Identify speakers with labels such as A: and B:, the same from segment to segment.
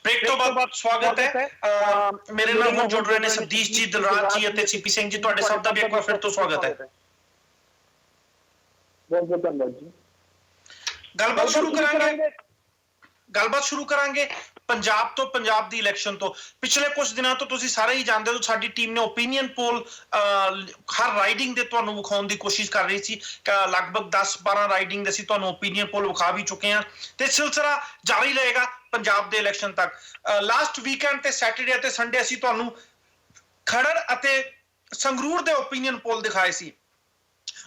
A: Break तो बाद स्वागत है मेरे नाल हुण जुड़ रहे ने सतीश जी, दिलराज जी ਅਤੇ सीपी सिंह जी। ਤੁਹਾਡੇ ਸਭ ਦਾ ਵੀ ਇੱਕ ਵਾਰ ਫਿਰ ਤੋਂ ਸਵਾਗਤ ਹੈ।
B: बहुत बहुत धन्यवाद जी।
A: ਗੱਲਬਾਤ ਸ਼ੁਰੂ ਕਰਾਂਗੇ ਪੰਜਾਬ ਤੋਂ, ਪੰਜਾਬ ਦੀ ਇਲੈਕਸ਼ਨ ਤੋਂ। ਪਿਛਲੇ ਕੁਝ ਦਿਨਾਂ ਤੋਂ ਤੁਸੀਂ ਸਾਰੇ ਹੀ ਜਾਣਦੇ ਹੋ ਸਾਡੀ ਟੀਮ ਨੇ ਓਪੀਨੀਅਨ ਪੋਲ ਹਰ ਰਾਈਡਿੰਗ ਦੇ ਤੁਹਾਨੂੰ ਵਿਖਾਉਣ ਦੀ ਕੋਸ਼ਿਸ਼ ਕਰ ਰਹੀ ਸੀ। ਲਗਭਗ 10-12 ਰਾਈਡਿੰਗ ਦੇ ਅਸੀਂ ਤੁਹਾਨੂੰ ਓਪੀਨੀਅਨ ਪੋਲ ਵਿਖਾ ਵੀ ਚੁੱਕੇ ਹਾਂ ਤੇ ਸਿਲਸਿਲਾ ਜਾਰੀ ਰਹੇਗਾ ਪੰਜਾਬ ਦੇ ਇਲੈਕਸ਼ਨ ਤੱਕ। ਲਾਸਟ ਵੀਕਐਂਡ ਤੇ ਸੈਟਰਡੇ ਅਤੇ ਸੰਡੇ ਅਸੀਂ ਤੁਹਾਨੂੰ ਖਰੜ ਅਤੇ ਸੰਗਰੂਰ ਦੇ ਓਪੀਨੀਅਨ ਪੋਲ ਦਿਖਾਏ ਸੀ।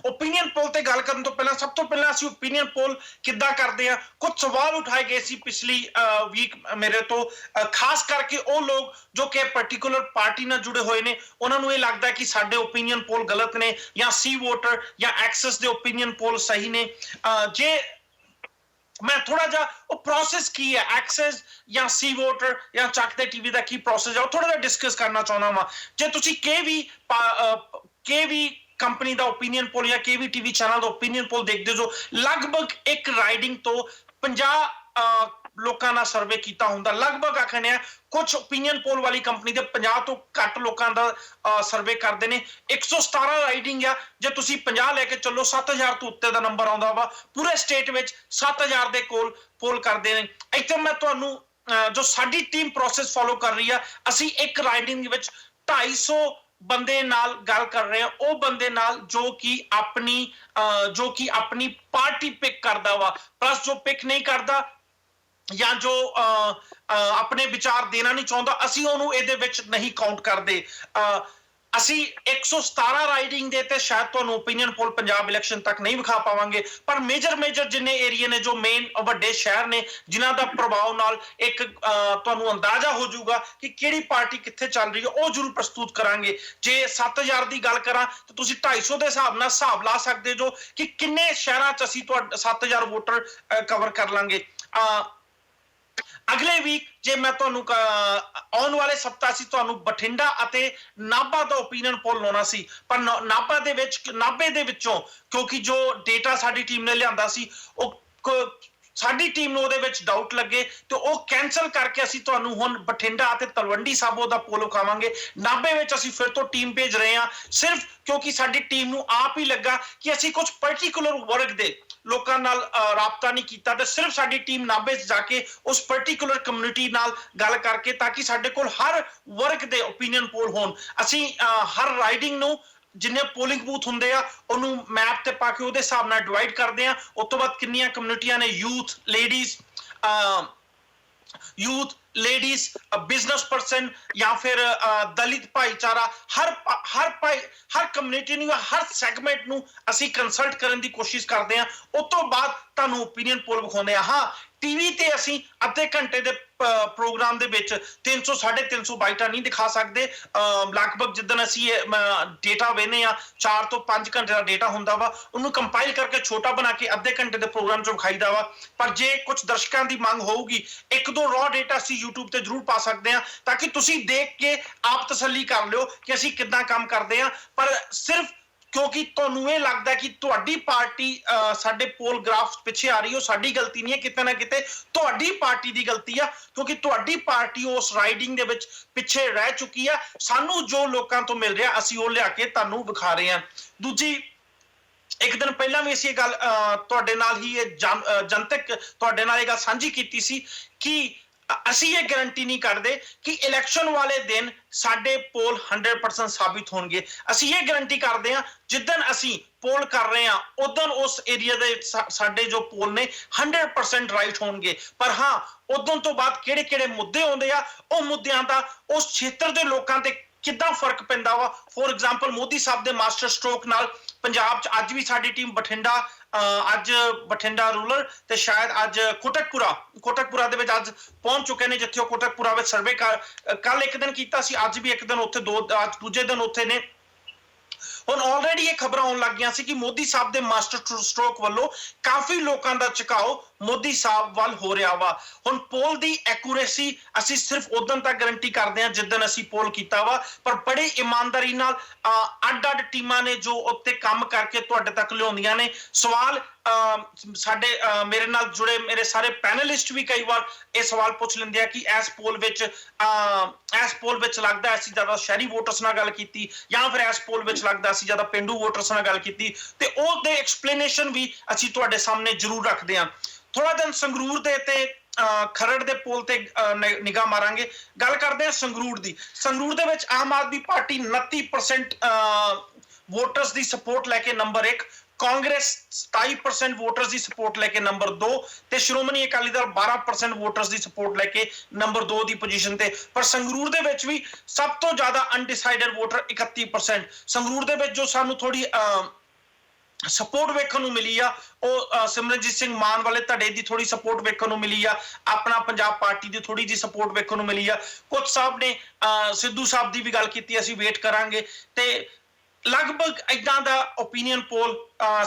A: ਓਪੀਨੀਅਨ ਪੋਲ ਤੇ ਗੱਲ ਕਰਨ ਤੋਂ ਪਹਿਲਾਂ ਸਭ ਤੋਂ ਪਹਿਲਾਂ ਅਸੀਂ ਓਪੀਨੀਅਨ ਪੋਲ ਕਿੱਦਾਂ ਕਰਦੇ ਆ, ਕੁਝ ਸਵਾਲ ਉਠਾਏ ਗਏ ਸੀ ਪਿਛਲੀ ਵੀਕ ਮੇਰੇ ਤੋਂ, ਖਾਸ ਕਰਕੇ ਉਹ ਲੋਕ ਜੋ ਕਿ ਪਾਰਟਿਕੂਲਰ ਪਾਰਟੀ ਨਾਲ ਜੁੜੇ ਹੋਏ ਨੇ ਉਹਨਾਂ ਨੂੰ ਇਹ ਲੱਗਦਾ ਕਿ ਸਾਡੇ ਓਪੀਨੀਅਨ ਪੋਲ ਗਲਤ ਨੇ ਜਾਂ ਸੀ ਵੋਟਰ ਜਾਂ ਐਕਸੈਸ ਦੇ ਓਪੀਨੀਅਨ ਪੋਲ ਸਹੀ ਨੇ। ਜੇ ਮੈਂ ਥੋੜਾ ਜਿਹਾ ਉਹ ਪ੍ਰੋਸੈਸ ਕੀ ਹੈ, ਐਕਸੈਸ ਜਾਂ ਸੀ ਵੋਟਰ ਜਾਂ ਚੱਕ ਦੇ ਟੀਵੀ ਦਾ ਕੀ ਪ੍ਰੋਸੈਸ ਹੈ ਉਹ ਥੋੜਾ ਜਿਹਾ ਡਿਸਕਸ ਕਰਨਾ ਚਾਹੁੰਦਾ ਵਾਂ। ਜੇ ਤੁਸੀਂ ਕੇ ਵੀ ਕੰਪਨੀ ਦਾ ਓਪੀਨੀਅਨ ਪੋਲ ਜਾਂ ਕੇ ਵੀ ਟੀਵੀ ਚੈਨਲ ਦਾ ਓਪੀਨੀਅਨ ਪੋਲ ਦੇਖਦੇ ਜੋ ਲਗਭਗ ਇੱਕ ਰਾਈਡਿੰਗ ਤੋਂ 50 ਲੋਕਾਂ ਦਾ ਸਰਵੇ ਕੀਤਾ ਹੁੰਦਾ। ਲਗਭਗ ਆਖਣੇ ਕੁਝ ਓਪੀਨੀਅਨ ਪੋਲ ਵਾਲੀ ਕੰਪਨੀ ਦੇ 50 ਤੋਂ ਘੱਟ ਲੋਕਾਂ ਦਾ ਸਰਵੇ ਕਰਦੇ ਨੇ। 117 ਰਾਈਡਿੰਗ ਆ, ਜੇ ਤੁਸੀਂ 50 ਲੈ ਕੇ ਚੱਲੋ 7000 ਤੋਂ ਉੱਤੇ ਦਾ ਨੰਬਰ ਆਉਂਦਾ ਵਾ। ਪੂਰੇ ਸਟੇਟ ਵਿੱਚ 7000 ਦੇ ਕੋਲ ਪੋਲ ਕਰਦੇ ਨੇ। ਇੱਥੇ ਮੈਂ ਤੁਹਾਨੂੰ ਜੋ ਸਾਡੀ ਟੀਮ ਪ੍ਰੋਸੈਸ ਫੋਲੋ ਕਰ ਰਹੀ ਆ, ਅਸੀਂ ਇੱਕ ਰਾਈਡਿੰਗ ਵਿੱਚ 250 ਬੰਦੇ ਨਾਲ ਗੱਲ ਕਰ ਰਹੇ ਆ, ਉਹ ਬੰਦੇ ਨਾਲ ਜੋ ਕਿ ਆਪਣੀ ਪਾਰਟੀ ਪਿਕ ਕਰਦਾ ਵਾ, ਪਲੱਸ ਜੋ ਪਿਕ ਨਹੀਂ ਕਰਦਾ ਜਾਂ ਜੋ ਆਪਣੇ ਵਿਚਾਰ ਦੇਣਾ ਨਹੀਂ ਚਾਹੁੰਦਾ ਅਸੀਂ ਉਹਨੂੰ ਇਹਦੇ ਵਿੱਚ ਨਹੀਂ ਕਾਊਂਟ ਕਰਦੇ। ਅਸੀਂ 117 ਰਾਈਡਿੰਗ ਦੇ ਤੇ ਸ਼ਾਇਦ ਤੁਹਾਨੂੰ ਓਪੀਨੀਅਨ ਪੋਲ ਪੰਜਾਬ ਇਲੈਕਸ਼ਨ ਤੱਕ ਨਹੀਂ ਵਿਖਾ ਪਾਵਾਂਗੇ, ਪਰ ਮੇਜਰ ਜਿੰਨੇ ਏਰੀਆ ਨੇ ਜੋ ਮੇਨ ਵੱਡੇ ਸ਼ਹਿਰ ਨੇ ਜਿਨ੍ਹਾਂ ਦਾ ਪ੍ਰਭਾਵ ਨਾਲ ਇੱਕ ਤੁਹਾਨੂੰ ਅੰਦਾਜ਼ਾ ਹੋ ਜਾਊਗਾ ਕਿ ਕਿਹੜੀ ਪਾਰਟੀ ਕਿੱਥੇ ਚੱਲ ਰਹੀ ਹੈ ਉਹ ਜ਼ਰੂਰ ਪ੍ਰਸਤੁਤ ਕਰਾਂਗੇ। ਜੇ 7000 ਦੀ ਗੱਲ ਕਰਾਂ ਤਾਂ ਤੁਸੀਂ 250 ਦੇ ਹਿਸਾਬ ਨਾਲ ਹਿਸਾਬ ਲਾ ਸਕਦੇ ਜੋ ਕਿ ਕਿੰਨੇ ਸ਼ਹਿਰਾਂ 'ਚ ਅਸੀਂ 7000 ਵੋਟਰ ਕਵਰ ਕਰ ਲਾਂਗੇ। ਅਗਲੇ ਵੀਕ ਜੇ ਮੈਂ ਤੁਹਾਨੂੰ ਆਉਣ ਵਾਲੇ ਸਪਤਾਹ ਸੀ ਤੁਹਾਨੂੰ ਬਠਿੰਡਾ ਅਤੇ ਨਾਭਾ ਦਾ ਓਪੀਨੀਅਨ ਪੋਲ ਲਾਉਣਾ ਸੀ, ਪਰ ਨਾਭਾ ਦੇ ਵਿੱਚੋਂ ਕਿਉਂਕਿ ਜੋ ਡੇਟਾ ਸਾਡੀ ਟੀਮ ਨੇ ਲਿਆਂਦਾ ਸੀ ਉਹ ਸਾਡੀ ਟੀਮ ਨੂੰ ਉਹਦੇ ਵਿੱਚ ਡਾਊਟ ਲੱਗੇ ਤੇ ਉਹ ਕੈਂਸਲ ਕਰਕੇ ਅਸੀਂ ਤੁਹਾਨੂੰ ਹੁਣ ਬਠਿੰਡਾ ਅਤੇ ਤਲਵੰਡੀ ਸਾਬੋ ਦਾ ਪੋਲ ਵਿਖਾਵਾਂਗੇ। ਨਾਭੇ ਵਿੱਚ ਅਸੀਂ ਫਿਰ ਤੋਂ ਟੀਮ ਭੇਜ ਰਹੇ ਹਾਂ ਸਿਰਫ ਕਿਉਂਕਿ ਸਾਡੀ ਟੀਮ ਨੂੰ ਆਪ ਹੀ ਲੱਗਾ ਕਿ ਅਸੀਂ ਕੁਝ ਪਾਰਟਿਕੂਲਰ ਵਰਗ ਦੇ ਲੋਕਾਂ ਨਾਲ ਰਾਬਤਾ ਨਹੀਂ ਕੀਤਾ ਤੇ ਸਿਰਫ ਸਾਡੀ ਟੀਮ ਨਾਭੇ 'ਚ ਜਾ ਕੇ ਉਸ ਪਾਰਟਿਕੂਲਰ ਕਮਿਊਨਿਟੀ ਨਾਲ ਗੱਲ ਕਰਕੇ ਤਾਂ ਕਿ ਸਾਡੇ ਕੋਲ ਹਰ ਵਰਗ ਦੇ ਓਪੀਨੀਅਨ ਪੋਲ ਹੋਣ। ਅਸੀਂ ਹਰ ਰਾਈਡਿੰਗ ਨੂੰ ਜਿੰਨੇ ਪੋਲਿੰਗ ਬੂਥ ਹੁੰਦੇ ਆ ਉਹਨੂੰ ਮੈਪ ਤੇ ਪਾ ਕੇ ਉਹਦੇ ਹਿਸਾਬ ਨਾਲ ਡਿਵਾਈਡ ਕਰਦੇ ਆ। ਉਸ ਤੋਂ ਬਾਅਦ ਕਿੰਨੀਆਂ ਕਮਿਊਨਿਟੀਆਂ ਨੇ, ਯੂਥ, ਲੇਡੀਜ਼, ਬਿਜ਼ਨਸ ਪਰਸਨ ਜਾਂ ਫਿਰ ਦਲਿਤ ਭਾਈਚਾਰਾ, ਹਰ ਕਮਿਊਨਿਟੀ ਨੂੰ, ਹਰ ਸੈਗਮੈਂਟ ਨੂੰ ਅਸੀਂ ਕੰਸਲਟ ਕਰਨ ਦੀ ਕੋਸ਼ਿਸ਼ ਕਰਦੇ ਹਾਂ। ਉਸ ਤੋਂ ਬਾਅਦ ਤੁਹਾਨੂੰ ਓਪੀਨੀਅਨ ਪੋਲ ਵਿਖਾਉਂਦੇ ਆ। ਹਾਂ, ਟੀਵੀ ਤੇ ਅਸੀਂ ਅੱਧੇ ਘੰਟੇ ਦੇ ਪ੍ਰੋਗਰਾਮ ਦੇ ਵਿੱਚ 300-350 ਬਾਈਟਾਂ ਨਹੀਂ ਦਿਖਾ ਸਕਦੇ। ਲਗਭਗ ਜਿੱਦਣ ਅਸੀਂ ਡੇਟਾ ਵੇਖਦੇ ਆ 4 ਤੋਂ 5 ਘੰਟੇ ਦਾ ਡੇਟਾ ਹੁੰਦਾ ਵਾ, ਉਹਨੂੰ ਕੰਪਾਈਲ ਕਰਕੇ ਛੋਟਾ ਬਣਾ ਕੇ ਅੱਧੇ ਘੰਟੇ ਦੇ ਪ੍ਰੋਗਰਾਮ 'ਚ ਵਿਖਾਈਦਾ ਵਾ। ਪਰ ਜੇ ਕੁਝ ਦਰਸ਼ਕਾਂ ਦੀ ਮੰਗ ਹੋਊਗੀ 1-2 ਰॉ ਡੇਟਾ ਅਸੀਂ YouTube ਤੇ ਜ਼ਰੂਰ ਪਾ ਸਕਦੇ ਹਾਂ ਤਾਂ ਕਿ ਤੁਸੀਂ ਦੇਖ ਕੇ ਆਪ ਤਸੱਲੀ ਕਰ ਲਿਓ ਕਿ ਅਸੀਂ ਕਿੱਦਾਂ ਕੰਮ ਕਰਦੇ ਹਾਂ। ਪਰ ਸਿਰਫ ਕਿਉਂਕਿ ਤੁਹਾਨੂੰ ਇਹ ਲੱਗਦਾ ਕਿ ਤੁਹਾਡੀ ਪਾਰਟੀ ਸਾਡੇ ਪੋਲ ਗ੍ਰਾਫ ਪਿੱਛੇ ਆ ਰਹੀ, ਉਹ ਸਾਡੀ ਗਲਤੀ ਨਹੀਂ ਹੈ, ਕਿਤੇ ਨਾ ਕਿਤੇ ਤੁਹਾਡੀ ਪਾਰਟੀ ਦੀ ਗਲਤੀ ਆ ਕਿਉਂਕਿ ਤੁਹਾਡੀ ਪਾਰਟੀ ਉਸ ਰਾਈਡਿੰਗ ਦੇ ਵਿੱਚ ਪਿੱਛੇ ਰਹਿ ਚੁੱਕੀ ਆ। ਸਾਨੂੰ ਜੋ ਲੋਕਾਂ ਤੋਂ ਮਿਲ ਰਿਹਾ ਅਸੀਂ ਉਹ ਲਿਆ ਕੇ ਤੁਹਾਨੂੰ ਵਿਖਾ ਰਹੇ ਹਾਂ। ਦੂਜੀ, ਇੱਕ ਦਿਨ ਪਹਿਲਾਂ ਵੀ ਅਸੀਂ ਇਹ ਗੱਲ ਤੁਹਾਡੇ ਨਾਲ ਹੀ ਜਨਤਕ ਤੁਹਾਡੇ ਨਾਲ ਇਹ ਗੱਲ ਸਾਂਝੀ ਕੀਤੀ ਸੀ ਕਿ ਅਸੀਂ ਇਹ ਗਾਰੰਟੀ ਨਹੀਂ ਕਰਦੇ ਕਿ ਇਲੈਕਸ਼ਨ ਵਾਲੇ ਦਿਨ ਸਾਡੇ ਪੋਲ 100% ਸਾਬਿਤ ਹੋਣਗੇ। ਅਸੀਂ ਇਹ ਗਾਰੰਟੀ ਕਰਦੇ ਹਾਂ ਜਿੱਦਣ ਅਸੀਂ ਪੋਲ ਕਰ ਰਹੇ ਹਾਂ ਉਦੋਂ ਉਸ ਏਰੀਆ ਦੇ ਸਾਡੇ ਜੋ ਪੋਲ ਨੇ 100% ਰਾਈਟ ਹੋਣਗੇ। ਪਰ ਹਾਂ, ਉਦੋਂ ਤੋਂ ਬਾਅਦ ਕਿਹੜੇ ਮੁੱਦੇ ਆਉਂਦੇ ਆ ਉਹ ਮੁੱਦਿਆਂ ਦਾ ਉਸ ਖੇਤਰ ਦੇ ਲੋਕਾਂ ਤੇ ਕਿੱਦਾਂ ਫਰਕ ਪੈਂਦਾ ਵਾ। ਫੋਰ ਐਗਜ਼ਾਮਪਲ, ਮੋਦੀ ਸਾਹਿਬ ਦੇ ਮਾਸਟਰ ਸਟ੍ਰੋਕ ਨਾਲ ਪੰਜਾਬ 'ਚ ਅੱਜ ਵੀ ਸਾਡੀ ਟੀਮ ਬਠਿੰਡਾ ਰੂਰਲ ਤੇ ਸ਼ਾਇਦ ਅੱਜ ਕੋਟਕਪੂਰਾ ਦੇ ਵਿੱਚ ਅੱਜ ਪਹੁੰਚ ਚੁੱਕੇ ਨੇ, ਜਿੱਥੇ ਉਹ ਕੋਟਕਪੂਰਾ ਵਿੱਚ ਸਰਵੇ ਕੱਲ ਇੱਕ ਦਿਨ ਕੀਤਾ ਸੀ, ਅੱਜ ਵੀ ਇੱਕ ਦਿਨ ਉੱਥੇ, ਅੱਜ ਦੂਜੇ ਦਿਨ ਉੱਥੇ ਨੇ। ਹੁਣ ਆਲਰੇਡੀ ਇਹ ਖਬਰਾਂ ਆਉਣ ਲੱਗ ਗਈਆਂ ਸੀ ਕਿ ਮੋਦੀ ਸਾਹਿਬ ਦੇ ਮਾਸਟਰ ਸਟ੍ਰੋਕ ਵੱਲੋਂ ਕਾਫੀ ਲੋਕਾਂ ਦਾ ਝੁਕਾਓ ਮੋਦੀ ਸਾਹਿਬ ਵੱਲ ਹੋ ਰਿਹਾ ਵਾ। ਹੁਣ ਪੋਲ ਦੀ ਐਕੂਰੇਸੀ ਅਸੀਂ ਸਿਰਫ ਉਦੋਂ ਤੱਕ ਗਾਰੰਟੀ ਕਰਦੇ ਹਾਂ ਜਿੱਦਣ ਅਸੀਂ ਪੋਲ ਕੀਤਾ ਵਾ, ਪਰ ਬੜੀ ਇਮਾਨਦਾਰੀ ਨਾਲ ਅੱਡ ਟੀਮਾਂ ਨੇ ਜੋ ਉੱਤੇ ਕੰਮ ਕਰਕੇ ਤੁਹਾਡੇ ਤੱਕ ਲਿਆਉਂਦੀਆਂ ਨੇ। ਸਵਾਲ ਸਾਡੇ ਮੇਰੇ ਨਾਲ ਜੁੜੇ ਮੇਰੇ ਸਾਰੇ ਪੈਨਲਿਸਟ ਵੀ ਕਈ ਵਾਰ ਇਹ ਸਵਾਲ ਪੁੱਛ ਲੈਂਦੇ ਆ ਕਿ ਇਸ ਪੋਲ ਵਿੱਚ ਲੱਗਦਾ ਅਸੀਂ ਜ਼ਿਆਦਾ ਸ਼ਹਿਰੀ ਵੋਟਰਸ ਨਾਲ ਗੱਲ ਕੀਤੀ ਜਾਂ ਫਿਰ ਇਸ ਪੋਲ ਵਿੱਚ ਲੱਗਦਾ ਅਸੀਂ ਜ਼ਿਆਦਾ ਪਿੰਡੂ ਵੋਟਰਸ ਨਾਲ ਗੱਲ ਕੀਤੀ, ਤੇ ਉਹਦੇ ਐਕਸਪਲੇਨੇਸ਼ਨ ਵੀ ਅਸੀਂ ਤੁਹਾਡੇ ਸਾਹਮਣੇ ਜ਼ਰੂਰ ਰੱਖਦੇ ਹਾਂ। ਥੋੜਾ ਦਿਨ ਸੰਗਰੂਰ ਦੇ ਤੇ ਖਰੜ ਦੇ ਪੋਲ ਤੇ ਨਿਗਾਹ ਮਾਰਾਂਗੇ। ਗੱਲ ਕਰਦੇ ਹਾਂ ਸੰਗਰੂਰ ਦੀ। ਸੰਗਰੂਰ ਦੇ ਵਿੱਚ ਆਮ ਆਦਮੀ ਪਾਰਟੀ 29% ਵੋਟਰਸ ਦੀ ਸਪੋਰਟ ਲੈ ਕੇ ਨੰਬਰ 1, ਕਾਂਗਰਸ 27% ਵੋਟਰਸ ਦੀ ਸਪੋਰਟ ਲੈ ਕੇ ਨੰਬਰ 2 ਤੇ ਸ਼੍ਰੋਮਣੀ ਅਕਾਲੀ ਦਲ 12% ਵੋਟਰਸ ਦੀ ਸਪੋਰਟ ਲੈ ਕੇ ਨੰਬਰ 2 ਦੀ ਪੋਜੀਸ਼ਨ ਤੇ। ਪਰ ਸੰਗਰੂਰ ਦੇ ਵਿੱਚ ਵੀ ਸਭ ਤੋਂ ਜ਼ਿਆਦਾ ਅਨਡਿਸਾਈਡਡ ਵੋਟਰ 31%। ਸੰਗਰੂਰ ਦੇ ਵਿੱਚ ਜੋ ਸਾਨੂੰ ਥੋੜੀ ਸਪੋਰਟ ਵੇਖਣ ਨੂੰ ਮਿਲੀ ਆ ਉਹ ਸਿਮਰਨਜੀਤ ਸਿੰਘ ਮਾਨ ਵਾਲੇ ਧੜੇ ਦੀ ਥੋੜੀ ਸਪੋਰਟ ਵੇਖਣ ਨੂੰ ਮਿਲੀ ਆ, ਆਪਣਾ ਪੰਜਾਬ ਪਾਰਟੀ ਦੀ ਥੋੜੀ ਜੀ ਸਪੋਰਟ ਵੇਖਣ ਨੂੰ ਮਿਲੀ ਆ। ਕੁਝ ਸਾਹਿਬ ਨੇ ਸਿੱਧੂ ਸਾਹਿਬ ਦੀ ਵੀ ਗੱਲ ਕੀਤੀ, ਅਸੀਂ ਵੇਟ ਕਰਾਂਗੇ। ਤੇ ਲਗਭਗ ਇਦਾਂ ਦਾ ਓਪੀਨੀਅਨ ਪੋਲ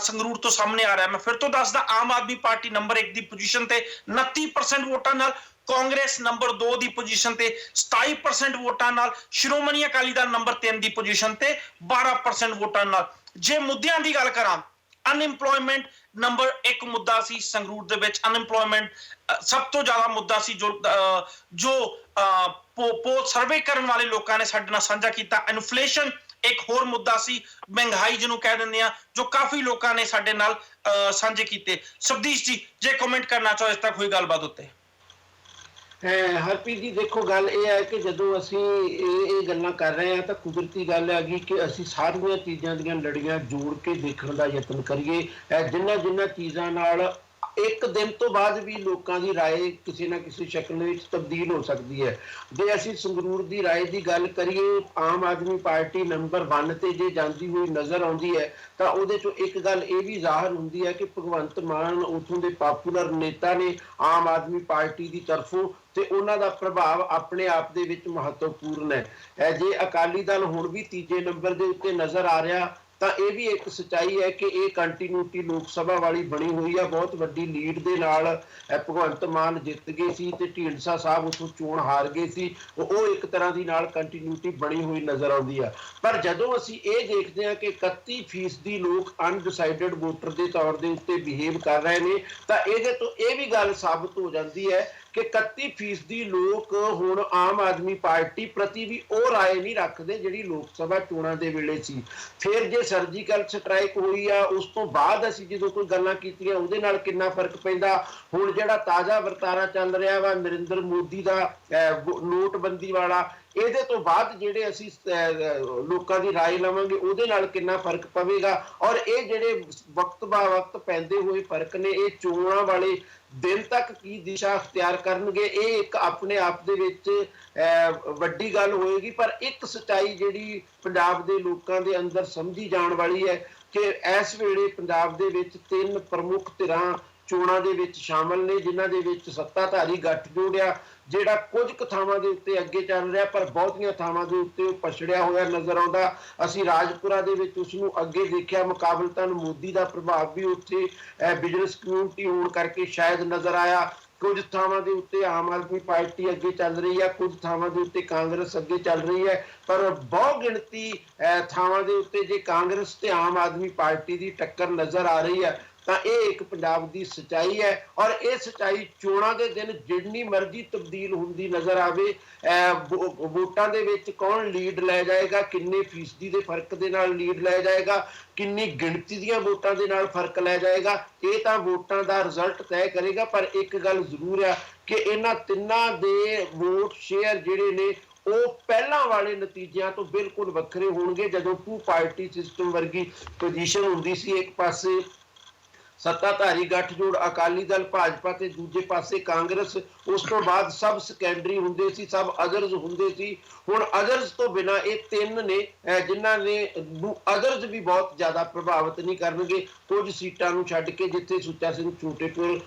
A: ਸੰਗਰੂਰ ਤੋਂ ਸਾਹਮਣੇ ਆ ਰਿਹਾ। ਮੈਂ ਫਿਰ ਤੋਂ ਦੱਸਦਾ, ਆਮ ਆਦਮੀ ਪਾਰਟੀ ਨੰਬਰ 1 ਦੀ ਪੋਜੀਸ਼ਨ ਤੇ 29% ਵੋਟਾਂ ਨਾਲ, ਕਾਂਗਰਸ ਨੰਬਰ 2 ਦੀ ਪੋਜੀਸ਼ਨ ਤੇ 27% ਵੋਟਾਂ ਨਾਲ, ਸ਼੍ਰੋਮਣੀ ਅਕਾਲੀ ਦਲ ਨੰਬਰ 3 ਦੀ ਪੋਜੀਸ਼ਨ ਤੇ 12% ਵੋਟਾਂ ਨਾਲ। ਜੇ ਮੁੱਦਿਆਂ ਦੀ ਗੱਲ ਕਰਾਂ, ਅਨਇੰਪਲੋਇਮੈਂਟ ਨੰਬਰ 1 ਮੁੱਦਾ ਸੀ ਸੰਗਰੂਰ ਦੇ ਵਿੱਚ। ਅਨਇੰਪਲੋਇਮੈਂਟ ਸਭ ਤੋਂ ਜ਼ਿਆਦਾ ਮੁੱਦਾ ਸੀ ਜੋ ਪੋਲ ਸਰਵੇ ਕਰਨ ਵਾਲੇ ਲੋਕਾਂ ਨੇ ਸਾਡੇ ਨਾਲ ਸਾਂਝਾ ਕੀਤਾ। ਇਨਫਲੇਸ਼ਨ ਇੱਕ ਹੋਰ ਮੁੱਦਾ ਸੀ, ਮਹਿੰਗਾਈ ਜਿਹਨੂੰ ਕਹਿ ਦਿੰਦੇ ਆ, ਜੋ ਕਾਫੀ ਲੋਕਾਂ ਨੇ ਸਾਡੇ ਨਾਲ ਸਾਂਝੇ ਕੀਤੇ। ਸਬਦੀਸ਼ ਜੀ, ਜੇ ਕਮੈਂਟ ਕਰਨਾ ਚਾਹੋ ਇਸ ਤੱਕ ਹੋਈ ਗੱਲਬਾਤ ਉੱਤੇ।
B: ਹਰਪ੍ਰੀਤ ਜੀ, ਦੇਖੋ ਗੱਲ ਇਹ ਹੈ ਕਿ ਜਦੋਂ ਅਸੀਂ ਇਹ ਗੱਲਾਂ ਕਰ ਰਹੇ ਹਾਂ ਤਾਂ ਕੁਦਰਤੀ ਗੱਲ ਹੈਗੀ ਕਿ ਅਸੀਂ ਸਾਰੀਆਂ ਚੀਜ਼ਾਂ ਦੀਆਂ ਲੜੀਆਂ ਜੋੜ ਕੇ ਦੇਖਣ ਦਾ ਯਤਨ ਕਰੀਏ। ਜਿਨ੍ਹਾਂ ਚੀਜ਼ਾਂ ਨਾਲ ਇੱਕ ਦਿਨ ਤੋਂ ਬਾਅਦ ਵੀ ਲੋਕਾਂ ਦੀ ਰਾਏ ਕਿਸੇ ਨਾ ਕਿਸੇ ਸ਼ਕਲ ਵਿੱਚ ਤਬਦੀਲ ਹੋ ਸਕਦੀ ਹੈ। ਜੇ ਅਸੀਂ ਸੰਗਰੂਰ ਦੀ ਰਾਏ ਦੀ ਗੱਲ ਕਰੀਏ, ਆਮ ਆਦਮੀ ਪਾਰਟੀ ਨੰਬਰ 1 ਤੇ ਜੇ ਜਾਂਦੀ ਹੋਈ ਨਜ਼ਰ ਆਉਂਦੀ ਹੈ ਤਾਂ ਉਹਦੇ ਚੋਂ ਇੱਕ ਗੱਲ ਇਹ ਵੀ ਜ਼ਾਹਰ ਹੁੰਦੀ ਹੈ ਕਿ ਭਗਵੰਤ ਮਾਨ ਉੱਥੋਂ ਦੇ ਪਾਪੂਲਰ ਨੇਤਾ ਨੇ ਆਮ ਆਦਮੀ ਪਾਰਟੀ ਦੀ ਤਰਫੋਂ, ਤੇ ਉਹਨਾਂ ਦਾ ਪ੍ਰਭਾਵ ਆਪਣੇ ਆਪ ਦੇ ਵਿੱਚ ਮਹੱਤਵਪੂਰਨ ਹੈ। ਜੇ ਅਕਾਲੀ ਦਲ ਹੁਣ ਵੀ ਤੀਜੇ ਨੰਬਰ ਦੇ ਉੱਤੇ ਨਜ਼ਰ ਆ ਰਿਹਾ ਤਾਂ ਇਹ ਵੀ ਇੱਕ ਸੱਚਾਈ ਹੈ ਕਿ ਇਹ ਕੰਟੀਨਿਊਟੀ ਲੋਕ ਸਭਾ ਵਾਲੀ ਬਣੀ ਹੋਈ ਆ। ਬਹੁਤ ਵੱਡੀ ਲੀਡ ਦੇ ਨਾਲ ਭਗਵੰਤ ਮਾਨ ਜਿੱਤ ਗਏ ਸੀ ਤੇ ਢੀਂਡਸਾ ਸਾਹਿਬ ਉੱਥੋਂ ਚੋਣ ਹਾਰ ਗਏ ਸੀ। ਉਹ ਇੱਕ ਤਰ੍ਹਾਂ ਦੀ ਨਾਲ ਕੰਟੀਨਿਊਟੀ ਬਣੀ ਹੋਈ ਨਜ਼ਰ ਆਉਂਦੀ ਆ। ਪਰ ਜਦੋਂ ਅਸੀਂ ਇਹ ਦੇਖਦੇ ਹਾਂ ਕਿ 31% ਲੋਕ ਅਨਡਿਸਾਈਡਡ ਵੋਟਰ ਦੇ ਤੌਰ ਦੇ ਉੱਤੇ ਬਿਹੇਵ ਕਰ ਰਹੇ ਨੇ, ਤਾਂ ਇਹਦੇ ਤੋਂ ਇਹ ਵੀ ਗੱਲ ਸਾਬਤ ਹੋ ਜਾਂਦੀ ਹੈ ਕਿ 31% ਲੋਕ ਹੁਣ ਆਮ ਆਦਮੀ ਪਾਰਟੀ ਪ੍ਰਤੀ ਵੀ ਉਹ ਰਾਏ ਨਹੀਂ ਰੱਖਦੇ ਜਿਹੜੀ ਲੋਕ ਸਭਾ ਚੋਣਾਂ ਦੇ ਵੇਲੇ ਸੀ। ਫਿਰ ਜੇ ਸਰਜੀਕਲ ਸਟ੍ਰਾਈਕ ਹੋਈ ਆ, ਉਸ ਤੋਂ ਬਾਅਦ ਅਸੀਂ ਜਦੋਂ ਕੋਈ ਗੱਲਾਂ ਕੀਤੀਆਂ ਉਹਦੇ ਨਾਲ ਕਿੰਨਾ ਫਰਕ ਪੈਂਦਾ। ਹੁਣ ਜਿਹੜਾ ਤਾਜ਼ਾ ਵਰਤਾਰਾ ਚੱਲ ਰਿਹਾ ਵਾ ਨਰਿੰਦਰ ਮੋਦੀ ਦਾ ਨੋਟਬੰਦੀ ਵਾਲਾ, ਇਹਦੇ ਤੋਂ ਬਾਅਦ ਜਿਹੜੇ ਅਸੀਂ ਲੋਕਾਂ ਦੀ ਰਾਏ ਲਵਾਂਗੇ ਉਹਦੇ ਨਾਲ ਕਿੰਨਾ ਫਰਕ ਪਵੇਗਾ। ਔਰ ਇਹ ਜਿਹੜੇ ਵਕਤ ਬਾ ਵਕਤ ਪੈਂਦੇ ਹੋਏ ਫਰਕ ਨੇ, ਇਹ ਚੋਣਾਂ ਵਾਲੇ ਦਿਨ ਤੱਕ ਕੀ ਦਿਸ਼ਾ ਅਖਤਿਆਰ ਕਰਨਗੇ, ਇਹ ਇੱਕ ਆਪਣੇ ਆਪ ਦੇ ਵਿੱਚ ਵੱਡੀ ਗੱਲ ਹੋਏਗੀ। ਪਰ ਇੱਕ ਸੱਚਾਈ ਜਿਹੜੀ ਪੰਜਾਬ ਦੇ ਲੋਕਾਂ ਦੇ ਅੰਦਰ ਸਮਝੀ ਜਾਣ ਵਾਲੀ ਹੈ ਕਿ ਇਸ ਵੇਲੇ ਪੰਜਾਬ ਦੇ ਵਿੱਚ 3 ਪ੍ਰਮੁੱਖ ਧਿਰਾਂ ਚੋਣਾਂ ਦੇ ਵਿੱਚ ਸ਼ਾਮਲ ਨੇ, ਜਿਨ੍ਹਾਂ ਦੇ ਵਿੱਚ ਸੱਤਾਧਾਰੀ ਗੱਠਜੋੜ ਆ ਜਿਹੜਾ ਕੁਝ ਕੁ ਥਾਵਾਂ ਦੇ ਉੱਤੇ ਅੱਗੇ ਚੱਲ ਰਿਹਾ, ਪਰ ਬਹੁਤੀਆਂ ਥਾਵਾਂ ਦੇ ਉੱਤੇ ਉਹ ਪਛੜਿਆ ਹੋਇਆ ਨਜ਼ਰ ਆਉਂਦਾ। ਅਸੀਂ ਰਾਜਪੁਰਾ ਦੇ ਵਿੱਚ ਉਸ ਨੂੰ ਅੱਗੇ ਦੇਖਿਆ, ਮੁਕਾਬਲਤਨ ਮੋਦੀ ਦਾ ਪ੍ਰਭਾਵ ਵੀ ਉੱਥੇ ਬਿਜ਼ਨਸ ਕਮਿਊਨਿਟੀ ਹੋਣ ਕਰਕੇ ਸ਼ਾਇਦ ਨਜ਼ਰ ਆਇਆ। ਕੁਝ ਥਾਵਾਂ ਦੇ ਉੱਤੇ ਆਮ ਆਦਮੀ ਪਾਰਟੀ ਅੱਗੇ ਚੱਲ ਰਹੀ ਹੈ, ਕੁਝ ਥਾਵਾਂ ਦੇ ਉੱਤੇ ਕਾਂਗਰਸ ਅੱਗੇ ਚੱਲ ਰਹੀ ਹੈ। ਪਰ ਬਹੁ ਗਿਣਤੀ ਥਾਵਾਂ ਦੇ ਉੱਤੇ ਜੇ ਕਾਂਗਰਸ ਤੇ ਆਮ ਆਦਮੀ ਪਾਰਟੀ ਦੀ ਟੱਕਰ ਨਜ਼ਰ ਆ ਰਹੀ ਹੈ ਤਾਂ ਇਹ ਇੱਕ ਪੰਜਾਬ ਦੀ ਸੱਚਾਈ ਹੈ। ਔਰ ਇਹ ਸੱਚਾਈ ਚੋਣਾਂ ਦੇ ਦਿਨ ਜਿੰਨੀ ਮਰਜ਼ੀ ਤਬਦੀਲ ਹੁੰਦੀ ਨਜ਼ਰ ਆਵੇ, ਵੋਟਾਂ ਦੇ ਵਿੱਚ ਕੌਣ ਲੀਡ ਲੈ ਜਾਏਗਾ, ਕਿੰਨੇ ਫੀਸਦੀ ਦੇ ਫਰਕ ਦੇ ਨਾਲ ਲੀਡ ਲੈ ਜਾਏਗਾ, ਕਿੰਨੀ ਗਿਣਤੀ ਦੀਆਂ ਵੋਟਾਂ ਦੇ ਨਾਲ ਫਰਕ ਲੈ ਜਾਏਗਾ, ਇਹ ਤਾਂ ਵੋਟਾਂ ਦਾ ਰਿਜ਼ਲਟ ਤੈਅ ਕਰੇਗਾ। ਪਰ ਇੱਕ ਗੱਲ ਜ਼ਰੂਰ ਆ ਕਿ ਇਹਨਾਂ ਤਿੰਨਾਂ ਦੇ ਵੋਟ ਸ਼ੇਅਰ ਜਿਹੜੇ ਨੇ ਉਹ ਪਹਿਲਾਂ ਵਾਲੇ ਨਤੀਜਿਆਂ ਤੋਂ ਬਿਲਕੁਲ ਵੱਖਰੇ ਹੋਣਗੇ। ਜਦੋਂ ਟੂ ਪਾਰਟੀ ਸਿਸਟਮ ਵਰਗੀ ਪੋਜੀਸ਼ਨ ਹੁੰਦੀ ਸੀ, ਇੱਕ ਪਾਸੇ ਸੱਤਾਧਾਰੀ ਗੱਠਜੋੜ ਅਕਾਲੀ ਦਲ ਭਾਜਪਾ ਤੇ ਦੂਜੇ ਪਾਸੇ ਕਾਂਗਰਸ, ਉਸ ਤੋਂ ਬਾਅਦ ਸਭ ਸੈਕੰਡਰੀ ਹੁੰਦੇ ਸੀ, ਸਭ ਅਦਰਜ਼ ਹੁੰਦੇ ਸੀ। ਹੁਣ ਅਦਰਜ਼ ਤੋਂ ਬਿਨਾਂ ਇਹ 3 ਨੇ ਜਿਨ੍ਹਾਂ ਨੇ ਅਦਰਜ਼ ਵੀ ਬਹੁਤ ਜ਼ਿਆਦਾ ਪ੍ਰਭਾਵਿਤ ਨਹੀਂ ਕਰਨਗੇ। ਕੁਝ ਸੀਟਾਂ ਨੂੰ ਛੱਡ ਕੇ ਜਿੱਥੇ ਸੁੱਚਾ ਸਿੰਘ ਛੋਟੇਪੁਰ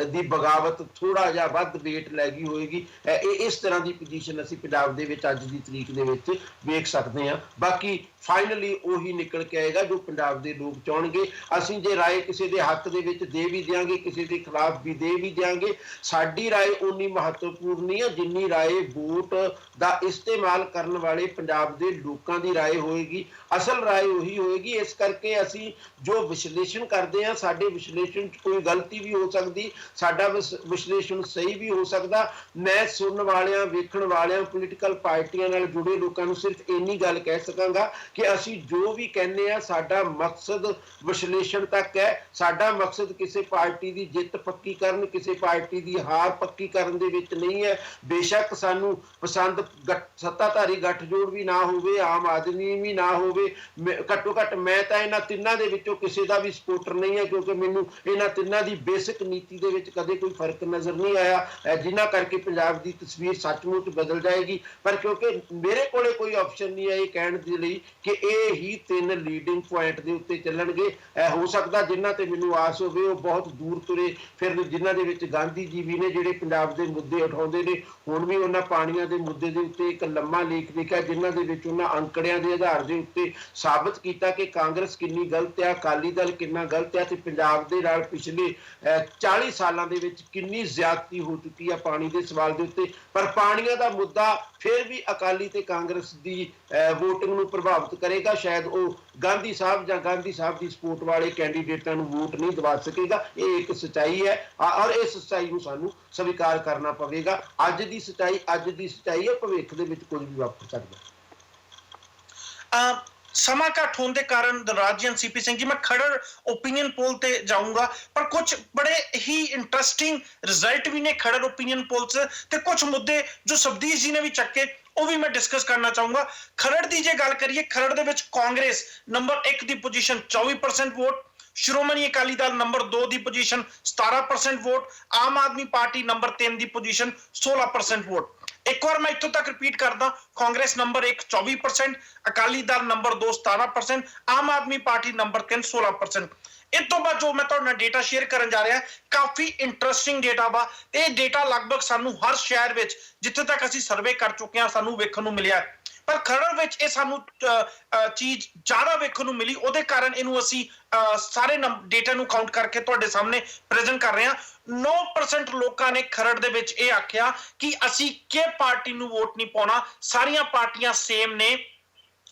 B: ਦੀ ਬਗਾਵਤ ਥੋੜਾ ਜਿਹਾ ਵੱਧ ਵੇਟ ਲੈ ਗਈ ਹੋਏਗੀ, ਇਹ ਇਸ ਤਰ੍ਹਾਂ ਦੀ ਪੋਜੀਸ਼ਨ ਅਸੀਂ ਪੰਜਾਬ ਦੇ ਵਿੱਚ ਅੱਜ ਦੀ ਤਰੀਕ ਦੇ ਵਿੱਚ ਵੇਖ ਸਕਦੇ ਹਾਂ। ਬਾਕੀ ਫਾਈਨਲੀ ਉਹੀ ਨਿਕਲ ਕੇ ਆਏਗਾ ਜੋ ਪੰਜਾਬ ਦੇ ਲੋਕ ਚਾਹਣਗੇ। ਅਸੀਂ ਜੇ ਰਾਏ ਕਿਸੇ ਦੇ ਹੱਕ ਦੇ ਵਿੱਚ ਦੇ ਵੀ ਦਿਆਂਗੇ, ਕਿਸੇ ਦੇ ਖਿਲਾਫ ਵੀ ਦੇ ਵੀ ਦਿਆਂਗੇ। ਸਾਡੀ ਰਾਏ ਉਨੀ ਮਹੱਤਵਪੂਰਨ ਨਹੀਂ ਹੈ ਜਿੰਨੀ ਰਾਏ ਵੋਟ ਦਾ ਇਸਤੇਮਾਲ ਕਰਨ ਵਾਲੇ ਪੰਜਾਬ ਦੇ ਲੋਕਾਂ ਦੀ ਰਾਏ ਹੋਏਗੀ। ਅਸਲ ਰਾਏ ਉਹੀ ਹੋਏਗੀ। ਇਸ ਕਰਕੇ ਅਸੀਂ ਜੋ ਵਿਸ਼ਲੇਸ਼ਣ ਕਰਦੇ ਹਾਂ, ਸਾਡੇ ਵਿਸ਼ਲੇਸ਼ਣ 'ਚ ਕੋਈ ਗਲਤੀ ਵੀ ਹੋ ਸਕਦੀ, ਸਾਡਾ ਵਿਸ਼ਲੇਸ਼ਣ ਸਹੀ ਵੀ ਹੋ ਸਕਦਾ। ਮੈਂ ਸੁਣਨ ਵਾਲਿਆਂ, ਵੇਖਣ ਵਾਲਿਆਂ, ਪੋਲੀਟੀਕਲ ਪਾਰਟੀਆਂ ਨਾਲ ਜੁੜੇ ਲੋਕਾਂ ਨੂੰ ਸਿਰਫ ਇੰਨੀ ਗੱਲ ਕਹਿ ਸਕਾਂਗਾ ਕਿ ਅਸੀਂ ਜੋ ਵੀ ਕਹਿੰਦੇ ਹਾਂ ਸਾਡਾ ਮਕਸਦ ਵਿਸ਼ਲੇਸ਼ਣ ਤੱਕ ਹੈ। ਸਾਡਾ ਮਕਸਦ ਕਿਸੇ ਪਾਰਟੀ ਦੀ ਜਿੱਤ ਪੱਕੀ ਕਰਨ, ਕਿਸੇ ਪਾਰਟੀ ਦੀ ਹਾਰ ਪੱਕੀ ਕਰਨ ਦੇ ਵਿੱਚ ਨਹੀਂ ਹੈ। ਬੇਸ਼ੱਕ ਸਾਨੂੰ ਪਸੰਦ ਸੱਤਾਧਾਰੀ ਗੱਠਜੋੜ ਵੀ ਨਾ ਹੋਵੇ, ਆਮ ਆਦਮੀ ਵੀ ਨਾ ਹੋਵੇ, ਘੱਟੋ ਘੱਟ ਮੈਂ ਤਾਂ ਇਹਨਾਂ ਤਿੰਨਾਂ ਦੇ ਵਿੱਚੋਂ ਕਿਸੇ ਦਾ ਵੀ ਸਪੋਰਟਰ ਨਹੀਂ ਹੈ, ਕਿਉਂਕਿ ਮੈਨੂੰ ਇਹਨਾਂ ਤਿੰਨਾਂ ਦੀ ਬੇਸਿਕ ਨੀਤੀ ਦੇ ਵਿੱਚ ਕਦੇ ਕੋਈ ਫਰਕ ਨਜ਼ਰ ਨਹੀਂ ਆਇਆ, ਜਿਨ੍ਹਾਂ ਕਰਕੇ ਪੰਜਾਬ ਦੀ ਤਸਵੀਰ ਸੱਚਮੁੱਚ ਬਦਲ ਜਾਏਗੀ। ਪਰ ਕਿਉਂਕਿ ਮੇਰੇ ਕੋਲੇ ਕੋਈ ਆਪਸ਼ਨ ਨਹੀਂ ਹੈ ਇਹ ਕਹਿਣ ਦੇ ਲਈ ਕਿ ਇਹ ਹੀ ਤਿੰਨ ਲੀਡਿੰਗ ਪੁਆਇੰਟ ਦੇ ਉੱਤੇ ਚੱਲਣਗੇ। ਹੋ ਸਕਦਾ ਜਿਨ੍ਹਾਂ ਤੇ ਮੈਨੂੰ ਆਸ ਹੋਵੇ ਉਹ ਬਹੁਤ ਦੂਰ ਤੁਰੇ ਫਿਰ, ਜਿਨ੍ਹਾਂ ਦੇ ਵਿੱਚ ਗਾਂਧੀ ਜੀ ਵੀ ਨੇ ਜਿਹੜੇ ਪੰਜਾਬ ਦੇ ਮੁੱਦੇ ਉਠਾਉਂਦੇ ਨੇ। ਹੁਣ ਵੀ ਉਹਨਾਂ ਪਾਣੀਆਂ ਦੇ ਮੁੱਦੇ ਦੇ ਉੱਤੇ ਇੱਕ ਲੰਮਾ ਲੇਖ ਲਿਖਿਆ ਜਿਨ੍ਹਾਂ ਦੇ ਵਿੱਚ ਉਹਨਾਂ ਅੰਕੜਿਆਂ ਦੇ ਆਧਾਰ ਦੇ ਉੱਤੇ ਸਾਬਤ ਕੀਤਾ ਕਿ ਕਾਂਗਰਸ ਕਿੰਨੀ ਗਲਤ ਹੈ, ਅਕਾਲੀ ਦਲ ਕਿੰਨਾ ਗਲਤ ਹੈ ਤੇ ਪੰਜਾਬ ਦੇ ਨਾਲ ਪਿਛਲੇ 40 ਸਾਲਾਂ ਦੇ ਵਿੱਚ ਕਿੰਨੀ ਜ਼ਿਆਦਤੀ ਹੋ ਚੁੱਕੀ ਹੈ ਪਾਣੀ ਦੇ ਸਵਾਲ ਦੇ ਉੱਤੇ। ਪਰ ਪਾਣੀਆਂ ਦਾ ਮੁੱਦਾ ਫਿਰ ਵੀ ਅਕਾਲੀ ਤੇ ਕਾਂਗਰਸ ਦੀ ਵੋਟਿੰਗ ਨੂੰ ਪ੍ਰਭਾਵਿਤ ਕਰੇਗਾ। ਸ਼ਾਇਦ ਉਹ ਗਾਂਧੀ ਸਾਹਿਬ ਜਾਂ ਗਾਂਧੀ ਸਾਹਿਬ ਦੀ ਸਪੋਰਟ ਵਾਲੇ ਕੈਂਡੀਡੇਟਾਂ ਨੂੰ ਵੋਟ ਨਹੀਂ ਦਵਾ ਸਕੇਗਾ। ਇਹ ਇੱਕ ਸੱਚਾਈ ਹੈ ਔਰ ਇਸ ਸੱਚਾਈ ਨੂੰ ਸਾਨੂੰ ਸਵੀਕਾਰ ਕਰਨਾ ਪਵੇਗਾ। ਅੱਜ ਦੀ ਸੱਚਾਈ ਹੈ, ਭਵਿੱਖ ਦੇ ਵਿੱਚ ਕੁਝ ਵੀ ਵਾਪਰ ਸਕਦਾ।
A: ਸਮਾਂ ਘੱਟ ਹੋਣ ਦੇ ਕਾਰਨ ਦਿਲਰਾਜ ਜੀ, ਸੀਪੀ ਸਿੰਘ ਜੀ, ਮੈਂ ਖੜੜ ਓਪੀਨੀਅਨ ਪੋਲ ਤੇ ਜਾਊਂਗਾ, ਪਰ ਕੁਝ ਬੜੇ ਹੀ ਇੰਟਰਸਟਿੰਗ ਰਿਜ਼ਲਟ ਵੀ ਨੇ ਖੜੜ ਓਪੀਨੀਅਨ ਪੋਲ 'ਚ ਤੇ ਕੁਝ ਮੁੱਦੇ ਜੋ ਸਬਦੀਸ਼ ਜੀ ਨੇ ਵੀ ਚੱਕੇ ਉਹ ਵੀ ਮੈਂ ਡਿਸਕਸ ਕਰਨਾ ਚਾਹੂੰਗਾ। ਖਰੜ ਦੀ ਜੇ ਗੱਲ ਕਰੀਏ, ਖਰੜ ਦੇ ਵਿੱਚ ਕਾਂਗਰਸ ਨੰਬਰ 1 ਦੀ position 24% vote, Shiromani Akali Dal number 2 ਦੀ position 17% vote, Aam Aadmi party number 3 ਦੀ ਪੋਜੀਸ਼ਨ 16% ਵੋਟ। ਇੱਕ ਵਾਰ ਮੈਂ ਇੱਥੋਂ ਤੱਕ ਰਿਪੀਟ ਕਰਦਾ, Congress number 1 24%, Akali Dal number 2 17%, Aam Aadmi party number 3 16%। ਇਸ ਤੋਂ ਬਾਅਦ ਜੋ ਮੈਂ ਤੁਹਾਡੇ ਨਾਲ ਡੇਟਾ ਸ਼ੇਅਰ ਕਰਨ ਜਾ ਰਿਹਾ ਕਾਫੀ ਇੰਟਰਸਟਿੰਗ ਡੇਟਾ ਵਾ। ਇਹ ਡੇਟਾ ਲਗਭਗ ਸਾਨੂੰ ਹਰ ਸ਼ਹਿਰ ਵਿੱਚ ਜਿੱਥੇ ਤੱਕ ਅਸੀਂ ਸਰਵੇ ਕਰ ਚੁੱਕੇ ਹਾਂ ਸਾਨੂੰ ਵੇਖਣ ਨੂੰ ਮਿਲਿਆ, ਪਰ ਖਰੜ ਵਿੱਚ ਇਹ ਸਾਨੂੰ ਚੀਜ਼ ਜ਼ਿਆਦਾ ਵੇਖਣ ਨੂੰ ਮਿਲੀ। ਉਹਦੇ ਕਾਰਨ ਇਹਨੂੰ ਅਸੀਂ ਸਾਰੇ ਡੇਟਾ ਨੂੰ ਕਾਊਂਟ ਕਰਕੇ ਤੁਹਾਡੇ ਸਾਹਮਣੇ ਪ੍ਰੈਜ਼ੈਂਟ ਕਰ ਰਹੇ ਹਾਂ। 9% ਲੋਕਾਂ ਨੇ ਖਰੜ ਦੇ ਵਿੱਚ ਇਹ ਆਖਿਆ ਕਿ ਅਸੀਂ ਕਿਹ ਪਾਰਟੀ ਨੂੰ ਵੋਟ ਨਹੀਂ ਪਾਉਣਾ, ਸਾਰੀਆਂ ਪਾਰਟੀਆਂ ਸੇਮ ਨੇ।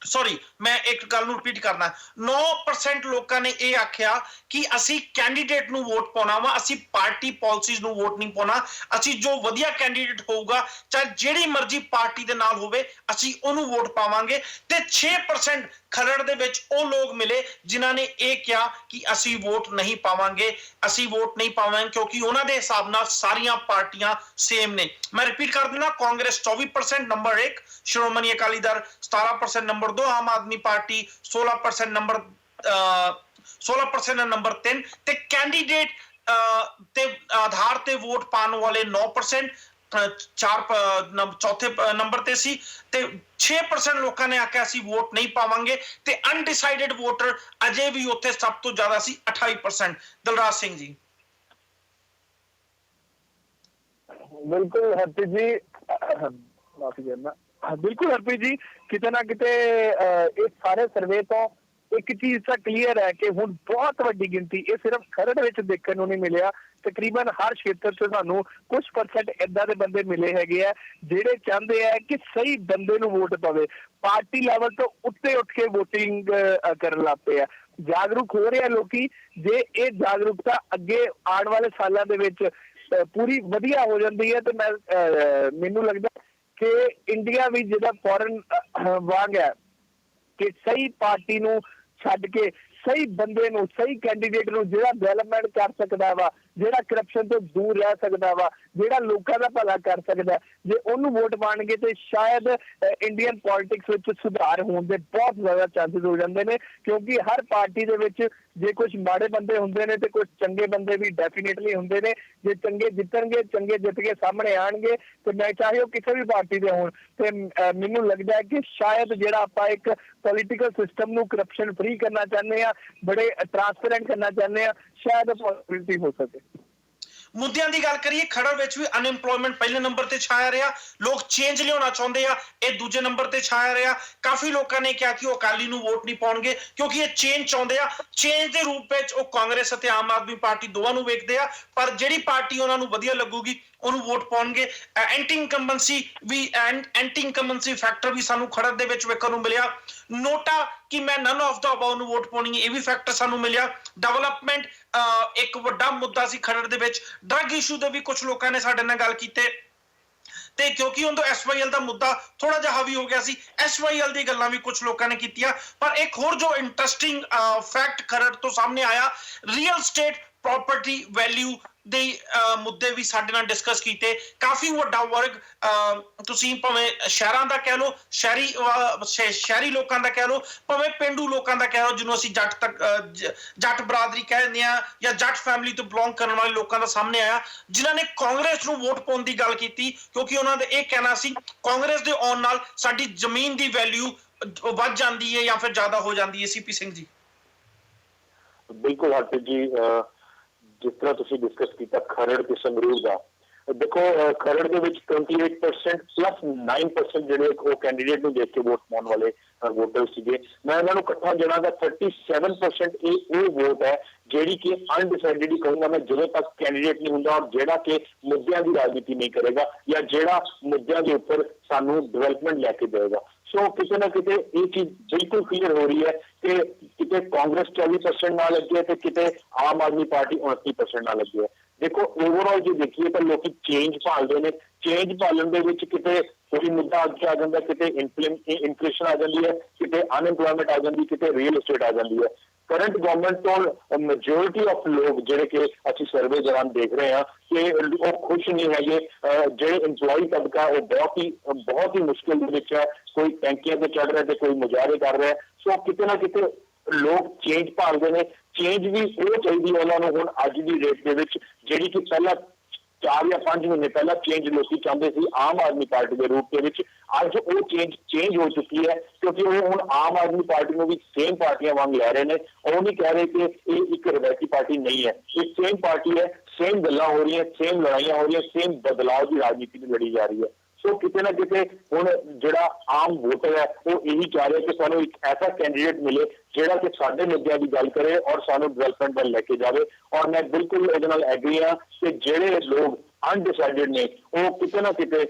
A: ਸੌਰੀ, ਮੈਂ ਇੱਕ ਗੱਲ ਨੂੰ ਰਿਪੀਟ ਕਰਨਾ, 9% ਲੋਕਾਂ ਨੇ ਇਹ ਆਖਿਆ ਕਿ ਅਸੀਂ ਕੈਂਡੀਡੇਟ ਨੂੰ ਵੋਟ ਪਾਉਣਾ ਵਾ, ਅਸੀਂ ਪਾਰਟੀ ਪਾਲਿਸੀਜ਼ ਨੂੰ ਵੋਟ ਨਹੀਂ ਪਾਉਣਾ, ਅਸੀਂ ਜੋ ਵਧੀਆ ਕੈਂਡੀਡੇਟ ਹੋਊਗਾ ਚਾਹੇ ਜਿਹੜੀ ਮਰਜ਼ੀ ਪਾਰਟੀ ਦੇ ਨਾਲ ਹੋਵੇ ਅਸੀਂ ਉਹਨੂੰ ਵੋਟ ਪਾਵਾਂਗੇ। ਤੇ 6% ਖਰੜ ਦੇ ਵਿੱਚ ਉਹ ਲੋਕ ਮਿਲੇ ਜਿਨ੍ਹਾਂ ਨੇ ਇਹ ਕਿਹਾ ਕਿ ਅਸੀਂ ਵੋਟ ਨਹੀਂ ਪਾਵਾਂਗੇ, ਅਸੀਂ ਵੋਟ ਨਹੀਂ ਪਾਵਾਂਗੇ ਕਿਉਂਕਿ ਉਹਨਾਂ ਦੇ ਹਿਸਾਬ ਨਾਲ ਸਾਰੀਆਂ ਪਾਰਟੀਆਂ ਸੇਮ ਨੇ। ਮੈਂ ਰਿਪੀਟ ਕਰ ਦਿੰਦਾ, Congress 24% number 1, Shiromani Akali Dal 17% number 2, Aam Aadmi party 16% number 16% number 3 ਤੇ ਕੈਂਡੀਡੇਟ ਤੇ ਆਧਾਰ ਤੇ ਵੋਟ ਪਾਉਣ ਵਾਲੇ 9% ਚੌਥੇ ਨੰਬਰ ਤੇ ਸੀ ਤੇ 6% ਲੋਕਾਂ ਨੇ ਆਖਿਆ ਅਸੀਂ ਵੋਟ ਨਹੀਂ ਪਾਵਾਂਗੇ ਤੇ ਅਨਡਿਸਾਈਡਡ ਵੋਟਰ ਅਜੇ ਵੀ ਉੱਥੇ ਸਭ ਤੋਂ ਜ਼ਿਆਦਾ ਸੀ 28%। ਦਿਲਰਾਜ ਸਿੰਘ ਜੀ।
C: ਬਿਲਕੁਲ ਹਰਪ੍ਰੀਤ ਜੀ, ਮਾਫੀ ਕਰਨਾ, ਬਿਲਕੁਲ ਹਰਪ੍ਰੀਤ ਜੀ, ਕਿਤੇ ਨਾ ਕਿਤੇ ਇਸ ਸਾਰੇ ਸਰਵੇ ਤੋਂ ਇੱਕ ਚੀਜ਼ ਤਾਂ ਕਲੀਅਰ ਹੈ ਕਿ ਹੁਣ ਬਹੁਤ ਵੱਡੀ ਗਿਣਤੀ, ਇਹ ਸਿਰਫ ਖਰੜ ਵਿੱਚ ਦੇਖਣ ਨੂੰ ਨਹੀਂ ਮਿਲਿਆ, ਤਕਰੀਬਨ ਹਰ ਖੇਤਰ 'ਚ ਸਾਨੂੰ ਕੁਝ ਪਰਸੈਂਟ ਏਦਾਂ ਦੇ ਬੰਦੇ ਮਿਲੇ ਹੈਗੇ ਆ ਜਿਹੜੇ ਚਾਹੁੰਦੇ ਆ ਕਿ ਸਹੀ ਬੰਦੇ ਨੂੰ ਵੋਟ ਪਵੇ, ਪਾਰਟੀ ਲੈਵਲ ਤੋਂ ਉੱਤੇ ਉੱਠ ਕੇ ਵੋਟਿੰਗ ਕਰਨ ਲੱਗ ਪਏ ਆ, ਜਾਗਰੂਕ ਹੋ ਰਹੇ ਆ ਲੋਕੀ। ਜੇ ਇਹ ਜਾਗਰੂਕਤਾ ਅੱਗੇ ਆਉਣ ਵਾਲੇ ਸਾਲਾਂ ਦੇ ਵਿੱਚ ਪੂਰੀ ਵਧੀਆ ਹੋ ਜਾਂਦੀ ਹੈ ਤੇ ਮੈਨੂੰ ਲੱਗਦਾ ਕਿ ਇੰਡੀਆ ਵੀ ਜਿਹੜਾ ਫੋਰਨ ਵਾਂਗ ਹੈ ਕਿ ਸਹੀ ਪਾਰਟੀ ਨੂੰ ਛੱਡ ਕੇ ਸਹੀ ਬੰਦੇ ਨੂੰ, ਸਹੀ ਕੈਂਡੀਡੇਟ ਨੂੰ ਜਿਹੜਾ ਡਿਵੈਲਪਮੈਂਟ ਕਰ ਸਕਦਾ ਵਾ, ਜਿਹੜਾ ਕਰਪਸ਼ਨ ਤੋਂ ਦੂਰ ਰਹਿ ਸਕਦਾ ਵਾ, ਜਿਹੜਾ ਲੋਕਾਂ ਦਾ ਭਲਾ ਕਰ ਸਕਦਾ, ਜੇ ਉਹਨੂੰ ਵੋਟ ਪਾਣਗੇ ਤੇ ਸ਼ਾਇਦ ਇੰਡੀਅਨ ਪੋਲਿਟਿਕਸ ਵਿੱਚ ਸੁਧਾਰ ਹੋਣ ਦੇ ਬਹੁਤ ਜ਼ਿਆਦਾ ਚਾਂਸਸ ਹੋ ਜਾਂਦੇ ਨੇ। ਕਿਉਂਕਿ ਹਰ ਪਾਰਟੀ ਦੇ ਵਿੱਚ ਜੇ ਕੁਝ ਮਾੜੇ ਬੰਦੇ ਹੁੰਦੇ ਨੇ ਤੇ ਕੁਝ ਚੰਗੇ ਬੰਦੇ ਵੀ ਡੈਫੀਨੇਟਲੀ ਹੁੰਦੇ ਨੇ। ਜੇ ਚੰਗੇ ਜਿੱਤਣਗੇ, ਚੰਗੇ ਜਿੱਤ ਕੇ ਸਾਹਮਣੇ ਆਣਗੇ ਤੇ ਮੈਂ ਚਾਹੇ ਉਹ ਕਿਸੇ ਵੀ ਪਾਰਟੀ ਦੇ ਹੋਣ ਤੇ ਮੈਨੂੰ ਲੱਗਦਾ ਹੈ ਕਿ ਸ਼ਾਇਦ ਜਿਹੜਾ ਆਪਾਂ ਇੱਕ ਪੋਲੀਟੀਕਲ ਸਿਸਟਮ ਨੂੰ ਕਰਪਸ਼ਨ ਫ੍ਰੀ ਕਰਨਾ ਚਾਹੁੰਦੇ ਹਾਂ, ਬੜੇ ਟਰਾਂਸਪੇਰੈਂਟ ਕਰਨਾ ਚਾਹੁੰਦੇ ਹਾਂ, ਸ਼ਾਇਦ ਪੋਸਿਬਿਲਿਟੀ ਹੋ ਸਕੇ।
A: ਮੁੱਦਿਆਂ ਦੀ ਗੱਲ ਕਰੀਏ, ਖਰੜ ਵਿੱਚ ਵੀ ਅਨਐਮਪਲੋਇਮੈਂਟ ਪਹਿਲੇ ਨੰਬਰ ਤੇ ਛਾਇਆ ਰਿਹਾ, ਲੋਕ ਚੇਂਜ ਲਿਆਉਣਾ ਚਾਹੁੰਦੇ ਆ, ਇਹ ਦੂਜੇ ਨੰਬਰ ਤੇ ਛਾਇਆ ਰਿਹਾ। ਕਾਫੀ ਲੋਕਾਂ ਨੇ ਕਿਹਾ ਕਿ ਉਹ ਅਕਾਲੀ ਨੂੰ ਵੋਟ ਨਹੀਂ ਪਾਉਣਗੇ ਕਿਉਂਕਿ ਇਹ ਚੇਂਜ ਚਾਹੁੰਦੇ ਆ। ਚੇਂਜ ਦੇ ਰੂਪ ਵਿੱਚ ਉਹ ਕਾਂਗਰਸ ਅਤੇ ਆਮ ਆਦਮੀ ਪਾਰਟੀ ਦੋਵਾਂ ਨੂੰ ਵੇਖਦੇ ਆ, ਪਰ ਜਿਹੜੀ ਪਾਰਟੀ ਉਹਨਾਂ ਨੂੰ ਵਧੀਆ ਲੱਗੂਗੀ ਉਹਨੂੰ ਵੋਟ ਪਾਉਣਗੇ। ਐਂਟੀ ਇਨਕੰਬੈਂਸੀ ਫੈਕਟਰ ਵੀ ਸਾਨੂੰ ਖਰੜ ਦੇ ਵਿੱਚ ਵੇਖਣ ਨੂੰ ਮਿਲਿਆ। ਨੋਟਾ ਕਿ ਮੈਂ ਨਨ ਆਫ ਦਾ ਅਬਾਊ ਨੂੰ ਵੋਟ ਪਾਉਣੀ ਹੈ, ਇਹ ਵੀ ਫੈਕਟਰ ਸਾਨੂੰ ਮਿਲਿਆ। ਡਿਵੈਲਪਮੈਂਟ ਇੱਕ ਵੱਡਾ ਮੁੱਦਾ ਸੀ ਖਰੜ ਦੇ ਵਿੱਚ। ਡਰੱਗ ਇਸ਼ੂ ਦੇ ਵੀ ਕੁਝ ਲੋਕਾਂ ਨੇ ਸਾਡੇ ਨਾਲ ਗੱਲ ਕੀਤੇ ਤੇ ਕਿਉਂਕਿ ਉਦੋਂ SYL ਦਾ ਮੁੱਦਾ ਥੋੜਾ ਜਿਹਾ ਹਾਵੀ ਹੋ ਗਿਆ ਸੀ, SYL ਦੀ ਗੱਲਾਂ ਵੀ ਕੁਝ ਲੋਕਾਂ ਨੇ ਕੀਤੀਆਂ। ਪਰ ਇੱਕ ਹੋਰ ਜੋ ਇੰਟਰਸਟਿੰਗ ਫੈਕਟ ਖਰੜ ਤੋਂ ਸਾਹਮਣੇ ਆਇਆ, ਰੀਅਲ ਸਟੇਟ ਪ੍ਰੋਪਰਟੀ ਵੈਲਿਊ ਦੇ ਮੁੱਦੇ ਵੀ ਸਾਡੇ ਨਾਲ ਡਿਸਕਸ ਕੀਤੇ। ਕਾਫੀ ਵੱਡਾ ਵਰਗ, ਤੁਸੀਂ ਭਾਵੇਂ ਸ਼ਹਿਰਾਂ ਦਾ ਕਹਿ ਲਓ, ਸ਼ਹਿਰੀ ਲੋਕਾਂ ਦਾ ਕਹਿ ਲਓ, ਭਾਵੇਂ ਪੇਂਡੂ ਲੋਕਾਂ ਦਾ ਕਹਿ ਲਓ, ਜਿਹਨੂੰ ਅਸੀਂ ਜੱਟ ਬਰਾਦਰੀ ਕਹਿ ਦਿੰਦੇ ਆ ਜਾਂ ਜੱਟ ਫੈਮਿਲੀ ਤੋਂ ਬਿਲੋਂਗ ਕਰਨ ਵਾਲੇ ਲੋਕਾਂ ਦਾ ਸਾਹਮਣੇ ਆਇਆ, ਜਿਨ੍ਹਾਂ ਨੇ ਕਾਂਗਰਸ ਨੂੰ ਵੋਟ ਪਾਉਣ ਦੀ ਗੱਲ ਕੀਤੀ ਕਿਉਂਕਿ ਉਹਨਾਂ ਦਾ ਇਹ ਕਹਿਣਾ ਸੀ ਕਾਂਗਰਸ ਦੇ ਆਉਣ ਨਾਲ ਸਾਡੀ ਜ਼ਮੀਨ ਦੀ ਵੈਲਿਊ ਵੱਧ ਜਾਂਦੀ ਹੈ ਜਾਂ ਫਿਰ ਜ਼ਿਆਦਾ ਹੋ ਜਾਂਦੀ ਹੈ। CP ਸਿੰਘ ਜੀ।
D: ਬਿਲਕੁਲ ਹਰਪ੍ਰੀਤ ਜੀ, ਜਿਸ ਤਰ੍ਹਾਂ ਤੁਸੀਂ ਡਿਸਕਸ ਕੀਤਾ ਖਰੜ ਤੇ ਸੰਗਰੂਰ ਦਾ, ਦੇਖੋ ਖਰੜ ਦੇ ਵਿੱਚ 28% ਪਲੱਸ 9% ਜਿਹੜੇ ਉਹ ਕੈਂਡੀਡੇਟ ਨੂੰ ਦੇਖ ਕੇ ਵੋਟ ਪਾਉਣ ਵਾਲੇ ਵੋਟਰ ਸੀਗੇ। ਮੈਂ ਇਹਨਾਂ ਨੂੰ ਇਕੱਠਾ ਜਿਹੜਾ ਦਾ 37% ਇਹ ਵੋਟ ਹੈ ਜਿਹੜੀ ਕਿ ਅਨਡਿਸਾਈਡਡ ਹੀ ਕਹੂੰਗਾ ਮੈਂ, ਜਦੋਂ ਤੱਕ ਕੈਂਡੀਡੇਟ ਨਹੀਂ ਹੁੰਦਾ ਔਰ ਜਿਹੜਾ ਕਿ ਮੁੱਦਿਆਂ ਦੀ ਰਾਜਨੀਤੀ ਨਹੀਂ ਕਰੇਗਾ ਜਾਂ ਜਿਹੜਾ ਮੁੱਦਿਆਂ ਦੇ ਉੱਪਰ ਸਾਨੂੰ ਡਿਵੈਲਪਮੈਂਟ ਲੈ ਕੇ ਦੇਵੇਗਾ। ਸੋ ਕਿਸੇ ਨਾ ਕਿਤੇ ਇਹ ਚੀਜ਼ ਬਿਲਕੁਲ ਕਲੀਅਰ ਹੋ ਰਹੀ ਹੈ ਕਿ ਕਿਤੇ ਕਾਂਗਰਸ 40% ਨਾਲ ਲੱਗੀ ਹੈ ਤੇ ਕਿਤੇ ਆਮ ਆਦਮੀ ਪਾਰਟੀ 29% ਨਾਲ ਲੱਗੀ ਹੈ। ਦੇਖੋ ਓਵਰਆਲ ਜੇ ਦੇਖੀਏ ਤਾਂ ਲੋਕੀ ਚੇਂਜ ਭਾਲਦੇ ਨੇ। ਚੇਂਜ ਭਾਲਣ ਦੇ ਵਿੱਚ ਕਿਤੇ ਕੋਈ ਮੁੱਦਾ ਅੱਗੇ ਆ ਜਾਂਦਾ, ਕਿਤੇ ਇਨਫਲੇਸ਼ਨ ਆ ਜਾਂਦੀ ਹੈ, ਕਿਤੇ ਅਨਐਮਪਲੋਇਮੈਂਟ ਆ ਜਾਂਦੀ, ਕਿਤੇ ਰੀਅਲ ਏਸਟੇਟ ਆ ਜਾਂਦੀ ਹੈ। ਕਰੰਟ ਗਵਰਨਮੈਂਟ ਤੋਂ ਮੈਜੋਰਿਟੀ ਆਫ ਲੋਕ ਜਿਹੜੇ ਕਿ ਅਸੀਂ ਸਰਵੇ ਦੌਰਾਨ ਦੇਖ ਰਹੇ ਹਾਂ ਕਿ ਉਹ ਖੁਸ਼ ਨਹੀਂ ਹੈਗੇ। ਜਿਹੜੇ ਇੰਪਲੋਈ ਤਬਕਾ ਉਹ ਬਹੁਤ ਹੀ ਮੁਸ਼ਕਿਲ ਦੇ ਵਿੱਚ ਹੈ। ਕੋਈ ਟੈਂਕੀਆਂ ਤੇ ਚੜ ਰਿਹਾ ਤੇ ਕੋਈ ਮੁਜ਼ਾਹਰੇ ਕਰ ਰਿਹਾ। ਸੋ ਕਿਤੇ ਨਾ ਕਿਤੇ ਲੋਕ ਚੇਂਜ ਭਾਲਦੇ ਨੇ। ਚੇਂਜ ਵੀ ਉਹ ਚਾਹੀਦੀ ਉਹਨਾਂ ਨੂੰ ਹੁਣ ਅੱਜ ਦੀ ਡੇਟ ਦੇ ਵਿੱਚ, ਜਿਹੜੀ ਕਿ ਪਹਿਲਾਂ 4 ਜਾਂ 5 ਮਹੀਨੇ ਪਹਿਲਾਂ ਚੇਂਜ ਲੋਕੀ ਚਾਹੁੰਦੇ ਸੀ ਆਮ ਆਦਮੀ ਪਾਰਟੀ ਦੇ ਰੂਪ ਦੇ ਵਿੱਚ। ਅੱਜ ਉਹ ਚੇਂਜ ਹੋ ਚੁੱਕੀ ਹੈ ਕਿਉਂਕਿ ਉਹ ਹੁਣ ਆਮ ਆਦਮੀ ਪਾਰਟੀ ਨੂੰ ਵੀ ਸੇਮ ਪਾਰਟੀਆਂ ਵਾਂਗ ਲੈ ਰਹੇ ਨੇ। ਉਹ ਨਹੀਂ ਕਹਿ ਰਹੇ ਕਿ ਇਹ ਇੱਕ ਰਵਾਇਤੀ ਪਾਰਟੀ ਨਹੀਂ ਹੈ, ਇਹ ਸੇਮ ਪਾਰਟੀ ਹੈ। ਸੇਮ ਗੱਲਾਂ ਹੋ ਰਹੀਆਂ, ਸੇਮ ਲੜਾਈਆਂ ਹੋ ਰਹੀਆਂ, ਸੇਮ ਬਦਲਾਅ ਦੀ ਰਾਜਨੀਤੀ ਨੂੰ ਲੜੀ ਜਾ ਰਹੀ ਹੈ। ਸੋ ਕਿਤੇ ਨਾ ਕਿਤੇ ਹੁਣ ਜਿਹੜਾ ਆਮ ਵੋਟਰ ਹੈ ਉਹ ਇਹੀ ਚਾਹ ਰਿਹਾ ਕਿ ਸਾਨੂੰ ਇੱਕ ਐਸਾ ਕੈਂਡੀਡੇਟ ਮਿਲੇ ਜਿਹੜਾ ਕਿ ਸਾਡੇ ਮੁੱਦਿਆਂ ਦੀ ਗੱਲ ਕਰੇ ਔਰ ਸਾਨੂੰ ਡਿਵੈਲਪਮੈਂਟ ਵੱਲ ਲੈ ਕੇ ਜਾਵੇ। ਔਰ ਮੈਂ ਬਿਲਕੁਲ ਇਹਦੇ ਨਾਲ ਐਗਰੀ ਹਾਂ ਕਿ ਜਿਹੜੇ ਲੋਕ ਅਨਡਿਸਾਈਡਡ ਨੇ ਉਹ ਕਿਤੇ ਨਾ ਕਿਤੇ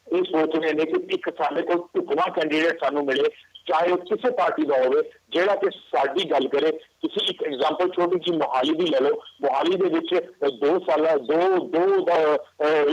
D: ਇਹ ਸੋਚ ਰਹੇ ਨੇ ਕਿ ਇੱਕ ਸਾਡੇ ਕੋਲ ਢੁਕਵਾਂ ਕੈਂਡੀਡੇਟ ਸਾਨੂੰ ਮਿਲੇ, ਚਾਹੇ ਉਹ ਕਿਸੇ ਪਾਰਟੀ ਦਾ ਹੋਵੇ, ਜਿਹੜਾ ਕਿ ਸਾਡੀ ਗੱਲ ਕਰੇ। ਤੁਸੀਂ ਇੱਕ ਐਗਜ਼ਾਮਪਲ ਛੋਟੀ ਜਿਹੀ ਮੋਹਾਲੀ ਦੀ ਲੈ ਲਓ। ਮੋਹਾਲੀ ਦੇ ਵਿੱਚ 2 ਸਾਲਾਂ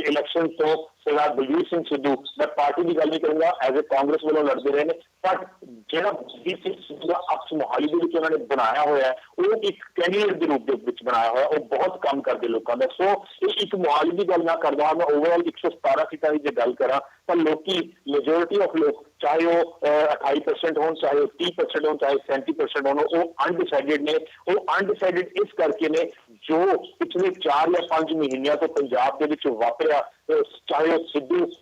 D: ਇਲੈਕਸ਼ਨ ਤੋਂ ਸਰਦਾਰ ਬਲਵੀਰ ਸਿੰਘ ਸਿੱਧੂ, ਮੈਂ ਪਾਰਟੀ ਦੀ ਗੱਲ ਨਹੀਂ ਕਰੂੰਗਾ, ਐਜ਼ ਏ ਕਾਂਗਰਸ ਵੱਲੋਂ ਲੜਦੇ ਰਹੇ ਨੇ, ਬਟ ਜਿਹੜਾ ਬਲਵੀਰ ਸਿੰਘ ਸਿੱਧੂ ਦਾ ਅਕਸ ਮੋਹਾਲੀ ਦੇ ਵਿੱਚ ਉਹਨਾਂ ਨੇ ਬਣਾਇਆ ਹੋਇਆ ਉਹ ਇੱਕ ਕੈਂਡੀਡੇਟ ਦੇ ਰੂਪ ਦੇ ਵਿੱਚ ਬਣਾਇਆ ਹੋਇਆ। ਉਹ ਬਹੁਤ ਕੰਮ ਕਰਦੇ ਲੋਕਾਂ ਦਾ। ਸੋ ਇਹ ਇੱਕ ਮੋਹਾਲੀ ਦੀ ਗੱਲ ਨਾ ਕਰਦਾ, ਮੈਂ ਓਵਰਆਲ 117 ਸੀਟਾਂ ਦੀ ਜੇ ਗੱਲ ਕਰਾਂ ਤਾਂ ਲੋਕੀ ਮੈਜੋਰਿਟੀ ਆਫ ਲੋਕ, ਚਾਹੇ ਉਹ 28% ਹੋਣ, ਚਾਹੇ ਉਹ 30% ਹੋਣ, ਚਾਹੇ 37% ਹੋਣ, ਉਹ ਅਨਡਿਸਾਈਡਡ ਨੇ। ਉਹ ਅਨਡਿਸਾਈਡਡ ਇਸ ਕਰਕੇ ਨੇ ਜੋ ਪਿਛਲੇ 4 ਜਾਂ 5 ਮਹੀਨਿਆਂ ਤੋਂ ਪੰਜਾਬ ਦੇ ਵਿੱਚ ਵਾਪਰਿਆ, ਚਾਹੇ ਉਹ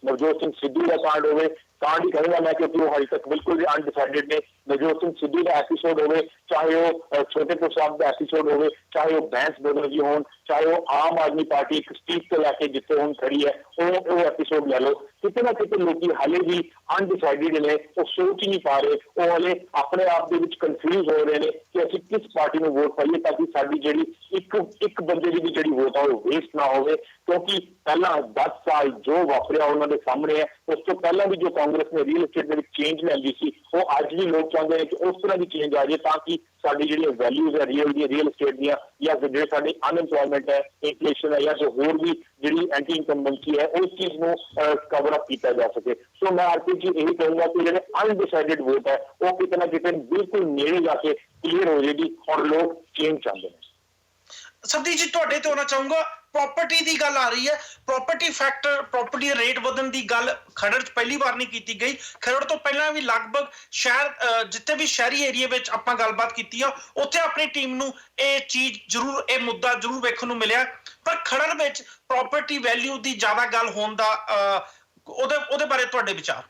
D: ਨਵਜੋਤ ਸਿੰਘ ਸਿੱਧੂ ਦਾ ਕਾਂਡ ਹੋਵੇ, ਕਾਂਡ ਹੀ ਕਹੂੰਗਾ ਮੈਂ ਕਿਉਂਕਿ ਉਹ ਹਾਲੇ ਤੱਕ ਬਿਲਕੁਲ ਅਨਡਿਸਾਈਡਡ ਨੇ। ਨਵਜੋਤ ਸਿੰਘ ਸਿੱਧੂ ਦਾ ਐਪੀਸੋਡ ਹੋਵੇ, ਚਾਹੇ ਉਹ ਛੋਟੇਪੁਰ ਸਾਹਿਬ ਦਾ ਐਪੀਸੋਡ ਹੋਵੇ, ਚਾਹੇ ਉਹ ਬੈਂਸ ਬੈਨਰਜੀ ਹੋਣ, ਚਾਹੇ ਉਹ ਆਮ ਆਦਮੀ ਪਾਰਟੀ ਇੱਕ ਸਟੀਕ ਤੋਂ ਲੈ ਕੇ ਜਿੱਥੇ ਹੁਣ ਖੜੀ ਹੈ ਉਹ ਐਪੀਸੋਡ ਲੈ ਲਓ। ਕਿਤੇ ਨਾ ਕਿਤੇ ਲੋਕੀ ਹਾਲੇ ਵੀ ਅਨਡਿਸਾਈਡਡ ਨੇ। ਉਹ ਸੋਚ ਹੀ ਨਹੀਂ ਪਾ ਰਹੇ। ਉਹ ਹਾਲੇ ਆਪਣੇ ਆਪ ਦੇ ਵਿੱਚ ਕਨਫਿਊਜ਼ ਹੋ ਰਹੇ ਨੇ ਕਿ ਅਸੀਂ ਕਿਸ ਪਾਰਟੀ ਨੂੰ ਵੋਟ ਪਾਈਏ ਤਾਂ ਕਿ ਸਾਡੀ ਜਿਹੜੀ ਇੱਕ ਬੰਦੇ ਦੀ ਵੀ ਜਿਹੜੀ ਵੋਟ ਆ ਉਹ ਵੇਸਟ ਨਾ ਹੋਵੇ। ਕਿਉਂਕਿ ਪਹਿਲਾਂ 10 ਸਾਲ ਜੋ ਵਾਪਰਿਆ ਉਹਨਾਂ ਦੇ ਸਾਹਮਣੇ ਹੈ। ਉਸ ਤੋਂ ਪਹਿਲਾਂ ਵੀ ਜੋ ਕਾਂਗਰਸ ਨੇ ਰੀਅਲ ਏਸਟੇਟ ਦੇ ਵਿੱਚ ਚੇਂਜ ਲਿਆਂਦੀ ਸੀ, ਉਹ ਅੱਜ ਵੀ ਲੋਕ ਚਾਹੁੰਦੇ ਨੇ ਕਿ ਉਸ ਤਰ੍ਹਾਂ ਦੀ ਚੇਂਜ ਆ ਜਾਏ ਤਾਂ ਕਿ ਸਾਡੀ ਜਿਹੜੀਆਂ ਵੈਲਿਊਜ਼ ਹੈ ਰੀਅਲ ਏਸਟੇਟ ਦੀਆਂ, ਜਾਂ ਜਿਹੜੇ ਸਾਡੇ ਅਨਐਮਪਲੋਇਮੈਂਟ ਹੈ, ਇਨਫਲੇਸ਼ਨ ਹੈ, ਜਾਂ ਜੋ ਹੋਰ ਵੀ ਜਿਹੜੀ ਐਂਟੀ ਇਨਕੰਬੈਂਸੀ ਹੈ, ਉਸ ਚੀਜ਼ ਨੂੰ ਕਵਰ ਅਪ ਕੀਤਾ ਜਾ ਸਕੇ। ਸੋ ਮੈਂ ਹਰਪ੍ਰੀਤ ਜੀ ਇਹੀ ਕਹੂੰਗਾ ਕਿ ਜਿਹੜੇ ਅਨਡਿਸਾਈਡਡ ਵੋਟ ਹੈ ਉਹ ਕਿਤੇ ਨਾ ਕਿਤੇ ਬਿਲਕੁਲ ਨੇੜੇ ਜਾ ਕੇ ਕਲੀਅਰ ਹੋ ਜਾਏਗੀ ਔਰ ਲੋਕ ਚੇਂਜ ਚਾਹੁੰਦੇ ਨੇ।
A: ਸਬਦੀਪ ਜੀ ਤੁਹਾਡੇ ਤੋਂ ਆਉਣਾ ਚਾਹੂੰਗਾ, ਪ੍ਰੋਪਰਟੀ ਦੀ ਗੱਲ ਆ ਰਹੀ ਹੈ, ਪ੍ਰੋਪਰਟੀ ਫੈਕਟਰ, ਪ੍ਰੋਪਰਟੀ ਰੇਟ ਵਧਣ ਦੀ ਗੱਲ ਖਰੜ 'ਚ ਪਹਿਲੀ ਵਾਰ ਨਹੀਂ ਕੀਤੀ ਗਈ। ਖਰੜ ਤੋਂ ਪਹਿਲਾਂ ਵੀ ਲਗਭਗ ਸ਼ਹਿਰ ਜਿੱਥੇ ਵੀ ਸ਼ਹਿਰੀ ਏਰੀਆ ਵਿੱਚ ਆਪਾਂ ਗੱਲਬਾਤ ਕੀਤੀ ਆ ਉੱਥੇ ਆਪਣੀ ਟੀਮ ਨੂੰ ਇਹ ਚੀਜ਼ ਜ਼ਰੂਰ, ਇਹ ਮੁੱਦਾ ਜ਼ਰੂਰ ਵੇਖਣ ਨੂੰ ਮਿਲਿਆ। ਪਰ ਖਰੜ ਵਿੱਚ ਪ੍ਰੋਪਰਟੀ ਵੈਲਿਊ ਦੀ ਜ਼ਿਆਦਾ ਗੱਲ ਹੋਣ ਦਾ ਉਹਦੇ ਬਾਰੇ ਤੁਹਾਡੇ ਵਿਚਾਰ?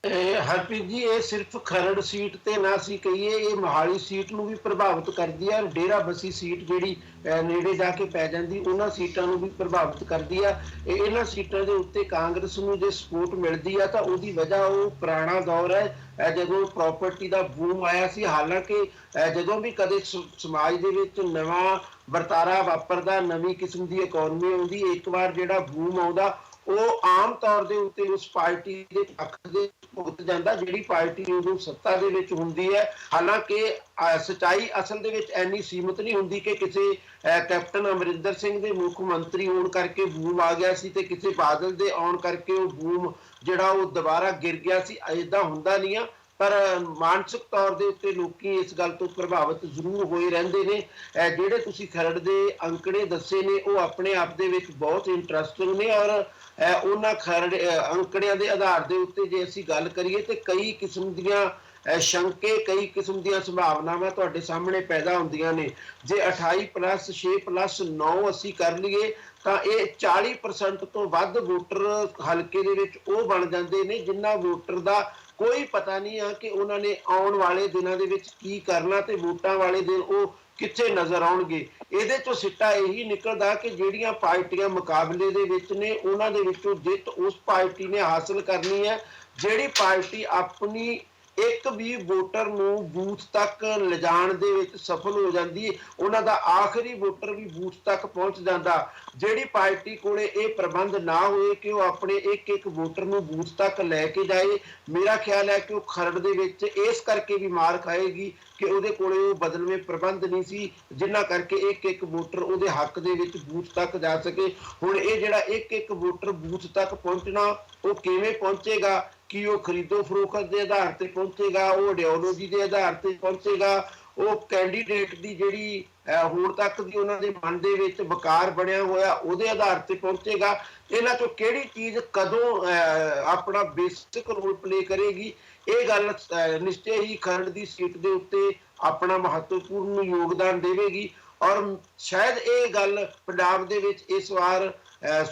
B: ਹਰਪ੍ਰੀਤ ਜੀ, ਇਹ ਸਿਰਫ ਖਰੜ ਸੀਟ ਤੇ ਨਾ ਸੀ ਕਹੀਏ, ਇਹ ਮੋਹਾਲੀ ਸੀਟ ਨੂੰ ਵੀ ਪ੍ਰਭਾਵਿਤ ਕਰਦੀ ਹੈ। ਡੇਰਾ ਬਸੀ ਸੀਟ ਜਿਹੜੀ ਨੇੜੇ ਜਾ ਕੇ ਪੈ ਜਾਂਦੀ, ਉਹਨਾਂ ਸੀਟਾਂ ਨੂੰ ਵੀ ਪ੍ਰਭਾਵਿਤ ਕਰਦੀ ਆ। ਇਹਨਾਂ ਸੀਟਾਂ ਦੇ ਉੱਤੇ ਕਾਂਗਰਸ ਨੂੰ ਜੇ ਸਪੋਰਟ ਮਿਲਦੀ ਆ ਤਾਂ ਉਹਦੀ ਵਜ੍ਹਾ ਉਹ ਪੁਰਾਣਾ ਦੌਰ ਹੈ ਜਦੋਂ ਪ੍ਰਾਪਰਟੀ ਦਾ ਬੂਮ ਆਇਆ ਸੀ। ਹਾਲਾਂਕਿ ਜਦੋਂ ਵੀ ਕਦੇ ਸਮਾਜ ਦੇ ਵਿੱਚ ਨਵਾਂ ਵਰਤਾਰਾ ਵਾਪਰਦਾ, ਨਵੀਂ ਕਿਸਮ ਦੀ ਇਕੋਨਮੀ ਆਉਂਦੀ, ਇੱਕ ਵਾਰ ਜਿਹੜਾ ਬੂਮ ਆਉਂਦਾ ਉਹ ਆਮ ਤੌਰ ਦੇ ਉੱਤੇ ਉਸ ਪਾਰਟੀ ਦੇ ਪੱਖ ਦੇ ਭੁਗਤ ਜਾਂਦਾ ਜਿਹੜੀ ਪਾਰਟੀ ਉਦੋਂ ਸੱਤਾ ਦੇ ਵਿੱਚ ਹੁੰਦੀ ਹੈ। ਹਾਲਾਂਕਿ ਸਚਾਈ ਅਸਲ ਦੇ ਵਿੱਚ ਇੰਨੀ ਸੀਮਤ ਨਹੀਂ ਹੁੰਦੀ ਕਿ ਕਿਸੇ ਕੈਪਟਨ ਅਮਰਿੰਦਰ ਸਿੰਘ ਦੇ ਮੁੱਖ ਮੰਤਰੀ ਹੋਣ ਕਰਕੇ ਬੂਮ ਆ ਗਿਆ ਸੀ ਤੇ ਕਿਸੇ ਬਾਦਲ ਦੇ ਆਉਣ ਕਰਕੇ ਉਹ ਬੂਮ ਜਿਹੜਾ ਉਹ ਦੁਬਾਰਾ ਗਿਰ ਗਿਆ ਸੀ। ਏਦਾਂ ਹੁੰਦਾ ਨਹੀਂ ਆ, ਪਰ ਮਾਨਸਿਕ ਤੌਰ ਦੇ ਉੱਤੇ ਲੋਕੀ ਇਸ ਗੱਲ ਤੋਂ ਪ੍ਰਭਾਵਿਤ ਜ਼ਰੂਰ ਹੋਏ ਰਹਿੰਦੇ ਨੇ। ਜਿਹੜੇ ਤੁਸੀਂ ਖਰੜ ਦੇ ਅੰਕੜੇ ਦੱਸੇ ਨੇ ਉਹ ਆਪਣੇ ਆਪ ਦੇ ਵਿੱਚ ਬਹੁਤ ਇੰਟਰਸਟਿੰਗ ਨੇ, ਔਰ ਉਹਨਾਂ ਅੰਕੜਿਆਂ ਦੇ ਆਧਾਰ ਦੇ ਉੱਤੇ ਜੇ ਅਸੀਂ ਗੱਲ ਕਰੀਏ ਤੇ ਕਈ ਕਿਸਮ ਦੀਆਂ ਸ਼ੰਕੇ, ਕਈ ਕਿਸਮ ਦੀਆਂ ਸੰਭਾਵਨਾਵਾਂ ਤੁਹਾਡੇ ਸਾਹਮਣੇ ਪੈਦਾ ਹੁੰਦੀਆਂ ਨੇ। ਜੇ 28+6+9 ਅਸੀਂ ਕਰ ਲਈਏ ਤਾਂ ਇਹ 40% ਤੋਂ ਵੱਧ ਵੋਟਰ ਹਲਕੇ ਦੇ ਵਿੱਚ ਉਹ ਬਣ ਜਾਂਦੇ ਨੇ ਜਿਨ੍ਹਾਂ ਵੋਟਰ ਦਾ ਕੋਈ ਪਤਾ ਨਹੀਂ ਆ ਕਿ ਉਹਨਾਂ ਨੇ ਆਉਣ ਵਾਲੇ ਦਿਨਾਂ ਦੇ ਵਿੱਚ ਕੀ ਕਰਨਾ ਤੇ ਵੋਟਾਂ ਵਾਲੇ ਦਿਨ ਉਹ ਕਿੱਥੇ ਨਜ਼ਰ ਆਉਣਗੇ। ਇਹਦੇ ਚੋਂ ਸਿੱਟਾ ਇਹੀ ਨਿਕਲਦਾ ਕਿ ਜਿਹੜੀਆਂ ਪਾਰਟੀਆਂ ਮੁਕਾਬਲੇ ਦੇ ਵਿੱਚ ਨੇ ਉਹਨਾਂ ਦੇ ਵਿੱਚੋਂ ਜਿੱਤ ਉਸ ਪਾਰਟੀ ਨੇ ਹਾਸਲ ਕਰਨੀ ਹੈ ਜਿਹੜੀ ਪਾਰਟੀ ਆਪਣੀ ਇੱਕ ਵੀ ਵੋਟਰ ਨੂੰ ਬੂਥ ਤੱਕ ਲਿਜਾਣ ਦੇ ਵਿੱਚ ਸਫਲ ਹੋ ਜਾਂਦੀ ਹੈ, ਉਹਨਾਂ ਦਾ ਆਖਰੀ ਵੋਟਰ ਵੀ ਬੂਥ ਤੱਕ ਪਹੁੰਚ ਜਾਂਦਾ। ਜਿਹੜੀ ਪਾਰਟੀ ਕੋਲੇ ਇਹ ਪ੍ਰਬੰਧ ਨਾ ਹੋਏ ਕਿ ਉਹ ਆਪਣੇ ਇੱਕ ਇੱਕ ਵੋਟਰ ਨੂੰ ਬੂਥ ਤੱਕ ਲੈ ਕੇ ਜਾਏ, ਮੇਰਾ ਖਿਆਲ ਹੈ ਕਿ ਉਹ ਖਰੜ ਦੇ ਵਿੱਚ ਇਸ ਕਰਕੇ ਵੀ ਮਾਰ ਖਾਏਗੀ ਕਿ ਉਹਦੇ ਕੋਲੇ ਉਹ ਬਦਲਵੇਂ ਪ੍ਰਬੰਧ ਨਹੀਂ ਸੀ ਜਿਨ੍ਹਾਂ ਕਰਕੇ ਇੱਕ ਇੱਕ ਵੋਟਰ ਉਹਦੇ ਹੱਕ ਦੇ ਵਿੱਚ ਬੂਥ ਤੱਕ ਜਾ ਸਕੇ। ਹੁਣ ਇਹ ਜਿਹੜਾ ਇੱਕ ਇੱਕ ਵੋਟਰ ਬੂਥ ਤੱਕ ਪਹੁੰਚਣਾ ਉਹ ਕਿਵੇਂ ਪਹੁੰਚੇਗਾ? ਕਿ ਉਹ ਖਰੀਦੋ ਫਰੋਖਤ ਦੇ ਆਧਾਰ ਤੇ ਪਹੁੰਚੇਗਾ, ਉਹ ਆਈਡੀਓਲੋਜੀ ਦੇ ਆਧਾਰ ਤੇ ਪਹੁੰਚੇਗਾ, ਉਹ ਕੈਂਡੀਡੇਟ ਦੀ ਜਿਹੜੀ ਹੁਣ ਤੱਕ ਦੀ ਉਹਨਾਂ ਦੇ ਮਨ ਦੇ ਵਿੱਚ ਵਕਾਰ ਬਣਿਆ ਹੋਇਆ ਉਹਦੇ ਆਧਾਰ ਤੇ ਪਹੁੰਚੇਗਾ? ਇਹਨਾਂ ਚੋਂ ਕਿਹੜੀ ਚੀਜ਼ ਕਦੋਂ ਆਪਣਾ ਬੇਸਿਕ ਰੋਲ ਪਲੇ ਕਰੇਗੀ? ਇਹ ਗੱਲ ਨਿਸ਼ਚੈ ਹੀ ਖਰੜ ਦੀ ਸੀਟ ਦੇ ਉੱਤੇ ਆਪਣਾ ਮਹੱਤਵਪੂਰਨ ਯੋਗਦਾਨ ਦੇਵੇਗੀ। ਔਰ ਸ਼ਾਇਦ ਇਹ ਗੱਲ ਪੰਜਾਬ ਦੇ ਵਿੱਚ ਇਸ ਵਾਰ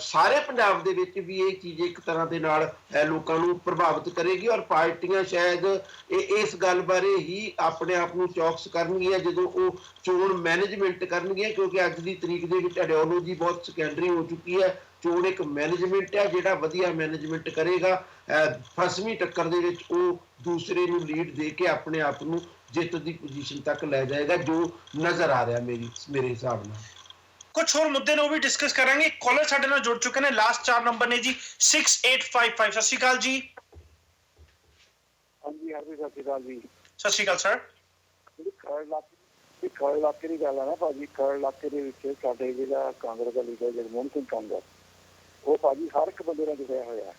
B: ਸਾਰੇ ਪੰਜਾਬ ਦੇ ਵਿੱਚ ਵੀ ਇਹ ਚੀਜ਼ ਇੱਕ ਤਰ੍ਹਾਂ ਦੇ ਨਾਲ ਲੋਕਾਂ ਨੂੰ ਪ੍ਰਭਾਵਿਤ ਕਰੇਗੀ ਔਰ ਪਾਰਟੀਆਂ ਸ਼ਾਇਦ ਇਸ ਗੱਲ ਬਾਰੇ ਹੀ ਆਪਣੇ ਆਪ ਨੂੰ ਚੌਕਸ ਕਰਨਗੀਆਂ ਜਦੋਂ ਉਹ ਚੋਣ ਮੈਨੇਜਮੈਂਟ ਕਰਨਗੀਆਂ, ਕਿਉਂਕਿ ਅੱਜ ਦੀ ਤਰੀਕ ਦੇ ਵਿੱਚ ਆਈਡੀਓਲੋਜੀ ਬਹੁਤ ਸੈਕੰਡਰੀ ਹੋ ਚੁੱਕੀ ਹੈ। ਚੋਣ ਇੱਕ ਮੈਨੇਜਮੈਂਟ ਹੈ, ਜਿਹੜਾ ਵਧੀਆ ਮੈਨੇਜਮੈਂਟ ਕਰੇਗਾ ਫਸਵੀਂ ਟੱਕਰ ਦੇ ਵਿੱਚ ਉਹ ਦੂਸਰੇ ਨੂੰ ਲੀਡ ਦੇ ਕੇ ਆਪਣੇ ਆਪ ਨੂੰ ਜਿੱਤ ਦੀ ਪੋਜੀਸ਼ਨ ਤੱਕ ਲੈ ਜਾਏਗਾ, ਜੋ ਨਜ਼ਰ ਆ ਰਿਹਾ ਮੇਰੇ ਹਿਸਾਬ ਨਾਲ।
A: कुछ और मुद्दे ने वो भी डिस्कस करेंगे। कॉलर साडे नाल जुड़ चुके हैं, लास्ट 4 नंबर ने जी 6855। सत श्री अकाल जी।
C: हाँ जी, हरप्रीत सत श्री अकाल जी।
A: सत श्री अकाल सर।
C: खरड़ इलाके की गल है ना भाजी, खरड़ इलाके ਦੇ ਵਿੱਚ ਸਾਡੇ ਜਿਹੜਾ ਕਾਂਗਰਸ ਦਾ ਲੀਡਰ ਜਗਮੋਹਨ ਸਿੰਘ ਕਾਂਗਰ, ਉਹ ਭਾਜੀ ਹਰ ਇੱਕ ਬੰਦੇ ਨਾਲ ਜੁੜਿਆ ਹੋਇਆ।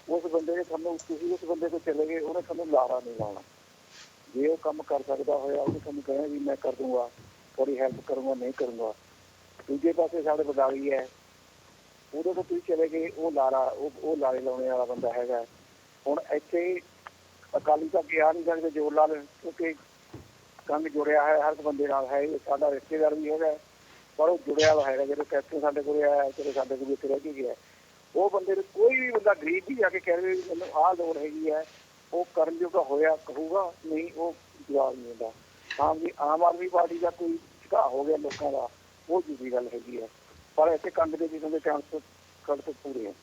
C: ਉਸ ਬੰਦੇ ਨੇ ਸਾਨੂੰ, ਤੁਸੀਂ ਉਸ ਬੰਦੇ ਤੋਂ ਚਲੇ ਗਏ, ਉਹਨੇ ਸਾਨੂੰ ਲਾਰਾ ਨਹੀਂ ਲਾਉਣਾ। ਜੇ ਉਹ ਕੰਮ ਕਰ ਸਕਦਾ ਹੋਇਆ ਉਹਨੇ ਸਾਨੂੰ ਕਹਿਣਾ ਵੀ ਮੈਂ ਕਰ ਦੂੰਗਾ, ਥੋੜੀ ਹੈਲਪ ਕਰੂੰਗਾ, ਨਹੀਂ ਕਰੂੰਗਾ। ਦੂਜੇ ਪਾਸੇ ਸਾਡੇ ਬਦਾਲੀ ਹੈ, ਉਹਦੇ ਤੋਂ ਤੁਸੀਂ ਚਲੇ ਗਏ, ਉਹ ਲਾਰੇ ਲਾਉਣੇ ਵਾਲਾ ਬੰਦਾ ਹੈਗਾ। ਹੁਣ ਇੱਥੇ ਅਕਾਲੀ ਤਾਂ ਕਿਹਾ ਨਹੀਂ ਸਕਦੇ ਜੋਰ ਲਾ ਲੈਣ, ਕਿਉਂਕਿ ਕੰਗ ਜੁੜਿਆ ਹੈ ਹਰ ਇੱਕ ਬੰਦੇ ਨਾਲ ਹੈ। ਸਾਡਾ ਰਿਸ਼ਤੇਦਾਰ ਵੀ ਹੈਗਾ ਪਰ ਉਹ ਜੁੜਿਆ ਵਾ ਹੈਗਾ। ਜਦੋਂ ਕੈਪਟਨ ਸਾਡੇ ਕੋਲ ਆਇਆ, ਚਲੋ ਸਾਡੇ ਕੋਲ ਇੱਥੇ ਰਹਿ ਕੇ ਗਿਆ, ਉਹ ਬੰਦੇ ਨੂੰ ਕੋਈ ਵੀ ਬੰਦਾ ਗਰੀਬ ਵੀ ਜਾ ਕੇ ਕਹਿ ਰਹੇ ਮੈਨੂੰ ਆਹ ਲੋੜ ਹੈਗੀ ਹੈ, ਉਹ ਕਰਨ ਜੋਗਾ ਹੋਇਆ ਕਹੂਗਾ, ਨਹੀਂ ਉਹ ਜਵਾਬ ਨਹੀਂ ਦਿੰਦਾ। ਹਾਂ ਜੀ, ਆਮ ਆਦਮੀ ਪਾਰਟੀ ਦਾ ਕੋਈ ਝੁਕਾਅ ਹੋ ਗਿਆ ਲੋਕਾਂ ਦਾ, ਉਹ ਦੂਜੀ ਗੱਲ ਹੈਗੀ ਹੈ। ਪਰ ਇੱਥੇ ਕੰਗ ਦੇ ਜਿਨ੍ਹਾਂ ਦੇ ਚਾਂਸ ਕੜਤ ਪੂਰੇ ਹੈ।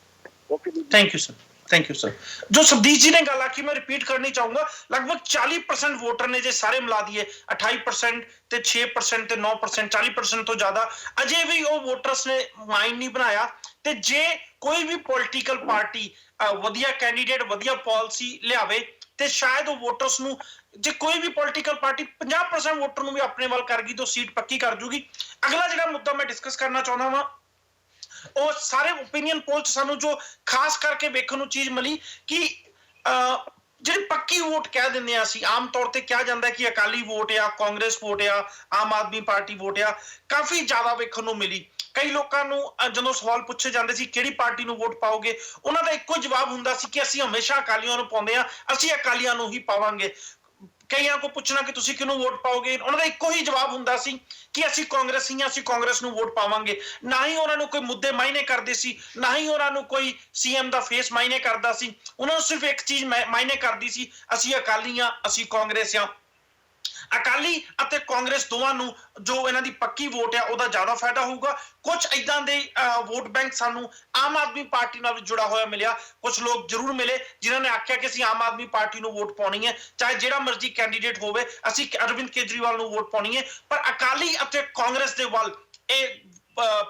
C: Okay,
A: thank you sir, thank you sir. जो सब्दीश जी ने गल आखी मैं रिपीट करनी चाहूंगा, लगभग 40% वोटर ने जे सारे मिला दिए, 28% ते 6% ते 9%, 40% तो ज्यादा अजे भी वो वोटर्स ने माइंड नहीं बनाया। ते जे कोई भी पॉलिटिकल पार्टी वधिया कैंडीडेट वधिया पॉलिसी लियावे ते शायद वो वोटर्स ਨੂੰ ਜੇ ਕੋਈ ਵੀ ਪੋਲੀਟੀਕਲ ਪਾਰਟੀ 50% ਵੋਟਰ ਨੂੰ ਵੀ ਆਪਣੇ ਵੱਲ ਕਰ ਗਈ ਤਾਂ ਸੀਟ ਪੱਕੀ ਕਰ ਜੂਗੀ। ਅਗਲਾ ਜਿਹੜਾ ਮੁੱਦਾ ਮੈਂ ਡਿਸਕਸ ਕਰਨਾ ਚਾਹੁੰਦਾ ਵਾਂ, ਉਹ ਸਾਰੇ ਓਪੀਨੀਅਨ ਪੋਲ ਚ ਸਾਨੂੰ ਜੋ ਖਾਸ ਕਰਕੇ ਵੇਖਣ ਨੂੰ ਚੀਜ਼ ਮਿਲੀ ਕਿ ਜਿਹੜੀ ਪੱਕੀ ਵੋਟ ਕਹਿ ਦਿੰਦੇ ਆ ਅਸੀਂ, ਆਮ ਤੌਰ ਤੇ ਕਿਹਾ ਜਾਂਦਾ ਕਿ ਅਕਾਲੀ ਵੋਟ ਆ, ਕਾਂਗਰਸ ਵੋਟ ਆ, ਆਮ ਆਦਮੀ ਪਾਰਟੀ ਵੋਟ ਆ, ਕਾਫੀ ਜ਼ਿਆਦਾ ਵੇਖਣ ਨੂੰ ਮਿਲੀ। ਕਈ ਲੋਕਾਂ ਨੂੰ ਜਦੋਂ ਸਵਾਲ ਪੁੱਛੇ ਜਾਂਦੇ ਸੀ ਕਿਹੜੀ ਪਾਰਟੀ ਨੂੰ ਵੋਟ ਪਾਓਗੇ, ਉਹਨਾਂ ਦਾ ਇੱਕੋ ਜਵਾਬ ਹੁੰਦਾ ਸੀ ਕਿ ਅਸੀਂ ਹਮੇਸ਼ਾ ਅਕਾਲੀਆਂ ਨੂੰ ਪਾਉਂਦੇ ਆ, ਅਸੀਂ ਅਕਾਲੀਆਂ ਨੂੰ ਹੀ ਪਾਵਾਂਗੇ। ਕਈਆਂ ਕੋ ਪੁੱਛਣਾ ਕਿ ਤੁਸੀਂ ਕਿਹਨੂੰ ਵੋਟ ਪਾਓਗੇ, ਉਹਨਾਂ ਦਾ ਇੱਕੋ ਹੀ ਜਵਾਬ ਹੁੰਦਾ ਸੀ ਕਿ ਅਸੀਂ ਕਾਂਗਰਸੀ ਹਾਂ, ਅਸੀਂ ਕਾਂਗਰਸ ਨੂੰ ਵੋਟ ਪਾਵਾਂਗੇ। ਨਾ ਹੀ ਉਹਨਾਂ ਨੂੰ ਕੋਈ ਮੁੱਦੇ ਮਾਇਨੇ ਕਰਦੇ ਸੀ, ਨਾ ਹੀ ਉਹਨਾਂ ਨੂੰ ਕੋਈ ਸੀਐਮ ਦਾ ਫੇਸ ਮਾਇਨੇ ਕਰਦਾ ਸੀ। ਉਹਨਾਂ ਨੂੰ ਸਿਰਫ ਇੱਕ ਚੀਜ਼ ਮਾਇਨੇ ਕਰਦੀ ਸੀ, ਅਸੀਂ ਅਕਾਲੀ ਹਾਂ, ਅਸੀਂ ਕਾਂਗਰਸ ਹਾਂ। ਅਕਾਲੀ ਅਤੇ ਕਾਂਗਰਸ ਦੋਵਾਂ ਨੂੰ ਜੋ ਇਹਨਾਂ ਦੀ ਪੱਕੀ ਵੋਟ ਹੈ ਉਹਦਾ ਜ਼ਿਆਦਾ ਫਾਇਦਾ ਹੋਊਗਾ। ਕੁਝ ਇਦਾਂ ਦੇ ਵੋਟ ਬੈਂਕ ਸਾਨੂੰ ਆਮ ਆਦਮੀ ਪਾਰਟੀ ਨਾਲ ਜੁੜਾ ਹੋਇਆ ਮਿਲਿਆ। ਕੁਝ ਲੋਕ ਜ਼ਰੂਰ ਮਿਲੇ ਜਿਨ੍ਹਾਂ ਨੇ ਆਖਿਆ ਕਿ ਅਸੀਂ ਆਮ ਆਦਮੀ ਪਾਰਟੀ ਨੂੰ ਵੋਟ ਪਾਉਣੀ ਹੈ, ਚਾਹੇ ਜਿਹੜਾ ਮਰਜ਼ੀ ਕੈਂਡੀਡੇਟ ਹੋਵੇ, ਅਸੀਂ ਅਰਵਿੰਦ ਕੇਜਰੀਵਾਲ ਨੂੰ ਵੋਟ ਪਾਉਣੀ ਹੈ। ਪਰ ਅਕਾਲੀ ਅਤੇ ਕਾਂਗਰਸ ਦੇ ਵੱਲ ਇਹ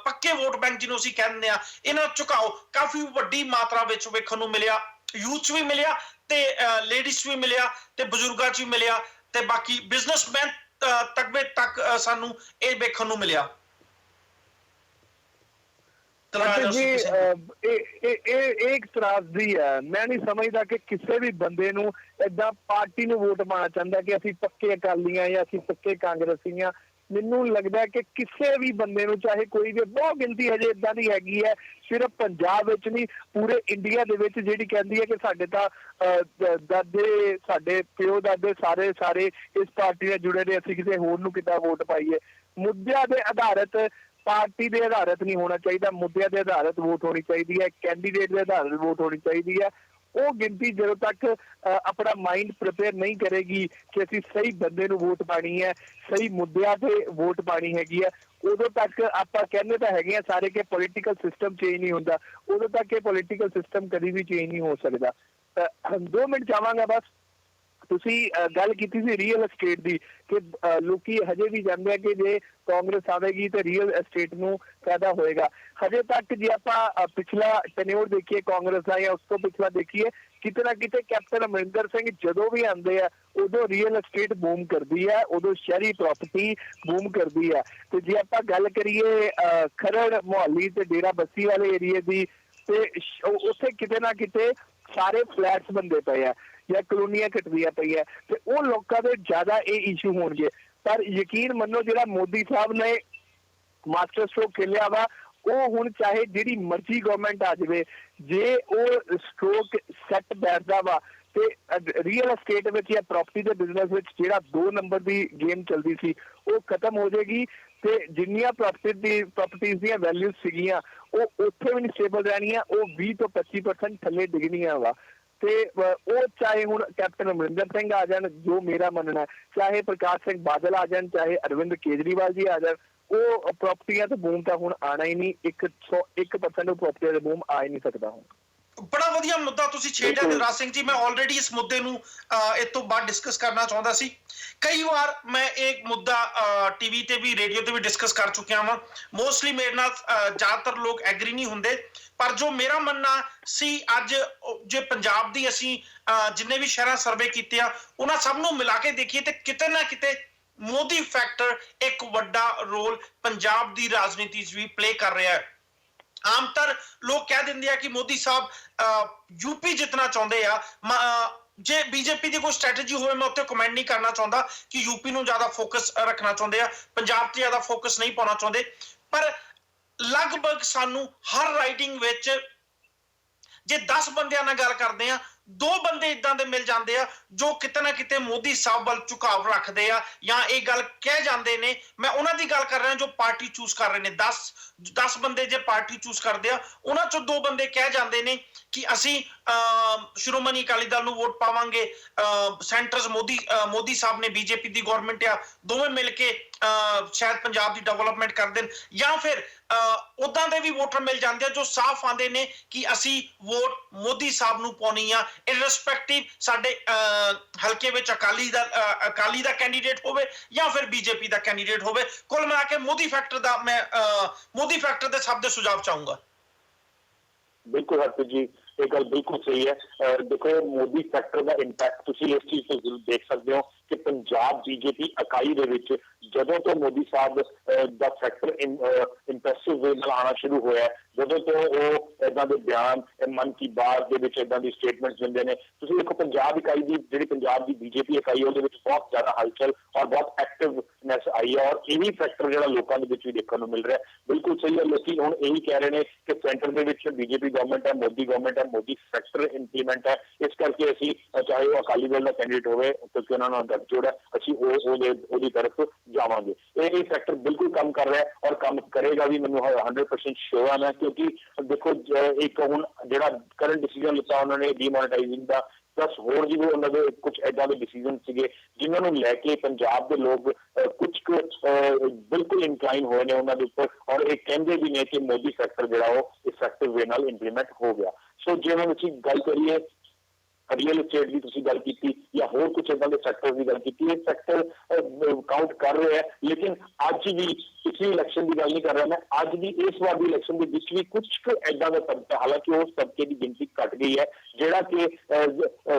A: ਪੱਕੇ ਵੋਟ ਬੈਂਕ ਜਿਹਨੂੰ ਅਸੀਂ ਕਹਿੰਦੇ ਆ, ਇਹਨਾਂ ਦਾ ਝੁਕਾਓ ਕਾਫੀ ਵੱਡੀ ਮਾਤਰਾ ਵਿੱਚ ਵੇਖਣ ਨੂੰ ਮਿਲਿਆ। ਯੂਥ ਵੀ ਮਿਲਿਆ ਤੇ ਲੇਡੀਜ਼ ਵੀ ਮਿਲਿਆ ਤੇ ਬਜ਼ੁਰਗਾਂ 'ਚ ਵੀ ਮਿਲਿਆ ਤੇ ਬਾਕੀ ਬਿਜ਼ਨਸਮੈਨ ਤਕਵੇ ਤੱਕ ਸਾਨੂੰ ਇਹ ਵੇਖਣ ਨੂੰ ਮਿਲਿਆ।
C: ਜੀ ਇਹ ਇੱਕ ਤਰਾਜ਼ੀ ਹੈ। ਮੈਂ ਨਹੀਂ ਸਮਝਦਾ ਕਿ ਕਿਸੇ ਵੀ ਬੰਦੇ ਨੂੰ ਏਦਾਂ ਪਾਰਟੀ ਨੂੰ ਵੋਟ ਪਾਉਣਾ ਚਾਹੁੰਦਾ ਕਿ ਅਸੀਂ ਪੱਕੇ ਅਕਾਲੀ ਆ ਜਾਂ ਅਸੀਂ ਪੱਕੇ ਕਾਂਗਰਸੀ ਆ। ਮੈਨੂੰ ਲੱਗਦਾ ਕਿ ਕਿਸੇ ਵੀ ਬੰਦੇ ਨੂੰ, ਚਾਹੇ ਕੋਈ ਵੀ, ਬਹੁਤ ਗਿਣਤੀ ਹਜੇ ਏਦਾਂ ਦੀ ਹੈਗੀ ਹੈ, ਸਿਰਫ ਪੰਜਾਬ ਵਿੱਚ ਨਹੀਂ ਪੂਰੇ ਇੰਡੀਆ ਦੇ ਵਿੱਚ, ਜਿਹੜੀ ਕਹਿੰਦੀ ਹੈ ਕਿ ਸਾਡੇ ਤਾਂ ਦਾਦੇ, ਸਾਡੇ ਪਿਓ ਦਾਦੇ ਸਾਰੇ ਇਸ ਪਾਰਟੀ ਨਾਲ ਜੁੜੇ ਨੇ, ਅਸੀਂ ਕਿਸੇ ਹੋਰ ਨੂੰ ਕਿੱਦਾਂ ਵੋਟ ਪਾਈਏ। ਮੁੱਦਿਆਂ ਦੇ ਆਧਾਰਿਤ, ਪਾਰਟੀ ਦੇ ਆਧਾਰਿਤ ਨਹੀਂ ਹੋਣਾ ਚਾਹੀਦਾ, ਮੁੱਦਿਆਂ ਦੇ ਆਧਾਰਿਤ ਵੋਟ ਹੋਣੀ ਚਾਹੀਦੀ ਹੈ, ਕੈਂਡੀਡੇਟ ਦੇ ਆਧਾਰਿਤ ਵੋਟ ਹੋਣੀ ਚਾਹੀਦੀ ਹੈ। ਉਹ ਗਿਣਤੀ ਜਦੋਂ ਤੱਕ ਆਪਣਾ ਮਾਈਂਡ ਪ੍ਰਿਪੇਅਰ ਨਹੀਂ ਕਰੇਗੀ ਕਿ ਅਸੀਂ ਸਹੀ ਬੰਦੇ ਨੂੰ ਵੋਟ ਪਾਣੀ ਹੈ, ਸਹੀ ਮੁੱਦਿਆਂ ਤੇ ਵੋਟ ਪਾਣੀ ਹੈਗੀ ਹੈ, ਉਦੋਂ ਤੱਕ ਆਪਾਂ ਕਹਿੰਦੇ ਤਾਂ ਹੈਗੇ ਆ ਸਾਰੇ ਕਿ ਪੋਲੀਟੀਕਲ ਸਿਸਟਮ ਚੇਂਜ ਨਹੀਂ ਹੁੰਦਾ। ਉਦੋਂ ਤੱਕ ਇਹ ਪੋਲੀਟੀਕਲ ਸਿਸਟਮ ਕਦੀ ਵੀ ਚੇਂਜ ਨਹੀਂ ਹੋ ਸਕਦਾ। 2 ਮਿੰਟ ਚਾਹਾਂਗਾ ਬਸ। ਤੁਸੀਂ ਗੱਲ ਕੀਤੀ ਸੀ ਰੀਅਲ ਐਸਟੇਟ ਦੀ ਕਿ ਲੋਕੀ ਹਜੇ ਵੀ ਜਾਂਦੇ ਆ ਕਿ ਜੇ ਕਾਂਗਰਸ ਆਵੇਗੀ ਤੇ ਰੀਅਲ ਐਸਟੇਟ ਨੂੰ ਫਾਇਦਾ ਹੋਏਗਾ। ਹਜੇ ਤੱਕ ਜੇ ਆਪਾਂ ਪਿਛਲਾ ਟੈਨਿਓਰ ਦੇਖੀਏ ਕਾਂਗਰਸ ਦਾ ਜਾਂ ਉਸ ਤੋਂ ਪਿਛਲਾ ਦੇਖੀਏ, ਕਿਤੇ ਨਾ ਕਿਤੇ ਕੈਪਟਨ ਅਮਰਿੰਦਰ ਸਿੰਘ ਜਦੋਂ ਵੀ ਆਉਂਦੇ ਆ ਉਦੋਂ ਰੀਅਲ ਐਸਟੇਟ ਬੂਮ ਕਰਦੀ ਹੈ, ਉਦੋਂ ਸ਼ਹਿਰੀ ਪ੍ਰਾਪਰਟੀ ਬੂਮ ਕਰਦੀ ਹੈ। ਤੇ ਜੇ ਆਪਾਂ ਗੱਲ ਕਰੀਏ ਖਰੜ, ਮੁਹਾਲੀ ਤੇ ਡੇਰਾ ਬੱਸੀ ਵਾਲੇ ਏਰੀਏ ਦੀ, ਤੇ ਉੱਥੇ ਕਿਤੇ ਨਾ ਕਿਤੇ ਸਾਰੇ ਫਲੈਟਸ ਬਣਦੇ ਪਏ ਆ ਜਾਂ ਕਲੋਨੀਆਂ ਘਟਦੀਆਂ ਪਈਆਂ, ਤੇ ਉਹ ਲੋਕਾਂ ਦੇ ਜ਼ਿਆਦਾ ਇਹ ਇਸ਼ੂ ਹੋਣਗੇ। ਪਰ ਯਕੀਨ ਮੰਨੋ, ਜਿਹੜਾ ਮੋਦੀ ਸਾਹਿਬ ਨੇ ਮਾਸਟਰ ਸਟ੍ਰੋਕ ਖੇਲਿਆ ਵਾ, ਉਹ ਹੁਣ ਚਾਹੇ ਜਿਹੜੀ ਮਰਜ਼ੀ ਗਵਰਨਮੈਂਟ ਆ ਜਾਵੇ, ਜੇ ਉਹ ਸਟ੍ਰੋਕ ਸੈੱਟ ਬੈਠਦਾ ਵਾ ਤੇ ਰੀਅਲ ਐਸਟੇਟ ਵਿੱਚ ਜਾਂ ਪ੍ਰਾਪਰਟੀ ਦੇ ਬਿਜ਼ਨਸ ਵਿੱਚ ਜਿਹੜਾ 2 ਨੰਬਰ ਦੀ ਗੇਮ ਚੱਲਦੀ ਸੀ ਉਹ ਖਤਮ ਹੋ ਜਾਏਗੀ। ਤੇ ਜਿੰਨੀਆਂ ਪ੍ਰਾਪਰਟੀਜ਼ ਦੀਆਂ ਵੈਲਿਊ ਸੀਗੀਆਂ ਉਹ ਉੱਥੇ ਵੀ ਨਹੀਂ ਸਟੇਬਲ ਰਹਿਣੀਆਂ, ਉਹ 20 ਤੋਂ 25% ਥੱਲੇ ਡਿੱਗਣੀਆਂ ਵਾ। ਤੇ ਉਹ ਚਾਹੇ ਹੁਣ ਕੈਪਟਨ ਅਮਰਿੰਦਰ ਸਿੰਘ ਆ ਜਾਣ, ਜੋ ਮੇਰਾ ਮੰਨਣਾ, ਚਾਹੇ ਪ੍ਰਕਾਸ਼ ਸਿੰਘ ਬਾਦਲ ਆ ਜਾਣ, ਚਾਹੇ ਅਰਵਿੰਦ ਕੇਜਰੀਵਾਲ ਜੀ ਆ ਜਾਣ, ਉਹ ਪ੍ਰਾਪਰਟੀਆਂ ਤੇ ਬੂਮ ਤਾਂ ਹੁਣ ਆਣਾ ਹੀ ਨਹੀਂ। 1% ਪ੍ਰਾਪਰਟੀ ਦੇ ਬੂਮ ਆ ਹੀ ਨਹੀਂ ਸਕਦਾ ਹੁਣ।
A: ਬੜਾ ਵਧੀਆ ਮੁੱਦਾ ਤੁਸੀਂ ਛੇੜਿਆ ਦਿਲਰਾਜ ਸਿੰਘ ਜੀ। ਮੈਂ ਆਲਰੇਡੀ ਇਸ ਮੁੱਦੇ ਨੂੰ ਇਸ ਤੋਂ ਬਾਅਦ ਡਿਸਕਸ ਕਰਨਾ ਚਾਹੁੰਦਾ ਸੀ। ਕਈ ਵਾਰ ਮੈਂ ਇਹ ਮੁੱਦਾ ਟੀਵੀ ਤੇ ਵੀ, ਰੇਡੀਓ ਤੇ ਵੀ ਡਿਸਕਸ ਕਰ ਚੁੱਕਿਆ ਵਾਂ। ਮੋਸਟਲੀ ਮੇਰੇ ਨਾਲ ਜ਼ਿਆਦਾਤਰ ਲੋਕ ਐਗਰੀ ਨਹੀਂ ਹੁੰਦੇ, ਪਰ ਜੋ ਮੇਰਾ ਮੰਨਣਾ ਸੀ, ਅੱਜ ਜੇ ਪੰਜਾਬ ਦੀ ਅਸੀਂ ਜਿੰਨੇ ਵੀ ਸ਼ਹਿਰਾਂ ਸਰਵੇ ਕੀਤੇ ਆ ਉਹਨਾਂ ਸਭ ਨੂੰ ਮਿਲਾ ਕੇ ਦੇਖੀਏ ਤੇ ਕਿਤੇ ਨਾ ਕਿਤੇ ਮੋਦੀ ਫੈਕਟਰ ਇੱਕ ਵੱਡਾ ਰੋਲ ਪੰਜਾਬ ਦੀ ਰਾਜਨੀਤੀ 'ਚ ਵੀ ਪਲੇ ਕਰ ਰਿਹਾ ਹੈ। ਆਮ ਤੌਰ ਲੋਕ ਕਹਿ ਦਿੰਦੇ ਆ ਕਿ ਮੋਦੀ ਸਾਹਿਬ ਯੂਪੀ ਜਿੱਤਣਾ ਚਾਹੁੰਦੇ ਆ। ਜੇ ਬੀਜੇਪੀ ਦੀ ਕੋਈ ਸਟ੍ਰੈਟਜੀ ਹੋਵੇ, ਮੈਂ ਉੱਥੇ ਕਮੈਂਟ ਨਹੀਂ ਕਰਨਾ ਚਾਹੁੰਦਾ ਕਿ ਯੂਪੀ ਨੂੰ ਜ਼ਿਆਦਾ ਫੋਕਸ ਰੱਖਣਾ ਚਾਹੁੰਦੇ ਆ, ਪੰਜਾਬ ਤੇ ਜ਼ਿਆਦਾ ਫੋਕਸ ਨਹੀਂ ਪਾਉਣਾ ਚਾਹੁੰਦੇ। ਪਰ ਲਗਭਗ ਸਾਨੂੰ ਹਰ ਰਾਈਡਿੰਗ ਵਿੱਚ ਜੇ 10 ਬੰਦਿਆਂ ਨਾਲ ਗੱਲ ਕਰਦੇ ਆ, 2 ਬੰਦੇ ਇਦਾਂ ਦੇ ਮਿਲ ਜਾਂਦੇ ਆ ਜੋ ਕਿਤੇ ਨਾ ਕਿਤੇ ਮੋਦੀ ਸਾਹਿਬ ਵੱਲ ਝੁਕਾਵ ਰੱਖਦੇ ਆ ਜਾਂ ਇਹ ਗੱਲ ਕਹਿ ਜਾਂਦੇ ਨੇ। ਮੈਂ ਉਹਨਾਂ ਦੀ ਗੱਲ ਕਰ ਰਿਹਾ ਜੋ ਪਾਰਟੀ ਚੂਜ਼ ਕਰ ਰਹੇ ਨੇ। 10 ਬੰਦੇ ਜੇ ਪਾਰਟੀ ਚੂਜ਼ ਕਰਦੇ ਆ, ਉਹਨਾਂ ਚੋਂ 2 ਬੰਦੇ ਕਹਿ ਜਾਂਦੇ ਨੇ ਕਿ ਅਸੀਂ ਸ਼੍ਰੋਮਣੀ ਅਕਾਲੀ ਦਲ ਨੂੰ ਵੋਟ ਪਾਵਾਂਗੇ, ਸੈਂਟਰ 'ਚ ਮੋਦੀ ਸਾਹਿਬ ਨੇ, ਬੀਜੇਪੀ ਦੀ ਗਵਰਨਮੈਂਟ ਆ, ਦੋਵੇਂ ਮਿਲ ਕੇ ਸ਼ਾਇਦ ਪੰਜਾਬ ਦੀ ਡਿਵੈਲਪਮੈਂਟ ਕਰ ਦੇਣ। ਜਾਂ ਫਿਰ ਉਦਾਂ ਦੇ ਵੀ ਵੋਟਰ ਮਿਲ ਜਾਂਦੇ ਆ ਜੋ ਸਾਫ਼ ਆਂਦੇ ਨੇ ਕਿ ਅਸੀਂ ਵੋਟ ਮੋਦੀ ਸਾਹਿਬ ਨੂੰ ਪਾਉਣੀ ਆ, ਇਰਰਿਸਪੈਕਟਿਵ ਸਾਡੇ ਹਲਕੇ ਵਿੱਚ ਅਕਾਲੀ ਦਾ ਕੈਂਡੀਡੇਟ ਹੋਵੇ ਜਾਂ ਫਿਰ ਬੀਜੇਪੀ ਦਾ ਕੈਂਡੀਡੇਟ ਹੋਵੇ। ਕੁੱਲ ਮਿਲਾ ਕੇ ਮੋਦੀ ਫੈਕਟਰ ਦਾ ਮੈਂ ਮੋਦੀ ਫੈਕਟਰ ਦੇ ਸਭ ਦੇ ਸੁਝਾਅ ਚਾਹੂੰਗਾ।
D: ਬਿਲਕੁਲ ਹਰਪ੍ਰੀਤ ਜੀ, ਇਹ ਗੱਲ ਬਿਲਕੁਲ ਸਹੀ ਹੈ। ਦੇਖੋ, ਮੋਦੀ ਫੈਕਟਰ ਦਾ ਇੰਪੈਕਟ ਤੁਸੀਂ ਇਸ ਚੀਜ਼ ਤੋਂ ਜ਼ਰੂਰ ਦੇਖ ਸਕਦੇ ਹੋ ਕਿ ਪੰਜਾਬ ਬੀਜੇਪੀ ਇਕਾਈ ਦੇ ਵਿੱਚ ਜਦੋਂ ਤੋਂ ਮੋਦੀ ਸਾਹਿਬ ਦਾ ਫੈਕਟਰ ਇੰਪ੍ਰੈਸਿਵ ਵੇ ਨਾਲ ਆਉਣਾ ਸ਼ੁਰੂ ਹੋਇਆ, ਜਦੋਂ ਤੋਂ ਉਹ ਇਦਾਂ ਦੇ ਬਿਆਨ, ਮਨ ਕੀ ਬਾਤ ਦੇ ਵਿੱਚ ਇਦਾਂ ਦੀ ਸਟੇਟਮੈਂਟਸ ਦਿੰਦੇ ਨੇ, ਤੁਸੀਂ ਦੇਖੋ ਪੰਜਾਬ ਇਕਾਈ ਦੀ, ਜਿਹੜੀ ਪੰਜਾਬ ਦੀ ਬੀਜੇਪੀ ਇਕਾਈ, ਉਹਦੇ ਵਿੱਚ ਬਹੁਤ ਜ਼ਿਆਦਾ ਹਲਚਲ ਔਰ ਬਹੁਤ ਐਕਟਿਵਨੈਸ ਆਈ ਹੈ। ਔਰ ਇਹ ਵੀ ਫੈਕਟਰ ਜਿਹੜਾ ਲੋਕਾਂ ਦੇ ਵਿੱਚ ਵੀ ਦੇਖਣ ਨੂੰ ਮਿਲ ਰਿਹਾ। ਬਿਲਕੁਲ ਸਹੀ ਹੈ, ਲੋਕੀ ਹੁਣ ਇਹੀ ਕਹਿ ਰਹੇ ਨੇ ਕਿ ਸੈਂਟਰ ਦੇ ਵਿੱਚ ਬੀਜੇਪੀ ਗਵਰਨਮੈਂਟ ਹੈ, ਮੋਦੀ ਗਵਰਨਮੈਂਟ ਹੈ, ਮੋਦੀ ਫੈਕਟਰ ਇੰਪਲੀਮੈਂਟ ਹੈ, ਇਸ ਕਰਕੇ ਅਸੀਂ ਚਾਹੇ ਉਹ ਅਕਾਲੀ ਦਲ ਦਾ ਕੈਂਡੀਡੇਟ ਹੋਵੇ, ਕਿਉਂਕਿ ਉਹਨਾਂ ਨਾਲ ਗੱਠਜੋੜ ਹੈ, ਅਸੀਂ ਉਹਦੀ ਤਰਫ ਜਾਵਾਂਗੇ। ਇਹ ਸੈਕਟਰ ਬਿਲਕੁਲ ਕੰਮ ਕਰ ਰਿਹਾ ਔਰ ਕੰਮ ਕਰੇਗਾ ਵੀ, ਮੈਨੂੰ 100% ਸ਼ੋਰ ਹੈ। ਕਿਉਂਕਿ ਦੇਖੋ ਇੱਕ ਹੁਣ ਜਿਹੜਾ ਕਰੰਟ ਡਿਸੀਜਨ ਲਿੱਤਾ ਉਹਨਾਂ ਨੇ ਡੀਮੋਨੇਟਾਈਜ਼ਿੰਗ ਦਾ, ਪਲੱਸ ਹੋਰ ਜਿਵੇਂ ਉਹਨਾਂ ਦੇ ਕੁਝ ਏਦਾਂ ਦੇ ਡਿਸੀਜਨ ਸੀਗੇ ਜਿਨ੍ਹਾਂ ਨੂੰ ਲੈ ਕੇ ਪੰਜਾਬ ਦੇ ਲੋਕ ਕੁਝ ਬਿਲਕੁਲ ਇਨਕਲਾਈਨ ਹੋਏ ਨੇ ਉਹਨਾਂ ਦੇ ਉੱਪਰ, ਔਰ ਇਹ ਕਹਿੰਦੇ ਵੀ ਨੇ ਕਿ ਮੋਦੀ ਸੈਕਟਰ ਜਿਹੜਾ ਉਹ ਇਫੈਕਟਿਵ ਵੇ ਨਾਲ ਇੰਪਲੀਮੈਂਟ ਹੋ ਗਿਆ। ਸੋ ਜੇ ਹੁਣ ਅਸੀਂ ਗੱਲ ਕਰੀਏ ਰੀਅਲ estate ਦੀ ਤੁਸੀਂ ਗੱਲ ਕੀਤੀ ਜਾਂ ਹੋਰ ਕੁਝ ਏਦਾਂ ਦੇ ਸੈਕਟਰ ਦੀ ਗੱਲ ਕੀਤੀ, ਇਹ ਸੈਕਟਰ ਕਾਊਂਟ ਕਰ ਰਹੇ ਹੈ। ਲੇਕਿਨ ਅੱਜ ਵੀ ਪਿਛਲੀ ਇਲੈਕਸ਼ਨ ਦੀ ਗੱਲ ਨਹੀਂ ਕਰ ਰਿਹਾ ਮੈਂ, ਅੱਜ ਦੀ ਇਸ ਵਾਰ ਦੀ ਇਲੈਕਸ਼ਨ ਦੇ ਵਿੱਚ ਵੀ ਕੁਝ ਏਦਾਂ ਦਾ ਤਬਕਾ, ਹਾਲਾਂਕਿ ਉਸ ਤਬਕੇ ਦੀ ਗਿਣਤੀ ਘਟ ਗਈ ਹੈ ਜਿਹੜਾ ਕਿ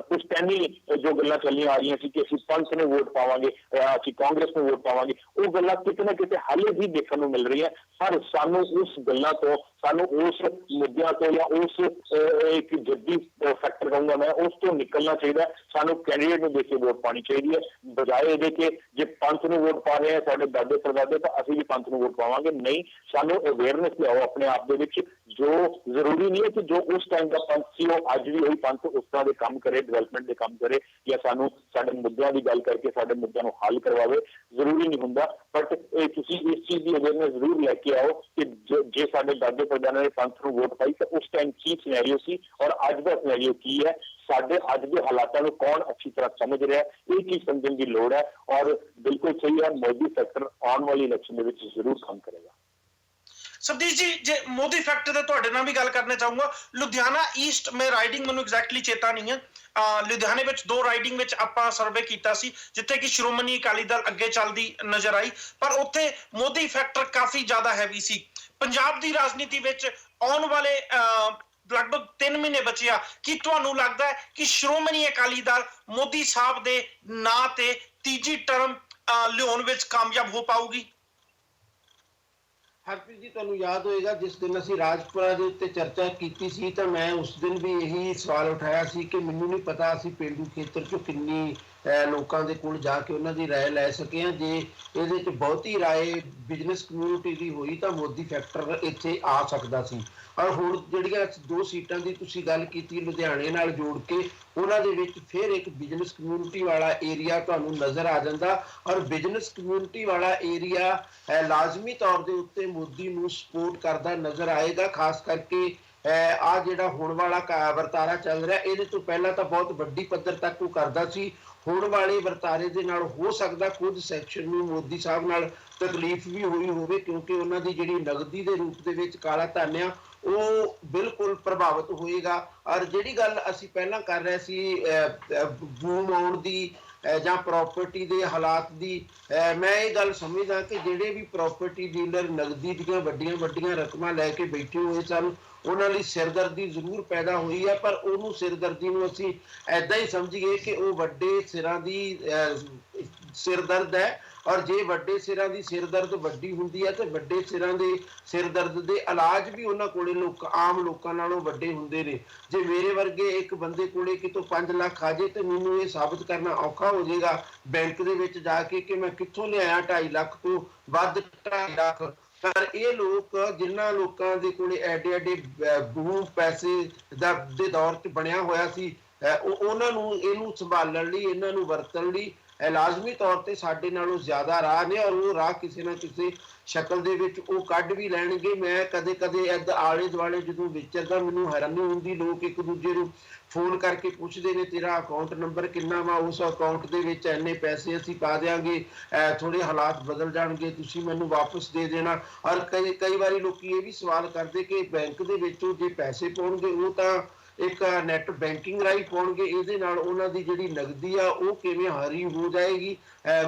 D: ਕੁਝ ਪਹਿਲੀ ਜੋ ਗੱਲਾਂ ਚੱਲੀਆਂ ਆ ਰਹੀਆਂ ਸੀ ਕਿ ਅਸੀਂ ਪੰਥ ਨੂੰ ਵੋਟ ਪਾਵਾਂਗੇ, ਅਸੀਂ ਕਾਂਗਰਸ ਨੂੰ ਵੋਟ ਪਾਵਾਂਗੇ, ਉਹ ਗੱਲਾਂ ਕਿਤੇ ਨਾ ਕਿਤੇ ਹਾਲੇ ਵੀ ਦੇਖਣ ਨੂੰ ਮਿਲ ਰਹੀਆਂ। ਪਰ ਸਾਨੂੰ ਉਸ ਗੱਲਾਂ ਤੋਂ, ਸਾਨੂੰ ਉਸ ਮੁੱਦਿਆਂ ਤੋਂ ਜਾਂ ਉਸ ਇੱਕ ਜੱਦੀ ਫੈਕਟਰ ਕਹੂੰਗਾ ਮੈਂ, ਉਸ ਤੋਂ ਨਿਕਲਣਾ ਚਾਹੀਦਾ। ਸਾਨੂੰ ਕੈਂਡੀਡੇਟ ਨੂੰ ਦੇਖ ਕੇ ਵੋਟ ਪਾਣੀ ਚਾਹੀਦੀ ਹੈ, ਬਜਾਏ ਇਹਦੇ ਕਿ ਜੇ ਪੰਥ ਨੂੰ ਵੋਟ ਪਾ ਰਹੇ ਆ ਸਾਡੇ ਦਾਦੇ ਪੜਦਾਦੇ ਤਾਂ ਅਸੀਂ ਵੀ ਪੰਥ ਨੂੰ ਵੋਟ ਪਾਵਾਂਗੇ। ਨਹੀਂ, ਸਾਨੂੰ ਅਵੇਅਰਨੈਸ ਲਿਆਓ ਆਪਣੇ ਆਪ ਦੇ ਵਿੱਚ। ਜੋ ਜ਼ਰੂਰੀ ਨਹੀਂ ਹੈ ਕਿ ਜੋ ਉਸ ਟਾਈਮ ਦਾ ਪੰਥ ਸੀ ਉਹ ਅੱਜ ਵੀ ਉਹੀ ਪੰਥ ਉਸ ਤਰ੍ਹਾਂ ਦੇ ਕੰਮ ਕਰੇ, ਡਿਵੈਲਪਮੈਂਟ ਦੇ ਕੰਮ ਕਰੇ ਜਾਂ ਸਾਨੂੰ ਸਾਡੇ ਮੁੱਦਿਆਂ ਦੀ ਗੱਲ ਕਰਕੇ ਸਾਡੇ ਮੁੱਦਿਆਂ ਨੂੰ ਹੱਲ ਕਰਵਾਵੇ, ਜ਼ਰੂਰੀ ਨਹੀਂ ਹੁੰਦਾ। ਬਟ ਤੁਸੀਂ ਇਸ ਚੀਜ਼ ਦੀ ਅਵੇਅਰਨੈਸ ਜ਼ਰੂਰ ਲੈ ਕੇ ਆਓ ਕਿ ਜੇ ਸਾਡੇ ਦਾਦੇ ਪੜਦਾਦੇ ਨੇ ਪੰਥ ਨੂੰ ਵੋਟ ਪਾਈ ਤਾਂ ਉਸ ਟਾਈਮ ਕੀ ਸਿਨੈਰੀਓ ਸੀ ਔਰ ਅੱਜ ਦਾ ਸਿਨੈਰੀਓ ਕੀ ਹੈ, ਸਾਡੇ ਅੱਜ ਦੇ ਹਾਲਾਤਾਂ ਨੂੰ ਕੌਣ ਅੱਛੀ ਤਰ੍ਹਾਂ ਸਮਝ ਰਿਹਾ, ਇਹ ਚੀਜ਼ ਸਮਝਣ ਦੀ ਲੋੜ ਹੈ। ਔਰ ਬਿਲਕੁਲ ਸਹੀ ਹੈ, ਮੋਦੀ ਸੈਕਟਰ ਆਉਣ ਵਾਲੀ ਇਲੈਕਸ਼ਨ ਦੇ ਵਿੱਚ ਜ਼ਰੂਰ ਕੰਮ ਕਰੇਗਾ।
A: ਸਤੀਸ਼ ਜੀ, ਜੇ ਮੋਦੀ ਫੈਕਟਰ ਤੇ ਤੁਹਾਡੇ ਨਾਲ ਵੀ ਗੱਲ ਕਰਨਾ ਚਾਹੂੰਗਾ। ਲੁਧਿਆਣਾ ਈਸਟ ਮੈਂ ਰਾਈਡਿੰਗ ਮੈਨੂੰ ਐਗਜ਼ੈਕਟਲੀ ਚੇਤਾ ਨਹੀਂ ਹੈ, ਲੁਧਿਆਣੇ ਵਿੱਚ 2 ਰਾਈਡਿੰਗ ਵਿੱਚ ਆਪਾਂ ਸਰਵੇ ਕੀਤਾ ਸੀ ਜਿੱਥੇ ਕਿ ਸ਼੍ਰੋਮਣੀ ਅਕਾਲੀ ਦਲ ਅੱਗੇ ਚੱਲਦੀ ਨਜ਼ਰ ਆਈ, ਪਰ ਉੱਥੇ ਮੋਦੀ ਫੈਕਟਰ ਕਾਫੀ ਜ਼ਿਆਦਾ ਹੈਵੀ ਸੀ। ਪੰਜਾਬ ਦੀ ਰਾਜਨੀਤੀ ਵਿੱਚ ਆਉਣ ਵਾਲੇ ਲਗਭਗ 3 ਮਹੀਨੇ ਬਚੇ ਆ, ਕੀ ਤੁਹਾਨੂੰ ਲੱਗਦਾ ਹੈ ਕਿ ਸ਼੍ਰੋਮਣੀ ਅਕਾਲੀ ਦਲ ਮੋਦੀ ਸਾਹਿਬ ਦੇ ਨਾਂ ਤੇ ਤੀਜੀ ਟਰਮ ਲਿਆਉਣ ਵਿੱਚ ਕਾਮਯਾਬ ਹੋ ਪਾਊਗੀ?
B: ਹਰਪ੍ਰੀਤ ਜੀ, ਤੁਹਾਨੂੰ ਯਾਦ ਹੋਏਗਾ ਜਿਸ ਦਿਨ ਅਸੀਂ ਰਾਜਪੁਰਾ ਦੇ ਉੱਤੇ ਚਰਚਾ ਕੀਤੀ ਸੀ ਤਾਂ ਮੈਂ ਉਸ ਦਿਨ ਵੀ ਇਹੀ ਸਵਾਲ ਉਠਾਇਆ ਸੀ ਕਿ ਮੈਨੂੰ ਨਹੀਂ ਪਤਾ ਅਸੀਂ ਪੇਂਡੂ ਖੇਤਰ 'ਚੋਂ ਕਿੰਨੀ ਲੋਕਾਂ ਦੇ ਕੋਲ ਜਾ ਕੇ ਉਹਨਾਂ ਦੀ ਰਾਏ ਲੈ ਸਕੇ ਹਾਂ। ਜੇ ਇਹਦੇ 'ਚ ਬਹੁਤੀ ਰਾਏ ਬਿਜ਼ਨਸ ਕਮਿਊਨਿਟੀ ਦੀ ਹੋਈ ਤਾਂ ਮੋਦੀ ਫੈਕਟਰ ਇੱਥੇ ਆ ਸਕਦਾ ਸੀ। ਔਰ ਹੁਣ ਜਿਹੜੀਆਂ 2 ਸੀਟਾਂ ਦੀ ਤੁਸੀਂ ਗੱਲ ਕੀਤੀ ਲੁਧਿਆਣੇ ਨਾਲ ਜੋੜ ਕੇ, ਉਹਨਾਂ ਦੇ ਵਿੱਚ ਫਿਰ ਇੱਕ ਬਿਜ਼ਨਸ ਕਮਿਊਨਿਟੀ ਵਾਲਾ ਏਰੀਆ ਤੁਹਾਨੂੰ ਨਜ਼ਰ ਆ ਜਾਂਦਾ। ਔਰ ਬਿਜ਼ਨਸ ਕਮਿਊਨਿਟੀ ਵਾਲਾ ਏਰੀਆ ਲਾਜ਼ਮੀ ਤੌਰ ਦੇ ਉੱਤੇ ਮੋਦੀ ਨੂੰ ਸਪੋਰਟ ਕਰਦਾ ਨਜ਼ਰ ਆਏਗਾ। ਖਾਸ ਕਰਕੇ ਆ ਜਿਹੜਾ ਹੁਣ ਵਾਲਾ ਵਰਤਾਰਾ ਚੱਲ ਰਿਹਾ, ਇਹਦੇ ਤੋਂ ਪਹਿਲਾਂ ਤਾਂ ਬਹੁਤ ਵੱਡੀ ਪੱਧਰ ਤੱਕ ਉਹ ਕਰਦਾ ਸੀ। ਹੁਣ ਵਾਲੇ ਵਰਤਾਰੇ ਦੇ ਨਾਲ ਹੋ ਸਕਦਾ ਕੁਝ ਸੈਕਸ਼ਨ ਨੂੰ ਮੋਦੀ ਸਾਹਿਬ ਨਾਲ ਤਕਲੀਫ ਵੀ ਹੋਈ ਹੋਵੇ, ਕਿਉਂਕਿ ਉਹਨਾਂ ਦੀ ਜਿਹੜੀ ਨਗਦੀ ਦੇ ਰੂਪ ਦੇ ਵਿੱਚ ਕਾਲਾ ਧਨ ਆ ਉਹ ਬਿਲਕੁਲ ਪ੍ਰਭਾਵਿਤ ਹੋਏਗਾ। ਔਰ ਜਿਹੜੀ ਗੱਲ ਅਸੀਂ ਪਹਿਲਾਂ ਕਰ ਰਹੇ ਸੀ ਬੂਮ ਆਉਣ ਦੀ ਜਾਂ ਪ੍ਰਾਪਰਟੀ ਦੇ ਹਾਲਾਤ ਦੀ, ਮੈਂ ਇਹ ਗੱਲ ਸਮਝਦਾ ਕਿ ਜਿਹੜੇ ਵੀ ਪ੍ਰਾਪਰਟੀ ਡੀਲਰ ਨਗਦੀ ਦੀਆਂ ਵੱਡੀਆਂ ਵੱਡੀਆਂ ਰਕਮਾਂ ਲੈ ਕੇ ਬੈਠੇ ਹੋਏ ਸਨ ਉਹਨਾਂ ਲਈ ਸਿਰਦਰਦੀ ਜ਼ਰੂਰ ਪੈਦਾ ਹੋਈ ਹੈ। ਪਰ ਉਹਨੂੰ ਸਿਰਦਰਦੀ ਨੂੰ ਅਸੀਂ ਐਦਾਂ ਹੀ ਸਮਝੀਏ ਕਿ ਉਹ ਵੱਡੇ ਸਿਰਾਂ ਦੀ ਸਿਰਦਰਦ ਹੈ। ਔਰ ਜੇ ਵੱਡੇ ਸਿਰਾਂ ਦੀ ਸਿਰਦਰਦ ਵੱਡੀ ਹੁੰਦੀ ਹੈ ਤਾਂ ਵੱਡੇ ਸਿਰਾਂ ਦੇ ਸਿਰਦਰਦ ਦੇ ਇਲਾਜ ਵੀ ਉਹਨਾਂ ਕੋਲੇ ਆਮ ਲੋਕਾਂ ਨਾਲੋਂ ਵੱਡੇ ਹੁੰਦੇ ਨੇ। ਜੇ ਮੇਰੇ ਵਰਗੇ ਇੱਕ ਬੰਦੇ ਕੋਲੇ ਕਿਤੋਂ 5 ਲੱਖ ਆ ਜੇ ਤੇ ਮੈਨੂੰ ਇਹ ਸਾਬਤ ਕਰਨਾ ਔਖਾ ਹੋ ਜਾਏਗਾ ਬੈਂਕ ਦੇ ਵਿੱਚ ਜਾ ਕੇ ਕਿ ਮੈਂ ਕਿੱਥੋਂ ਲਿਆਇਆ 2.5 ਲੱਖ ਤੋਂ ਵੱਧ 2.5 ਲੱਖ। ਪਰ ਇਹ ਲੋਕ ਜਿਨ੍ਹਾਂ ਲੋਕਾਂ ਦੇ ਕੋਲੇ ਐਡੇ ਐਡੇ ਬੂਮ ਪੈਸੇ ਦੇ ਦੌਰ 'ਚ ਬਣਿਆ ਹੋਇਆ ਸੀ, ਉਹਨਾਂ ਨੂੰ ਇਹਨੂੰ ਸੰਭਾਲਣ ਲਈ, ਇਹਨਾਂ ਨੂੰ ਵਰਤਣ ਲਈ ਲਾਜ਼ਮੀ ਤੌਰ ਤੇ ਸਾਡੇ ਨਾਲੋਂ ਜ਼ਿਆਦਾ ਰਾਹ ਨੇ। ਔਰ ਉਹ ਰਾਹ ਕਿਸੇ ਨਾ ਕਿਸੇ ਸ਼ਕਲ ਦੇ ਵਿੱਚ ਉਹ ਕੱਢ ਵੀ ਲੈਣਗੇ। ਮੈਂ ਕਦੇ ਕਦੇ ਆਲੇ ਦੁਆਲੇ ਜਦੋਂ ਵਿਚਰਦਾ ਮੈਨੂੰ ਹੈਰਾਨੀ ਹੁੰਦੀ, ਲੋਕ ਇੱਕ ਦੂਜੇ ਨੂੰ ਫੋਨ ਕਰਕੇ ਪੁੱਛਦੇ ਨੇ ਤੇਰਾ ਅਕਾਊਂਟ ਨੰਬਰ ਕਿੰਨਾ ਵਾ, ਉਸ ਅਕਾਊਂਟ ਦੇ ਵਿੱਚ ਇੰਨੇ ਪੈਸੇ ਅਸੀਂ ਪਾ ਦਿਆਂਗੇ, ਥੋੜੇ ਹਾਲਾਤ ਬਦਲ ਜਾਣਗੇ, ਤੁਸੀਂ ਮੈਨੂੰ ਵਾਪਸ ਦੇ ਦੇਣਾ। ਔਰ ਕਈ ਵਾਰੀ ਲੋਕੀ ਇਹ ਵੀ ਸਵਾਲ ਕਰਦੇ ਕਿ ਬੈਂਕ ਦੇ ਵਿੱਚੋਂ ਜੇ ਪੈਸੇ ਪਾਉਣਗੇ ਉਹ ਤਾਂ ਇੱਕ ਨੈਟ ਬੈਂਕਿੰਗ ਰਾਹੀਂ ਪਾਉਣਗੇ, ਇਹਦੇ ਨਾਲ ਉਹਨਾਂ ਦੀ ਜਿਹੜੀ ਨਗਦੀ ਆ ਉਹ ਕਿਵੇਂ ਹਾਰੀ ਹੋ ਜਾਏਗੀ।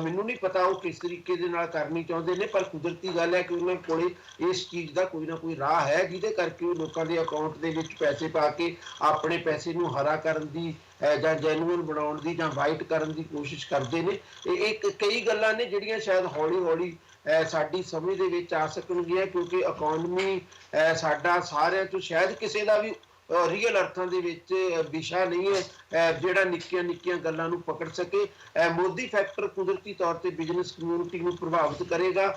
B: ਮੈਨੂੰ ਨਹੀਂ ਪਤਾ ਉਹ ਕਿਸ ਤਰੀਕੇ ਦੇ ਨਾਲ ਕਰਨੀ ਚਾਹੁੰਦੇ ਨੇ, ਪਰ ਕੁਦਰਤੀ ਗੱਲ ਹੈ ਕਿ ਉਹਨਾਂ ਕੋਲੇ ਇਸ ਚੀਜ਼ ਦਾ ਕੋਈ ਨਾ ਕੋਈ ਰਾਹ ਹੈ ਜਿਹਦੇ ਕਰਕੇ ਉਹ ਲੋਕਾਂ ਦੇ ਅਕਾਊਂਟ ਦੇ ਵਿੱਚ ਪੈਸੇ ਪਾ ਕੇ ਆਪਣੇ ਪੈਸੇ ਨੂੰ ਹਰਾ ਕਰਨ ਦੀ ਜਾਂ ਜੈਨੂਅਨ ਬਣਾਉਣ ਦੀ ਜਾਂ ਵਾਈਟ ਕਰਨ ਦੀ ਕੋਸ਼ਿਸ਼ ਕਰਦੇ ਨੇ। ਇਹ ਕਈ ਗੱਲਾਂ ਨੇ ਜਿਹੜੀਆਂ ਸ਼ਾਇਦ ਹੌਲੀ ਹੌਲੀ ਸਾਡੀ ਸਮਝ ਦੇ ਵਿੱਚ ਆ ਸਕਣਗੀਆਂ, ਕਿਉਂਕਿ ਇਕੋਨਮੀ ਸਾਡਾ ਸਾਰਿਆਂ ਤੋਂ ਸ਼ਾਇਦ ਕਿਸੇ ਦਾ ਵੀ ਰੀਅਲ ਅਰਥਾਂ ਦੇ ਵਿੱਚ ਵਿਸ਼ਾ ਨਹੀਂ ਹੈ ਜਿਹੜਾ ਨਿੱਕੀਆਂ ਨਿੱਕੀਆਂ ਗੱਲਾਂ ਨੂੰ ਪਕੜ ਸਕੇ। ਮੋਦੀ ਫੈਕਟਰ ਕੁਦਰਤੀ ਤੌਰ ਤੇ ਬਿਜ਼ਨਸ ਕਮਿਊਨਿਟੀ ਨੂੰ ਪ੍ਰਭਾਵਿਤ ਕਰੇਗਾ।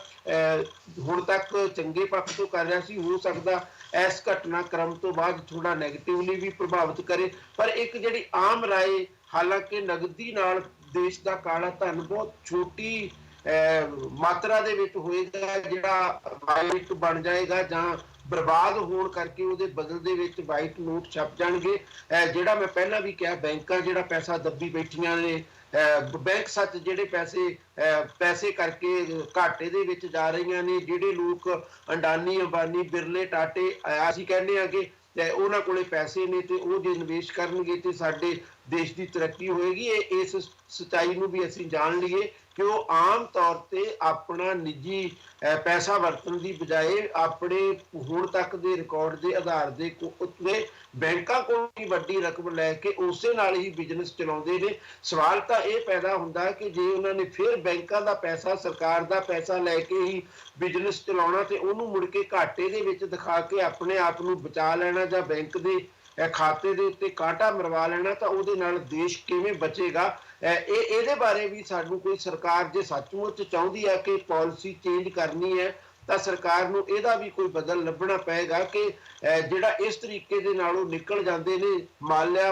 B: ਹੁਣ ਤੱਕ ਚੰਗੇ ਪੱਖ ਤੋਂ ਕਰ ਰਿਹਾ ਸੀ, ਹੋ ਸਕਦਾ ਇਸ ਘਟਨਾਕ੍ਰਮ ਤੋਂ ਬਾਅਦ ਥੋੜਾ ਨੈਗੇਟਿਵਲੀ ਵੀ ਪ੍ਰਭਾਵਿਤ ਕਰੇ। ਪਰ ਇੱਕ ਜਿਹੜੀ ਆਮ ਰਾਏ, ਹਾਲਾਂਕਿ ਨਗਦੀ ਨਾਲ ਦੇਸ਼ ਦਾ ਕਾਲਾ ਧਨ ਬਹੁਤ ਛੋਟੀ ਮਾਤਰਾ ਦੇ ਵਿੱਚ ਹੋਏਗਾ ਜਿਹੜਾ ਵਾਈਟ ਬਣ ਜਾਏਗਾ ਜਾਂ ਬਰਬਾਦ ਹੋਣ ਕਰਕੇ ਉਹਦੇ ਬਦਲ ਦੇ ਵਿੱਚ ਵਾਈਟ ਨੋਟ ਛਪ ਜਾਣਗੇ। ਜਿਹੜਾ ਮੈਂ ਪਹਿਲਾਂ ਵੀ ਕਿਹਾ, ਬੈਂਕਾਂ ਜਿਹੜਾ ਪੈਸਾ ਦੱਬੀ ਬੈਠੀਆਂ ਨੇ, ਬੈਂਕ ਸੱਚ ਜਿਹੜੇ ਪੈਸੇ ਕਰਕੇ ਘਾਟੇ ਦੇ ਵਿੱਚ ਜਾ ਰਹੀਆਂ ਨੇ। ਜਿਹੜੇ ਲੋਕ ਅੰਡਾਨੀ ਅੰਬਾਨੀ ਬਿਰਲੇ ਟਾਟੇ ਅਸੀਂ ਕਹਿੰਦੇ ਆ ਕਿ ਉਹਨਾਂ ਕੋਲੇ ਪੈਸੇ ਨੇ ਤੇ ਉਹ ਜੇ ਨਿਵੇਸ਼ ਕਰਨਗੇ ਤੇ ਸਾਡੇ ਦੇਸ਼ ਦੀ ਤਰੱਕੀ ਹੋਏਗੀ। ਇਸ ਸੱਚਾਈ ਨੂੰ ਵੀ ਅਸੀਂ ਜਾਣ ਲਈਏ ਕਿ ਉਹ ਆਮ ਤੌਰ ਤੇ ਆਪਣਾ ਨਿੱਜੀ ਪੈਸਾ ਵਰਤਣ ਦੀ ਬਜਾਏ ਆਪਣੇ ਹੁਣ ਤੱਕ ਦੇ ਰਿਕਾਰਡ ਦੇ ਆਧਾਰ ਦੇ ਉੱਤੇ ਬੈਂਕਾਂ ਕੋਲ ਵੀ ਵੱਡੀ ਰਕਮ ਲੈ ਕੇ ਉਸੇ ਨਾਲ ਹੀ ਬਿਜ਼ਨਸ ਚਲਾਉਂਦੇ ਨੇ। ਸਵਾਲ ਤਾਂ ਇਹ ਪੈਦਾ ਹੁੰਦਾ ਕਿ ਜੇ ਉਹਨਾਂ ਨੇ ਫਿਰ ਬੈਂਕਾਂ ਦਾ ਪੈਸਾ, ਸਰਕਾਰ ਦਾ ਪੈਸਾ ਲੈ ਕੇ ਹੀ ਬਿਜ਼ਨਸ ਚਲਾਉਣਾ ਤੇ ਉਹਨੂੰ ਮੁੜ ਕੇ ਘਾਟੇ ਦੇ ਵਿੱਚ ਦਿਖਾ ਕੇ ਆਪਣੇ ਆਪ ਨੂੰ ਬਚਾ ਲੈਣਾ ਜਾਂ ਬੈਂਕ ਦੇ ਖਾਤੇ ਦੇ ਉੱਤੇ ਕਾਂਟਾ ਮਰਵਾ ਲੈਣਾ, ਤਾਂ ਉਹਦੇ ਨਾਲ ਦੇਸ਼ ਕਿਵੇਂ ਬਚੇਗਾ? ਇਹਦੇ ਬਾਰੇ ਵੀ ਸਾਨੂੰ ਕੋਈ ਸਰਕਾਰ ਜੇ ਸੱਚਮੁੱਚ ਚਾਹੁੰਦੀ ਹੈ ਕਿ ਪਾਲਿਸੀ ਚੇਂਜ ਕਰਨੀ ਹੈ ਤਾਂ ਸਰਕਾਰ ਨੂੰ ਇਹਦਾ ਵੀ ਕੋਈ ਬਦਲ ਲੱਭਣਾ ਪਏਗਾ ਕਿ ਜਿਹੜਾ ਇਸ ਤਰੀਕੇ ਦੇ ਨਾਲ ਉਹ ਨਿਕਲ ਜਾਂਦੇ ਨੇ। ਮਾਲਿਆ,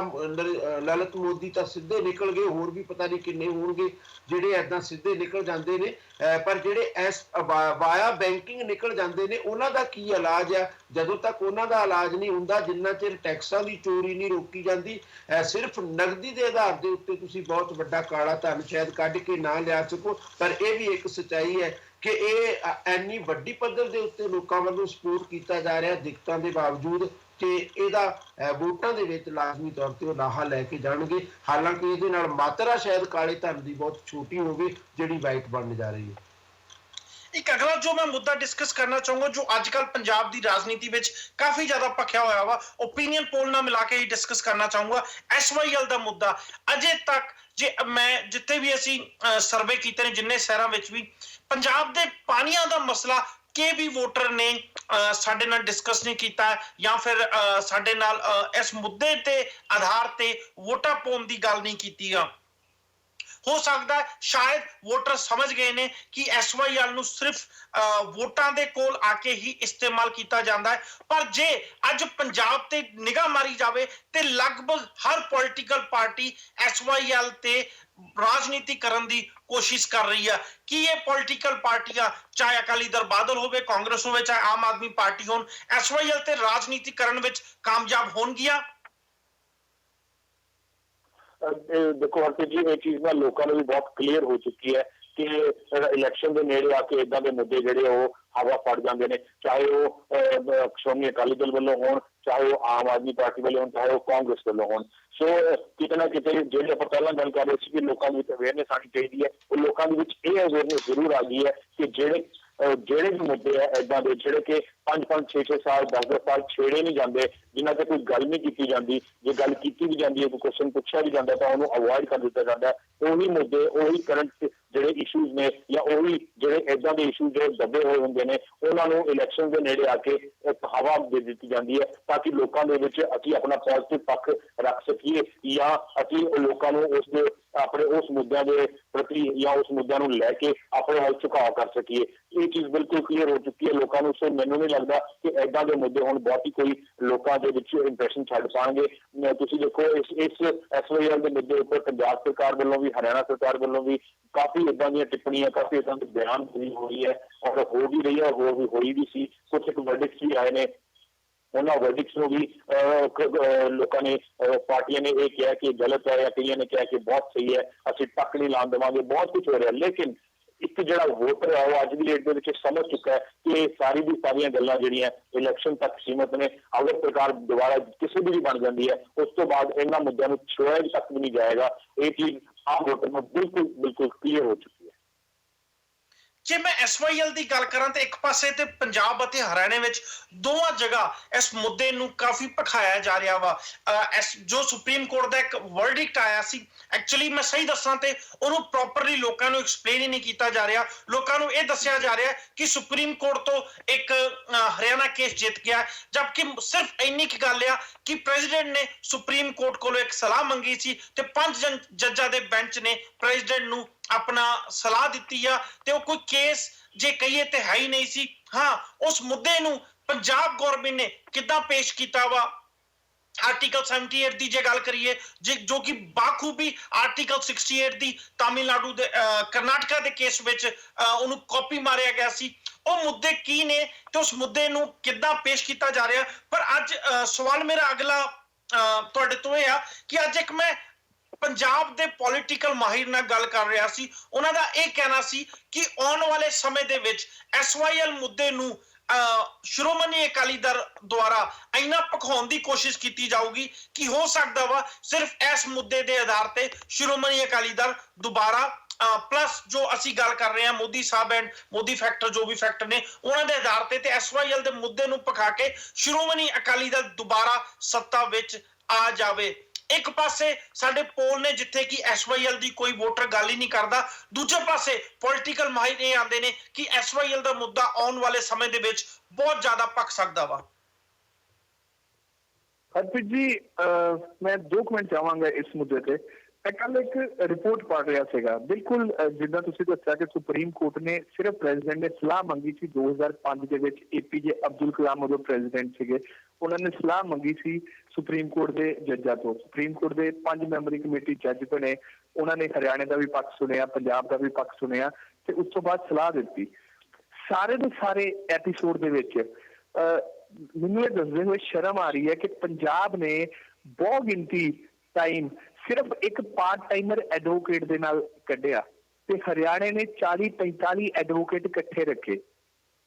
B: ਲਲਿਤ ਮੋਦੀ ਤਾਂ ਸਿੱਧੇ ਨਿਕਲ ਗਏ, ਹੋਰ ਵੀ ਪਤਾ ਨਹੀਂ ਕਿੰਨੇ ਹੋਣਗੇ ਜਿਹੜੇ ਏਦਾਂ ਸਿੱਧੇ ਨਿਕਲ ਜਾਂਦੇ ਨੇ। ਪਰ ਜਿਹੜੇ ਇਸ ਵਾਇਆ ਬੈਂਕਿੰਗ ਨਿਕਲ ਜਾਂਦੇ ਨੇ ਉਹਨਾਂ ਦਾ ਕੀ ਇਲਾਜ ਆ? ਜਦੋਂ ਤੱਕ ਉਹਨਾਂ ਦਾ ਇਲਾਜ ਨਹੀਂ ਹੁੰਦਾ, ਜਿੰਨਾ ਚਿਰ ਟੈਕਸਾਂ ਦੀ ਚੋਰੀ ਨਹੀਂ ਰੋਕੀ ਜਾਂਦੀ, ਸਿਰਫ ਨਗਦੀ ਦੇ ਆਧਾਰ ਦੇ ਉੱਤੇ ਤੁਸੀਂ ਬਹੁਤ ਵੱਡਾ ਕਾਲਾ ਧਨ ਸ਼ਾਇਦ ਕੱਢ ਕੇ ਨਾ ਲਿਆ ਸਕੋ। ਪਰ ਇਹ ਵੀ ਇੱਕ ਸੱਚਾਈ ਹੈ ਕਿ ਇਹ ਇੰਨੀ ਵੱਡੀ ਪੱਧਰ ਦੇ ਉੱਤੇ ਲੋਕਾਂ ਵੱਲੋਂ ਸਪੋਰਟ ਕੀਤਾ ਜਾ ਰਿਹਾ ਦਿੱਕਤਾਂ ਦੇ ਬਾਵਜੂਦ ਕਿ ਇਹਦਾ ਵੋਟਾਂ ਦੇ ਵਿੱਚ ਲਾਜ਼ਮੀ ਤੌਰ ਤੇ ਉਹ ਲਾਹਾ ਲੈ ਕੇ ਜਾਣਗੇ। ਹਾਲਾਂਕਿ ਇਹਦੇ ਨਾਲ ਮਾਤਰਾ ਸ਼ਾਇਦ ਕਾਲੇ ਧਨ ਦੀ ਬਹੁਤ ਛੋਟੀ ਹੋਵੇ ਜਿਹੜੀ ਵਾਈਟ ਬਣਨ ਜਾ ਰਹੀ ਹੈ।
A: ਇੱਕ ਅਗਲਾ ਜੋ ਮੈਂ ਮੁੱਦਾ ਡਿਸਕਸ ਕਰਨਾ ਚਾਹੂੰਗਾ, ਜੋ ਅੱਜ ਕੱਲ ਪੰਜਾਬ ਦੀ ਰਾਜਨੀਤੀ ਵਿੱਚ ਕਾਫੀ ਜ਼ਿਆਦਾ ਭਖਿਆ ਹੋਇਆ ਵਾ, ਓਪੀਨੀਅਨ ਪੋਲ ਨਾਲ ਮਿਲਾ ਕੇ ਹੀ ਡਿਸਕਸ ਕਰਨਾ ਚਾਹੂੰਗਾ। SYL ਦਾ ਮੁੱਦਾ ਅਜੇ ਤੱਕ ਜੇ ਮੈਂ ਜਿੱਥੇ ਵੀ ਅਸੀਂ ਸਰਵੇ ਕੀਤੇ ਨੇ, ਜਿੰਨੇ ਸ਼ਹਿਰਾਂ ਵਿੱਚ ਵੀ, ਪੰਜਾਬ ਦੇ ਪਾਣੀਆਂ ਦਾ ਮਸਲਾ ਕਿ ਵੀ ਵੋਟਰ ਨੇ ਸਾਡੇ ਨਾਲ ਡਿਸਕਸ ਨਹੀਂ ਕੀਤਾ ਜਾਂ ਫਿਰ ਸਾਡੇ ਨਾਲ ਇਸ ਮੁੱਦੇ ਤੇ ਆਧਾਰ ਤੇ ਵੋਟਾਂ ਪਾਉਣ ਦੀ ਗੱਲ ਨਹੀਂ ਕੀਤੀ ਆ। ਹੋ ਸਕਦਾ ਹੈ ਸ਼ਾਇਦ ਵੋਟਰ ਸਮਝ ਗਏ ਨੇ ਕਿ SYL ਨੂੰ ਸਿਰਫ ਵੋਟਾਂ ਦੇ ਕੋਲ ਆ ਕੇ ਹੀ ਇਸਤੇਮਾਲ ਕੀਤਾ ਜਾਂਦਾ ਹੈ। ਪਰ ਜੇ ਅੱਜ ਪੰਜਾਬ ਤੇ ਨਿਗਾਹ ਮਾਰੀ ਜਾਵੇ ਤੇ ਲਗਭਗ ਹਰ ਪੋਲੀਟੀਕਲ ਪਾਰਟੀ SYL ਤੇ ਰਾਜਨੀਤੀ ਕਰਨ ਦੀ ਕੋਸ਼ਿਸ਼ ਕਰ ਰਹੀ ਹੈ। ਕਿ ਇਹ ਪੋਲੀਟੀਕਲ ਪਾਰਟੀਆਂ, ਚਾਹੇ ਅਕਾਲੀ ਦਲ ਬਾਦਲ ਹੋਵੇ, ਕਾਂਗਰਸ ਹੋਵੇ, ਚਾਹੇ ਆਮ ਆਦਮੀ ਪਾਰਟੀ ਹੋਣ, SYL ਤੇ ਰਾਜਨੀਤੀ ਕਰਨ ਵਿੱਚ ਕਾਮਯਾਬ ਹੋਣਗੀਆਂ?
D: ਦੇਖੋ ਹਰਪ੍ਰੀਤ ਜੀ, ਇਹ ਚੀਜ਼ ਨਾ ਲੋਕਾਂ ਨੂੰ ਵੀ ਬਹੁਤ ਕਲੀਅਰ ਹੋ ਚੁੱਕੀ ਹੈ ਕਿ ਇਲੈਕਸ਼ਨ ਦੇ ਨੇੜੇ ਆ ਕੇ ਇਦਾਂ ਦੇ ਮੁੱਦੇ ਜਿਹੜੇ ਉਹ ਹਵਾ ਫੜ ਜਾਂਦੇ ਨੇ, ਚਾਹੇ ਉਹ ਸ਼੍ਰੋਮਣੀ ਅਕਾਲੀ ਦਲ ਵੱਲੋਂ ਹੋਣ, ਚਾਹੇ ਉਹ ਆਮ ਆਦਮੀ ਪਾਰਟੀ ਵੱਲੋਂ ਹੋਣ, ਚਾਹੇ ਉਹ ਕਾਂਗਰਸ ਵੱਲੋਂ ਹੋਣ। ਸੋ ਕਿਤੇ ਨਾ ਕਿਤੇ ਜਿਹੜੇ ਆਪਾਂ ਪਹਿਲਾਂ ਗੱਲ ਕਰ ਰਹੇ ਸੀ ਕਿ ਲੋਕਾਂ ਦੇ ਵਿੱਚ ਅਵੇਅਰਨੈਸ ਆਉਣੀ ਚਾਹੀਦੀ ਹੈ, ਉਹ ਲੋਕਾਂ ਦੇ ਵਿੱਚ ਇਹ ਅਵੇਅਰਨੈਸ ਜ਼ਰੂਰ ਆ ਗਈ ਹੈ ਕਿ ਜਿਹੜੇ ਵੀ ਮੁੱਦੇ ਆ ਏਦਾਂ ਦੇ ਜਿਹੜੇ ਕਿ 5-5, 6-6 ਸਾਲ, 10-10 ਸਾਲ ਛੇੜੇ ਨਹੀਂ ਜਾਂਦੇ, ਜਿਨ੍ਹਾਂ ਤੇ ਕੋਈ ਗੱਲ ਨਹੀਂ ਕੀਤੀ ਜਾਂਦੀ, ਜੇ ਗੱਲ ਕੀਤੀ ਵੀ ਜਾਂਦੀ ਹੈ, ਕੋਈ ਕੁਐਸਚਨ ਪੁੱਛਿਆ ਵੀ ਜਾਂਦਾ ਤਾਂ ਉਹਨੂੰ ਅਵੋਇਡ ਕਰ ਦਿੱਤਾ ਜਾਂਦਾ। ਉਹੀ ਮੁੱਦੇ, ਉਹੀ ਕਰੰਟ ਜਿਹੜੇ ਇਸ਼ੂਜ਼ ਨੇ ਜਾਂ ਉਹੀ ਜਿਹੜੇ ਏਦਾਂ ਦੇ ਇਸ਼ੂ ਜਿਹੜੇ ਦੱਬੇ ਹੋਏ ਹੁੰਦੇ ਨੇ, ਉਹਨਾਂ ਨੂੰ ਇਲੈਕਸ਼ਨ ਦੇ ਨੇੜੇ ਆ ਕੇ ਇੱਕ ਹਵਾ ਦੇ ਦਿੱਤੀ ਜਾਂਦੀ ਹੈ ਤਾਂ ਕਿ ਲੋਕਾਂ ਦੇ ਵਿੱਚ ਅਸੀਂ ਆਪਣਾ ਪੋਜ਼ਿਟਿਵ ਪੱਖ ਰੱਖ ਸਕੀਏ ਜਾਂ ਅਸੀਂ ਲੋਕਾਂ ਨੂੰ ਆਪਣੇ ਉਸ ਮੁੱਦਿਆਂ ਦੇ ਪ੍ਰਤੀ ਜਾਂ ਉਸ ਮੁੱਦਿਆਂ ਨੂੰ ਲੈ ਕੇ ਆਪਣੇ ਵੱਲ ਝੁਕਾਅ ਕਰ ਸਕੀਏ। ਇਹ ਚੀਜ਼ ਬਿਲਕੁਲ ਕਲੀਅਰ ਹੋ ਚੁੱਕੀ ਹੈ ਲੋਕਾਂ ਨੂੰ। ਸੋ ਮੈਨੂੰ ਨਹੀਂ ਲੱਗਦਾ ਕਿ ਏਦਾਂ ਦੇ ਮੁੱਦੇ ਹੁਣ ਬਹੁਤੀ ਕੋਈ ਲੋਕਾਂ ਦੇ ਵਿੱਚ ਇੰਪ੍ਰੈਸ਼ਨ ਛੱਡ ਪਾਉਣਗੇ। ਤੁਸੀਂ ਦੇਖੋ ਇਸ SYL ਦੇ ਮੁੱਦੇ ਉੱਪਰ ਪੰਜਾਬ ਸਰਕਾਰ ਵੱਲੋਂ ਵੀ, ਹਰਿਆਣਾ ਸਰਕਾਰ ਵੱਲੋਂ ਵੀ ਕਾਫੀ ਏਦਾਂ ਦੀਆਂ ਟਿੱਪਣੀਆਂ, ਕਾਫੀ ਏਦਾਂ ਦੇ ਬਿਆਨ ਹੋ ਰਹੀ ਹੈ ਔਰ ਹੋ ਵੀ ਰਹੀ ਹੈ, ਹੋਰ ਵੀ ਹੋਈ ਵੀ ਸੀ। ਕੁਝ ਇੱਕ ਵਰਡਿਕਟਸ ਵੀ ਆਏ ਨੇ, ਉਹਨਾਂ ਵਰਡਿਕਟਸ ਨੂੰ ਵੀ ਲੋਕਾਂ ਨੇ, ਪਾਰਟੀਆਂ ਨੇ ਇਹ ਕਿਹਾ ਕਿ ਗਲਤ ਹੈ ਜਾਂ ਕਈਆਂ ਨੇ ਕਿਹਾ ਕਿ ਬਹੁਤ ਸਹੀ ਹੈ, ਅਸੀਂ ਟੱਕ ਨਹੀਂ ਲਾਉਣ ਦੇਵਾਂਗੇ। ਬਹੁਤ ਕੁਝ ਹੋ ਰਿਹਾ, ਲੇਕਿਨ ਇੱਕ ਜਿਹੜਾ ਵੋਟਰ ਹੈ ਉਹ ਅੱਜ ਦੀ ਡੇਟ ਦੇ ਵਿੱਚ ਸਮਝ ਚੁੱਕਾ ਹੈ ਕਿ ਇਹ ਸਾਰੀ ਦੀ ਸਾਰੀਆਂ ਗੱਲਾਂ ਜਿਹੜੀਆਂ ਇਲੈਕਸ਼ਨ ਤੱਕ ਸੀਮਤ ਨੇ। ਅਗਰ ਸਰਕਾਰ ਦੁਬਾਰਾ ਕਿਸੇ ਦੀ ਵੀ ਬਣ ਜਾਂਦੀ ਹੈ, ਉਸ ਤੋਂ ਬਾਅਦ ਇਹਨਾਂ ਮੁੱਦਿਆਂ ਨੂੰ ਛੁਆਇਆ ਤੱਕ ਵੀ ਨਹੀਂ ਜਾਏਗਾ। ਇਹ ਚੀਜ਼ ਆਮ ਵੋਟਰ ਨੂੰ ਬਿਲਕੁਲ ਕਲੀਅਰ ਹੋ ਚੁੱਕੀ ਹੈ।
A: ਜੇ ਮੈਂ SYL ਦੀ ਗੱਲ ਕਰਾਂ ਤੇ ਇੱਕ ਪਾਸੇ ਤੇ ਪੰਜਾਬ ਅਤੇ ਹਰਿਆਣੇ ਵਿੱਚ ਦੋਵਾਂ ਜਗ੍ਹਾ ਇਸ ਮੁੱਦੇ ਨੂੰ ਕਾਫੀ ਭਖਾਇਆ ਜਾ ਰਿਹਾ ਵਾ। ਜੋ ਸੁਪਰੀਮ ਕੋਰਟ ਦਾ ਇੱਕ ਵਰਡਿਕਟ ਆਇਆ ਸੀ, ਐਕਚੁਅਲੀ ਮੈਂ ਸਹੀ ਦੱਸਾਂ ਤੇ ਉਹਨੂੰ ਪ੍ਰੋਪਰਲੀ ਲੋਕਾਂ ਨੂੰ ਐਕਸਪਲੇਨ ਹੀ ਨਹੀਂ ਕੀਤਾ ਜਾ ਰਿਹਾ। ਲੋਕਾਂ ਨੂੰ ਇਹ ਦੱਸਿਆ ਜਾ ਰਿਹਾ ਕਿ ਸੁਪਰੀਮ ਕੋਰਟ ਤੋਂ ਇੱਕ ਹਰਿਆਣਾ ਕੇਸ ਜਿੱਤ ਗਿਆ, ਜਦਕਿ ਸਿਰਫ ਇੰਨੀ ਕੀ ਗੱਲ ਆ ਕਿ ਪ੍ਰੈਜ਼ੀਡੈਂਟ ਨੇ ਸੁਪਰੀਮ ਕੋਰਟ ਕੋਲੋਂ ਇੱਕ ਸਲਾਹ ਮੰਗੀ ਸੀ ਤੇ 5 ਜੱਜਾਂ ਦੇ ਬੈਂਚ ਨੇ ਪ੍ਰੈਜ਼ੀਡੈਂਟ ਨੂੰ ਆਪਣਾ ਸਲਾਹ ਦਿੱਤੀ ਆ ਤੇ ਉਹ ਕੋਈ ਕੇਸ ਜੇ ਕਹੀਏ ਤੇ ਹੈ ਹੀ ਨਹੀਂ ਸੀ। ਹਾਂ, ਉਸ ਮੁੱਦੇ ਨੂੰ ਪੰਜਾਬ ਗਵਰਨਮੈਂਟ ਨੇ ਕਿੱਦਾਂ ਪੇਸ਼ ਕੀਤਾ ਵਾ, ਆਰਟੀਕਲ 78 ਦੀ ਜੇ ਗੱਲ ਕਰੀਏ ਜੋ ਕਿ ਬਾਖੂਬੀ ਆਰਟੀਕਲ 68 ਦੀ ਤਾਮਿਲਨਾਡੂ ਦੇ ਕਰਨਾਟਕਾ ਦੇ ਕੇਸ ਵਿੱਚ ਉਹਨੂੰ ਕਾਪੀ ਮਾਰਿਆ ਗਿਆ ਸੀ। ਉਹ ਮੁੱਦੇ ਕੀ ਨੇ ਤੇ ਉਸ ਮੁੱਦੇ ਨੂੰ ਕਿੱਦਾਂ ਪੇਸ਼ ਕੀਤਾ ਜਾ ਰਿਹਾ। ਪਰ ਅੱਜ ਸਵਾਲ ਮੇਰਾ ਅਗਲਾ ਤੁਹਾਡੇ ਤੋਂ ਇਹ ਆ ਕਿ ਅੱਜ ਇੱਕ ਮੈਂ ਪੰਜਾਬ ਦੇ ਪੋਲੀਟੀਕਲ ਮਾਹਿਰ ਨਾਲ ਗੱਲ ਕਰ ਰਿਹਾ ਸੀ। ਉਹਨਾਂ ਦਾ ਇਹ ਕਹਿਣਾ ਸੀ ਕਿ ਆਉਣ ਵਾਲੇ ਸਮੇਂ ਦੇ ਵਿੱਚ SYL ਮੁੱਦੇ ਨੂੰ ਸ਼੍ਰੋਮਣੀ ਅਕਾਲੀ ਦਲ ਦੁਆਰਾ ਇੰਨਾ ਭਖਾਉਣ ਦੀ ਕੋਸ਼ਿਸ਼ ਕੀਤੀ ਜਾਊਗੀ ਕਿ ਹੋ ਸਕਦਾ ਵਾ ਸਿਰਫ ਇਸ ਮੁੱਦੇ ਦੇ ਆਧਾਰ ਤੇ ਸ਼੍ਰੋਮਣੀ ਅਕਾਲੀ ਦਲ ਦੁਬਾਰਾ ਪਲੱਸ ਜੋ ਅਸੀਂ ਗੱਲ ਕਰ ਰਹੇ ਹਾਂ ਮੋਦੀ ਸਾਹਿਬ ਐਂਡ ਮੋਦੀ ਫੈਕਟਰ ਜੋ ਵੀ ਫੈਕਟਰ ਨੇ ਉਹਨਾਂ ਦੇ ਆਧਾਰ ਤੇ SYL ਦੇ ਮੁੱਦੇ ਨੂੰ ਭਖਾ ਕੇ ਸ਼੍ਰੋਮਣੀ ਅਕਾਲੀ ਦਲ ਦੁਬਾਰਾ ਸੱਤਾ ਵਿੱਚ ਆ ਜਾਵੇ। ਇੱਕ ਪਾਸੇ ਸਾਡੇ ਪੋਲ ਨੇ ਜਿੱਥੇ ਕਿ SYL ਦੀ ਕੋਈ ਵੋਟਰ ਗੱਲ ਹੀ ਨਹੀਂ ਕਰਦਾ, ਦੂਜੇ ਪਾਸੇ ਪੋਲੀਟੀਕਲ ਮਾਹਿਰ ਇਹ ਆਂਦੇ ਨੇ ਕਿ SYL ਦਾ ਮੁੱਦਾ ਆਉਣ ਵਾਲੇ ਸਮੇਂ ਦੇ ਵਿੱਚ ਬਹੁਤ ਜ਼ਿਆਦਾ ਭਖ ਸਕਦਾ ਵਾ।
C: ਹਰਪ੍ਰੀਤ ਜੀ ਮੈਂ 2 ਮਿੰਟ ਚਾਹਾਂਗਾ ਇਸ ਮੁੱਦੇ ਤੇ। ਮੈਂ ਕੱਲ ਇੱਕ ਰਿਪੋਰਟ ਪੜ੍ਹ ਰਿਹਾ ਸੀਗਾ, ਬਿਲਕੁਲ ਜਿੱਦਾਂ ਤੁਸੀਂ ਦੱਸਿਆ ਕਿ ਸੁਪਰੀਮ ਕੋਰਟ ਨੇ ਸਿਰਫ ਪ੍ਰੈਜ਼ੀਡੈਂਟ ਨੇ ਸਲਾਹ ਮੰਗੀ ਸੀ 2005 ਦੇ ਵਿੱਚ APJ ਅਬਦੁਲ ਕਲਾਮ ਉਦੋਂ ਪ੍ਰੈਜ਼ੀਡੈਂਟ ਸੀਗੇ, ਉਹਨਾਂ ਨੇ ਸਲਾਹ ਮੰਗੀ ਸੀ ਸੁਪਰੀਮ ਕੋਰਟ ਦੇ ਜੱਜਾਂ ਤੋਂ। ਸੁਪਰੀਮ ਕੋਰਟ ਦੇ 5 ਮੈਂਬਰੀ ਕਮੇਟੀ ਜੱਜ ਬਣੇ, ਉਹਨਾਂ ਨੇ ਹਰਿਆਣੇ ਦਾ ਵੀ ਪੱਖ ਸੁਣਿਆ, ਪੰਜਾਬ ਦਾ ਵੀ ਪੱਖ ਸੁਣਿਆ ਤੇ ਉਸ ਤੋਂ ਬਾਅਦ ਸਲਾਹ ਦਿੱਤੀ। ਸਾਰੇ ਦੇ ਸਾਰੇ ਐਪੀਸੋਡ ਦੇ ਵਿੱਚ ਮੈਨੂੰ ਇਹ ਦੱਸਦੇ ਹੋਏ ਸ਼ਰਮ ਆ ਰਹੀ ਹੈ ਕਿ ਪੰਜਾਬ ਨੇ ਬਹੁਤ ਗਿਣਤੀ ਟਾਈਮ ਸਿਰਫ ਇੱਕ ਪਾਰਟ ਟਾਈਮਰ ਐਡਵੋਕੇਟ ਦੇ ਨਾਲ ਕੱਢਿਆ ਤੇ ਹਰਿਆਣੇ ਨੇ 40-45 ਐਡਵੋਕੇਟ ਇਕੱਠੇ ਰੱਖੇ।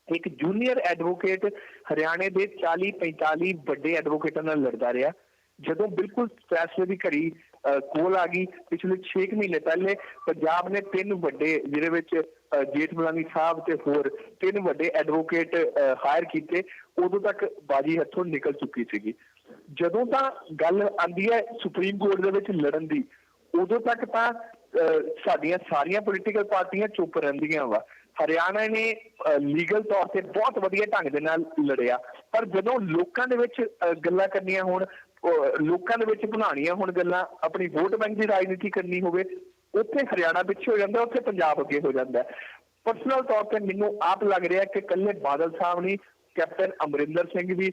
C: ਇੱਕ ਜੂਨੀਅਰ ਐਡਵੋਕੇਟ ਹਰਿਆਣੇ ਦੇ 40-45 ਵੱਡੇ ਐਡਵੋਕੇਟਾਂ ਨਾਲ ਲੜਦਾ ਰਿਹਾ। ਜਦੋਂ ਬਿਲਕੁਲ ਫੈਸਲੇ ਦੀ ਘੜੀ ਕੋਲ ਆ ਗਈ ਪਿਛਲੇ 6 ਮਹੀਨੇ ਪਹਿਲੇ ਪੰਜਾਬ ਨੇ 3 ਵੱਡੇ ਜਿਹਦੇ ਵਿੱਚ ਜੇਠ ਮਲਾਨੀ ਸਾਹਿਬ ਤੇ ਹੋਰ 3 ਵੱਡੇ ਐਡਵੋਕੇਟ ਹਾਇਰ ਕੀਤੇ। ਉਦੋਂ ਤੱਕ ਬਾਜੀ ਹੱਥੋਂ ਨਿਕਲ ਚੁੱਕੀ ਸੀਗੀ। ਜਦੋਂ ਤਾਂ ਗੱਲ ਆਂਦੀ ਹੈ ਸੁਪਰੀਮ ਕੋਰਟ ਦੇ ਵਿੱਚ ਲੜਨ ਦੀ, ਉਦੋਂ ਤੱਕ ਤਾਂ ਸਾਡੀਆਂ ਸਾਰੀਆਂ ਪੋਲੀਟੀਕਲ ਪਾਰਟੀਆਂ ਚੁੱਪ ਰਹਿੰਦੀਆਂ ਵਾ। ਹਰਿਆਣਾ ਨੇ ਲੀਗਲ ਤੌਰ ਤੇ ਬਹੁਤ ਵਧੀਆ ਢੰਗ ਦੇ ਨਾਲ ਲੜਿਆ, ਪਰ ਜਦੋਂ ਲੋਕਾਂ ਦੇ ਵਿੱਚ ਗੱਲਾਂ ਕਰਨੀਆਂ ਹੋਣ, ਲੋਕਾਂ ਦੇ ਵਿੱਚ ਬਣਾਉਣੀਆਂ ਹੋਣ ਗੱਲਾਂ, ਆਪਣੀ ਵੋਟ ਬੈਂਕ ਦੀ ਰਾਜਨੀਤੀ ਕਰਨੀ ਹੋਵੇ, ਉੱਥੇ ਹਰਿਆਣਾ ਪਿੱਛੇ ਹੋ ਜਾਂਦਾ, ਉੱਥੇ ਪੰਜਾਬ ਅੱਗੇ ਹੋ ਜਾਂਦਾ। ਪਰਸਨਲ ਤੌਰ ਤੇ ਮੈਨੂੰ ਆਪ ਲੱਗ ਰਿਹਾ ਕਿ ਇਕੱਲੇ ਬਾਦਲ ਸਾਹਿਬ ਨਹੀਂ, ਕੈਪਟਨ ਅਮਰਿੰਦਰ ਸਿੰਘ ਵੀ,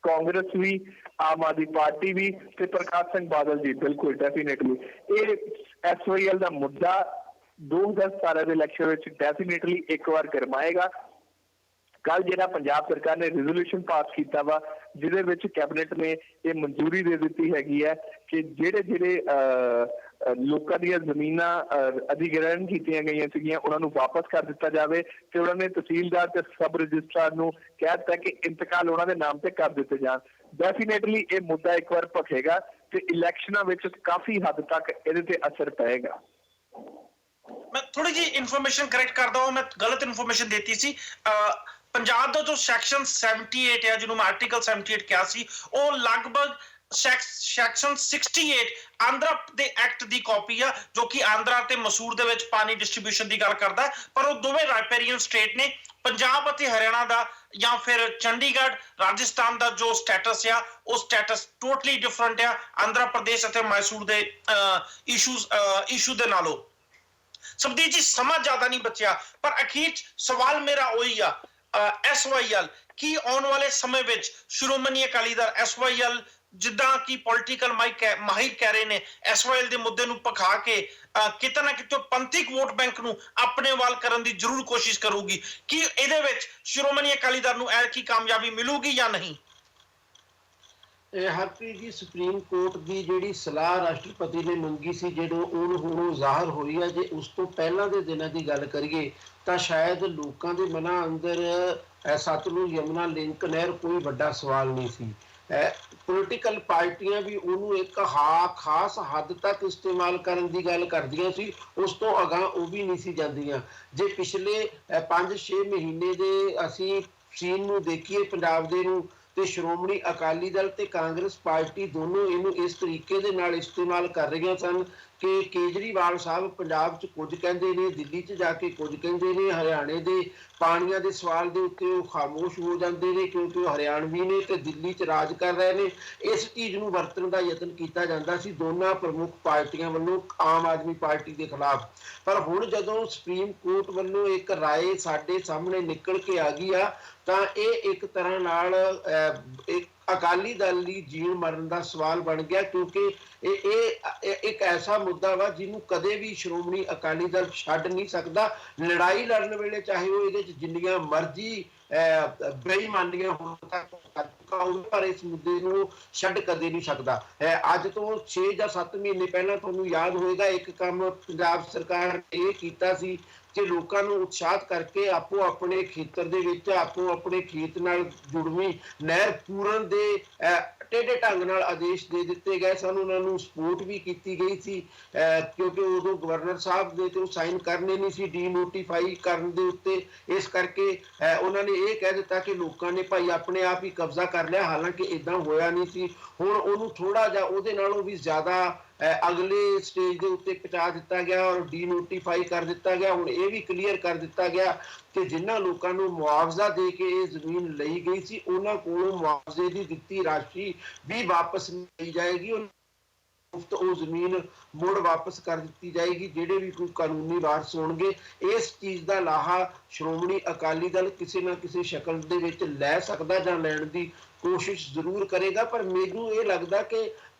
C: ਕਾਂਗਰਸ ਵੀ, ਆਮ ਆਦਮੀ ਪਾਰਟੀ ਵੀ ਤੇ ਪ੍ਰਕਾਸ਼ ਸਿੰਘ ਬਾਦਲ ਜੀ ਬਿਲਕੁਲ ਡੈਫੀਨੇਟਲੀ ਇਹ SYL ਦਾ ਮੁੱਦਾ 2017 ਦੇ ਇਲੈਕਸ਼ਨ ਵਿੱਚ ਡੈਫੀਨੇਟਲੀ ਇੱਕ ਵਾਰ ਗਰਮਾਏਗਾ। ਕੱਲ ਜਿਹੜਾ ਪੰਜਾਬ ਸਰਕਾਰ ਨੇ ਰੈਜ਼ੋਲੂਸ਼ਨ ਪਾਸ ਕੀਤਾ ਵਾ ਜਿਹਦੇ ਵਿੱਚ ਕੈਬਨਿਟ ਨੇ ਇਹ ਮਨਜ਼ੂਰੀ ਦੇ ਦਿੱਤੀ ਹੈਗੀ ਹੈ ਕਿ ਜਿਹੜੇ ਲੋਕਾਂ ਦੀਆਂ ਜ਼ਮੀਨਾਂ ਅਧਿਗ੍ਰਹਿਣ ਕੀਤੀਆਂ ਗਈਆਂ ਸੀਗੀਆਂ ਉਹਨਾਂ ਨੂੰ ਵਾਪਸ ਕਰ ਦਿੱਤਾ ਜਾਵੇ ਤੇ ਉਹਨਾਂ ਨੇ ਤਹਿਸੀਲਦਾਰ ਤੇ ਸਬ ਰਜਿਸਟਰਾਰ ਨੂੰ ਕਹਿ ਦਿੱਤਾ ਕਿ ਇੰਤਕਾਲ ਉਹਨਾਂ ਦੇ ਨਾਮ ਤੇ ਕਰ ਦਿੱਤੇ ਜਾਣ। ਡੈਫੀਨੇਟਲੀ ਇਹ ਮੁੱਦਾ ਇੱਕ ਵਾਰ ਭਖੇਗਾ ਤੇ ਇਲੈਕਸ਼ਨਾਂ ਵਿੱਚ ਕਾਫੀ ਹੱਦ ਤੱਕ ਇਹਦੇ ਤੇ ਅਸਰ ਪਏਗਾ।
A: ਮੈਂ ਥੋੜੀ ਜੀ ਇਨਫੋਰਮੇਸ਼ਨ ਕਰੈਕਟ ਕਰਦਾ ਹਾਂ, ਮੈਂ ਗਲਤ ਇਨਫੋਰਮੇਸ਼ਨ ਦਿੱਤੀ ਸੀ। ਪੰਜਾਬ ਦਾ ਜੋ ਸੈਕਸ਼ਨ 78 ਹੈ ਜਿਹਨੂੰ ਮੈਂ ਆਰਟੀਕਲ 78 ਕਿਹਾ ਸੀ, ਉਹ ਲਗਭਗ ਸੈਕਸ਼ਨ 68 ਆਂਧਰਾ ਦੇ ਐਕਟ ਦੀ ਕਾਪੀ ਆ ਜੋ ਕਿ ਆਂਧਰਾ ਤੇ ਮਸੂਰ ਦੇ ਵਿੱਚ ਪਾਣੀ ਡਿਸਟ੍ਰੀਬਿਊਸ਼ਨ ਦੀ ਗੱਲ ਕਰਦਾ, ਪਰ ਉਹ ਦੋਵੇਂ ਰਾਈਪੇਰੀਅਨ ਸਟੇਟ ਨੇ। ਪੰਜਾਬ ਅਤੇ ਹਰਿਆਣਾ ਦਾ ਜਾਂ ਫਿਰ ਚੰਡੀਗੜ੍ਹ ਰਾਜਸਥਾਨ ਦਾ ਜੋ ਸਟੇਟਸ ਆ ਉਹ ਸਟੇਟਸ ਟੋਟਲੀ ਡਿਫਰੈਂਟ ਆ ਆਂਧਰਾ ਪ੍ਰਦੇਸ਼ ਅਤੇ ਮੈਸੂਰ ਦੇ ਇਸ਼ੂ ਦੇ ਨਾਲੋਂ। ਸਬਦੀਪ ਜੀ ਸਮਾਂ ਜ਼ਿਆਦਾ ਨਹੀਂ ਬਚਿਆ, ਪਰ ਅਖੀਰ ਸਵਾਲ ਮੇਰਾ ਉਹੀ ਆ, SYL ਕੀ ਆਉਣ ਵਾਲੇ ਸਮੇਂ ਵਿੱਚ ਸ਼੍ਰੋਮਣੀ ਅਕਾਲੀ ਦਲ SYL ਜਿੱਦਾਂ ਕਿ ਪੋਲੀਟੀਕਲ ਮਾਹਿਰ ਕਹਿ ਰਹੇ ਨੇ SYL ਦੇ ਮੁੱਦੇ ਨੂੰ ਭਖਾ ਕੇ ਕਿਤੇ ਨਾ ਕਿਤੇ ਪੰਥਕ ਵੋਟ ਬੈਂਕ ਨੂੰ ਆਪਣੇ ਵੱਲ ਕਰਨ ਦੀ ਜ਼ਰੂਰ ਕੋਸ਼ਿਸ਼ ਕਰੂਗੀ। ਕੀ ਇਹਦੇ ਵਿੱਚ ਸ਼੍ਰੋਮਣੀ ਅਕਾਲੀ ਦਲ ਨੂੰ ਐਤਕੀ ਕਾਮਯਾਬੀ ਮਿਲੂਗੀ ਜਾਂ ਨਹੀਂ?
B: ਹਰਪ੍ਰੀਤ ਜੀ, ਸੁਪਰੀਮ ਕੋਰਟ ਦੀ ਜਿਹੜੀ ਸਲਾਹ ਰਾਸ਼ਟਰਪਤੀ ਨੇ ਮੰਗੀ ਸੀ ਜਦੋਂ ਹੁਣ ਜ਼ਾਹਰ ਹੋਈ ਹੈ, ਜੇ ਉਸ ਤੋਂ ਪਹਿਲਾਂ ਦੇ ਦਿਨਾਂ ਦੀ ਗੱਲ ਕਰੀਏ ਤਾਂ ਸ਼ਾਇਦ ਲੋਕਾਂ ਦੇ ਮਨਾਂ ਅੰਦਰ ਸਤਲੁਜ ਯਮੁਨਾ ਲਿੰਕ ਨਹਿਰ ਕੋਈ ਵੱਡਾ ਸਵਾਲ ਨਹੀਂ ਸੀ। ਪੋਲੀਟੀਕਲ ਪਾਰਟੀਆਂ ਵੀ ਉਹਨੂੰ ਇੱਕ ਖਾਸ ਹੱਦ ਤੱਕ ਇਸਤੇਮਾਲ ਕਰਨ ਦੀ ਗੱਲ ਕਰਦੀਆਂ ਸੀ, ਉਸ ਤੋਂ ਅਗਾਂਹ ਉਹ ਵੀ ਨਹੀਂ ਸੀ ਜਾਂਦੀਆਂ। ਜੇ ਪਿਛਲੇ 5-6 ਮਹੀਨੇ ਦੇ ਅਸੀਂ ਸੀਨ ਨੂੰ ਦੇਖੀਏ ਪੰਜਾਬ ਦੇ ਨੂੰ, ਤੇ ਸ਼੍ਰੋਮਣੀ ਅਕਾਲੀ ਦਲ ਤੇ ਕਾਂਗਰਸ ਪਾਰਟੀ ਦੋਨੋਂ ਇਹਨੂੰ ਇਸ ਤਰੀਕੇ ਦੇ ਨਾਲ ਇਸਤੇਮਾਲ ਕਰ ਰਹੀਆਂ ਸਨ ਕਿ ਕੇਜਰੀਵਾਲ ਸਾਹਿਬ ਪੰਜਾਬ 'ਚ ਕੁਝ ਕਹਿੰਦੇ ਨੇ, ਦਿੱਲੀ 'ਚ ਜਾ ਕੇ ਕੁਝ ਕਹਿੰਦੇ ਨੇ, ਹਰਿਆਣੇ ਦੇ ਪਾਣੀਆਂ ਦੇ ਸਵਾਲ ਦੇ ਉੱਤੇ ਉਹ ਖਾਮੋਸ਼ ਹੋ ਜਾਂਦੇ ਨੇ ਕਿਉਂਕਿ ਉਹ ਹਰਿਆਣਵੀ ਨੇ ਤੇ ਦਿੱਲੀ 'ਚ ਰਾਜ ਕਰ ਰਹੇ ਨੇ। ਇਸ ਚੀਜ਼ ਨੂੰ ਵਰਤਣ ਦਾ ਯਤਨ ਕੀਤਾ ਜਾਂਦਾ ਸੀ ਦੋਨਾਂ ਪ੍ਰਮੁੱਖ ਪਾਰਟੀਆਂ ਵੱਲੋਂ ਆਮ ਆਦਮੀ ਪਾਰਟੀ ਦੇ ਖਿਲਾਫ। ਪਰ ਹੁਣ ਜਦੋਂ ਸੁਪਰੀਮ ਕੋਰਟ ਵੱਲੋਂ ਇੱਕ ਰਾਏ ਸਾਡੇ ਸਾਹਮਣੇ ਨਿਕਲ ਕੇ ਆ ਗਈ ਆ ਤਾਂ ਇਹ ਇੱਕ ਤਰ੍ਹਾਂ ਨਾਲ ਇੱਕ ਅਕਾਲੀ ਦਲ ਲਈ ਜੀਣ ਮਰਨ ਦਾ ਸਵਾਲ ਬਣ ਗਿਆ, ਕਿਉਂਕਿ ਇਹ ਇੱਕ ਐਸਾ ਮੁੱਦਾ ਵਾ ਜਿਹਨੂੰ ਕਦੇ ਵੀ ਸ਼੍ਰੋਮਣੀ ਅਕਾਲੀ ਦਲ ਛੱਡ ਨਹੀਂ ਸਕਦਾ। ਲੜਾਈ ਲੜਨ ਵੇਲੇ ਚਾਹੇ ਉਹ ਇਹਦੇ 'ਚ ਜਿੰਨੀਆਂ ਮਰਜ਼ੀ ਬੇਈਮਾਨੀਆਂ ਹੋਣ ਤੱਕ ਕਰ ਚੁੱਕਾ ਹੋਵੇ, ਪਰ ਇਸ ਮੁੱਦੇ ਨੂੰ ਛੱਡ ਕਦੇ ਨਹੀਂ ਸਕਦਾ। ਅੱਜ ਤੋਂ 6 ਜਾਂ 7 ਮਹੀਨੇ ਪਹਿਲਾਂ ਤੁਹਾਨੂੰ ਯਾਦ ਹੋਏਗਾ ਇੱਕ ਕੰਮ ਪੰਜਾਬ ਸਰਕਾਰ ਨੇ ਇਹ ਕੀਤਾ ਸੀ ਕਿ ਲੋਕਾਂ ਨੂੰ ਉਤਸ਼ਾਹਿਤ ਕਰਕੇ ਆਪੋ ਆਪਣੇ ਖੇਤਰ ਦੇ ਵਿੱਚ ਆਪੋ ਆਪਣੇ ਖੇਤ ਨਾਲ ਜੁੜਵੀਂ ਨਹਿਰ ਪੂਰਨ ਦੇ ਟੇਢੇ ਢੰਗ ਨਾਲ ਆਦੇਸ਼ ਦੇ ਦਿੱਤੇ ਗਏ ਸਨ। ਉਹਨਾਂ ਨੂੰ ਸਪੋਰਟ ਵੀ ਕੀਤੀ ਗਈ ਸੀ, ਕਿਉਂਕਿ ਉਦੋਂ ਗਵਰਨਰ ਸਾਹਿਬ ਦੇ ਤੇ ਉਹ ਸਾਈਨ ਕਰਨੇ ਨਹੀਂ ਸੀ ਡੀਨੋਟੀਫਾਈ ਕਰਨ ਦੇ ਉੱਤੇ। ਇਸ ਕਰਕੇ ਉਹਨਾਂ ਨੇ ਇਹ ਕਹਿ ਦਿੱਤਾ ਕਿ ਲੋਕਾਂ ਨੇ ਭਾਈ ਆਪਣੇ ਆਪ ਹੀ ਕਬਜ਼ਾ ਕਰ ਲਿਆ, ਹਾਲਾਂਕਿ ਇਦਾਂ ਹੋਇਆ ਨਹੀਂ ਸੀ। ਹੁਣ ਉਹਨੂੰ ਥੋੜਾ ਜਿਹਾ ਉਹਦੇ ਨਾਲੋਂ ਵੀ ਜ਼ਿਆਦਾ ਅਗਲੇ ਸਟੇਜ ਦੇ ਉੱਤੇ ਪਹੁੰਚਾ ਦਿੱਤਾ ਗਿਆ ਔਰ ਡੀਨੋਟੀਫਾਈ ਕਰ ਦਿੱਤਾ ਗਿਆ। ਹੁਣ ਇਹ ਵੀ ਕਲੀਅਰ ਕਰ ਦਿੱਤਾ ਗਿਆ ਕਿ ਜਿਨ੍ਹਾਂ ਲੋਕਾਂ ਨੂੰ ਮੁਆਵਜ਼ਾ ਦੇ ਕੇ ਇਹ ਜ਼ਮੀਨ ਲਈ ਗਈ ਸੀ ਉਹਨਾਂ ਕੋਲੋਂ ਮੁਆਵਜ਼ੇ ਦੀ ਦਿੱਤੀ ਰਾਸ਼ੀ ਵੀ ਵਾਪਸ ਲਈ ਜਾਏਗੀ, ਮੁਫਤ ਉਹ ਜ਼ਮੀਨ ਮੁੜ ਵਾਪਸ ਕਰ ਦਿੱਤੀ ਜਾਏਗੀ ਜਿਹੜੇ ਵੀ ਕੋਈ ਕਾਨੂੰਨੀ ਵਾਰਸ ਹੋਣਗੇ। ਇਸ ਚੀਜ਼ ਦਾ ਲਾਹਾ ਸ਼੍ਰੋਮਣੀ ਅਕਾਲੀ ਦਲ ਕਿਸੇ ਨਾ ਕਿਸੇ ਸ਼ਕਲ ਦੇ ਵਿੱਚ ਲੈ ਸਕਦਾ ਜਾਂ ਲੈਣ ਦੀ ਕੋਸ਼ਿਸ਼ ਜ਼ਰੂਰ ਕਰੇਗਾ, ਪਰ ਮੈਨੂੰ ਇਹ ਲੱਗਦਾ ਕਿ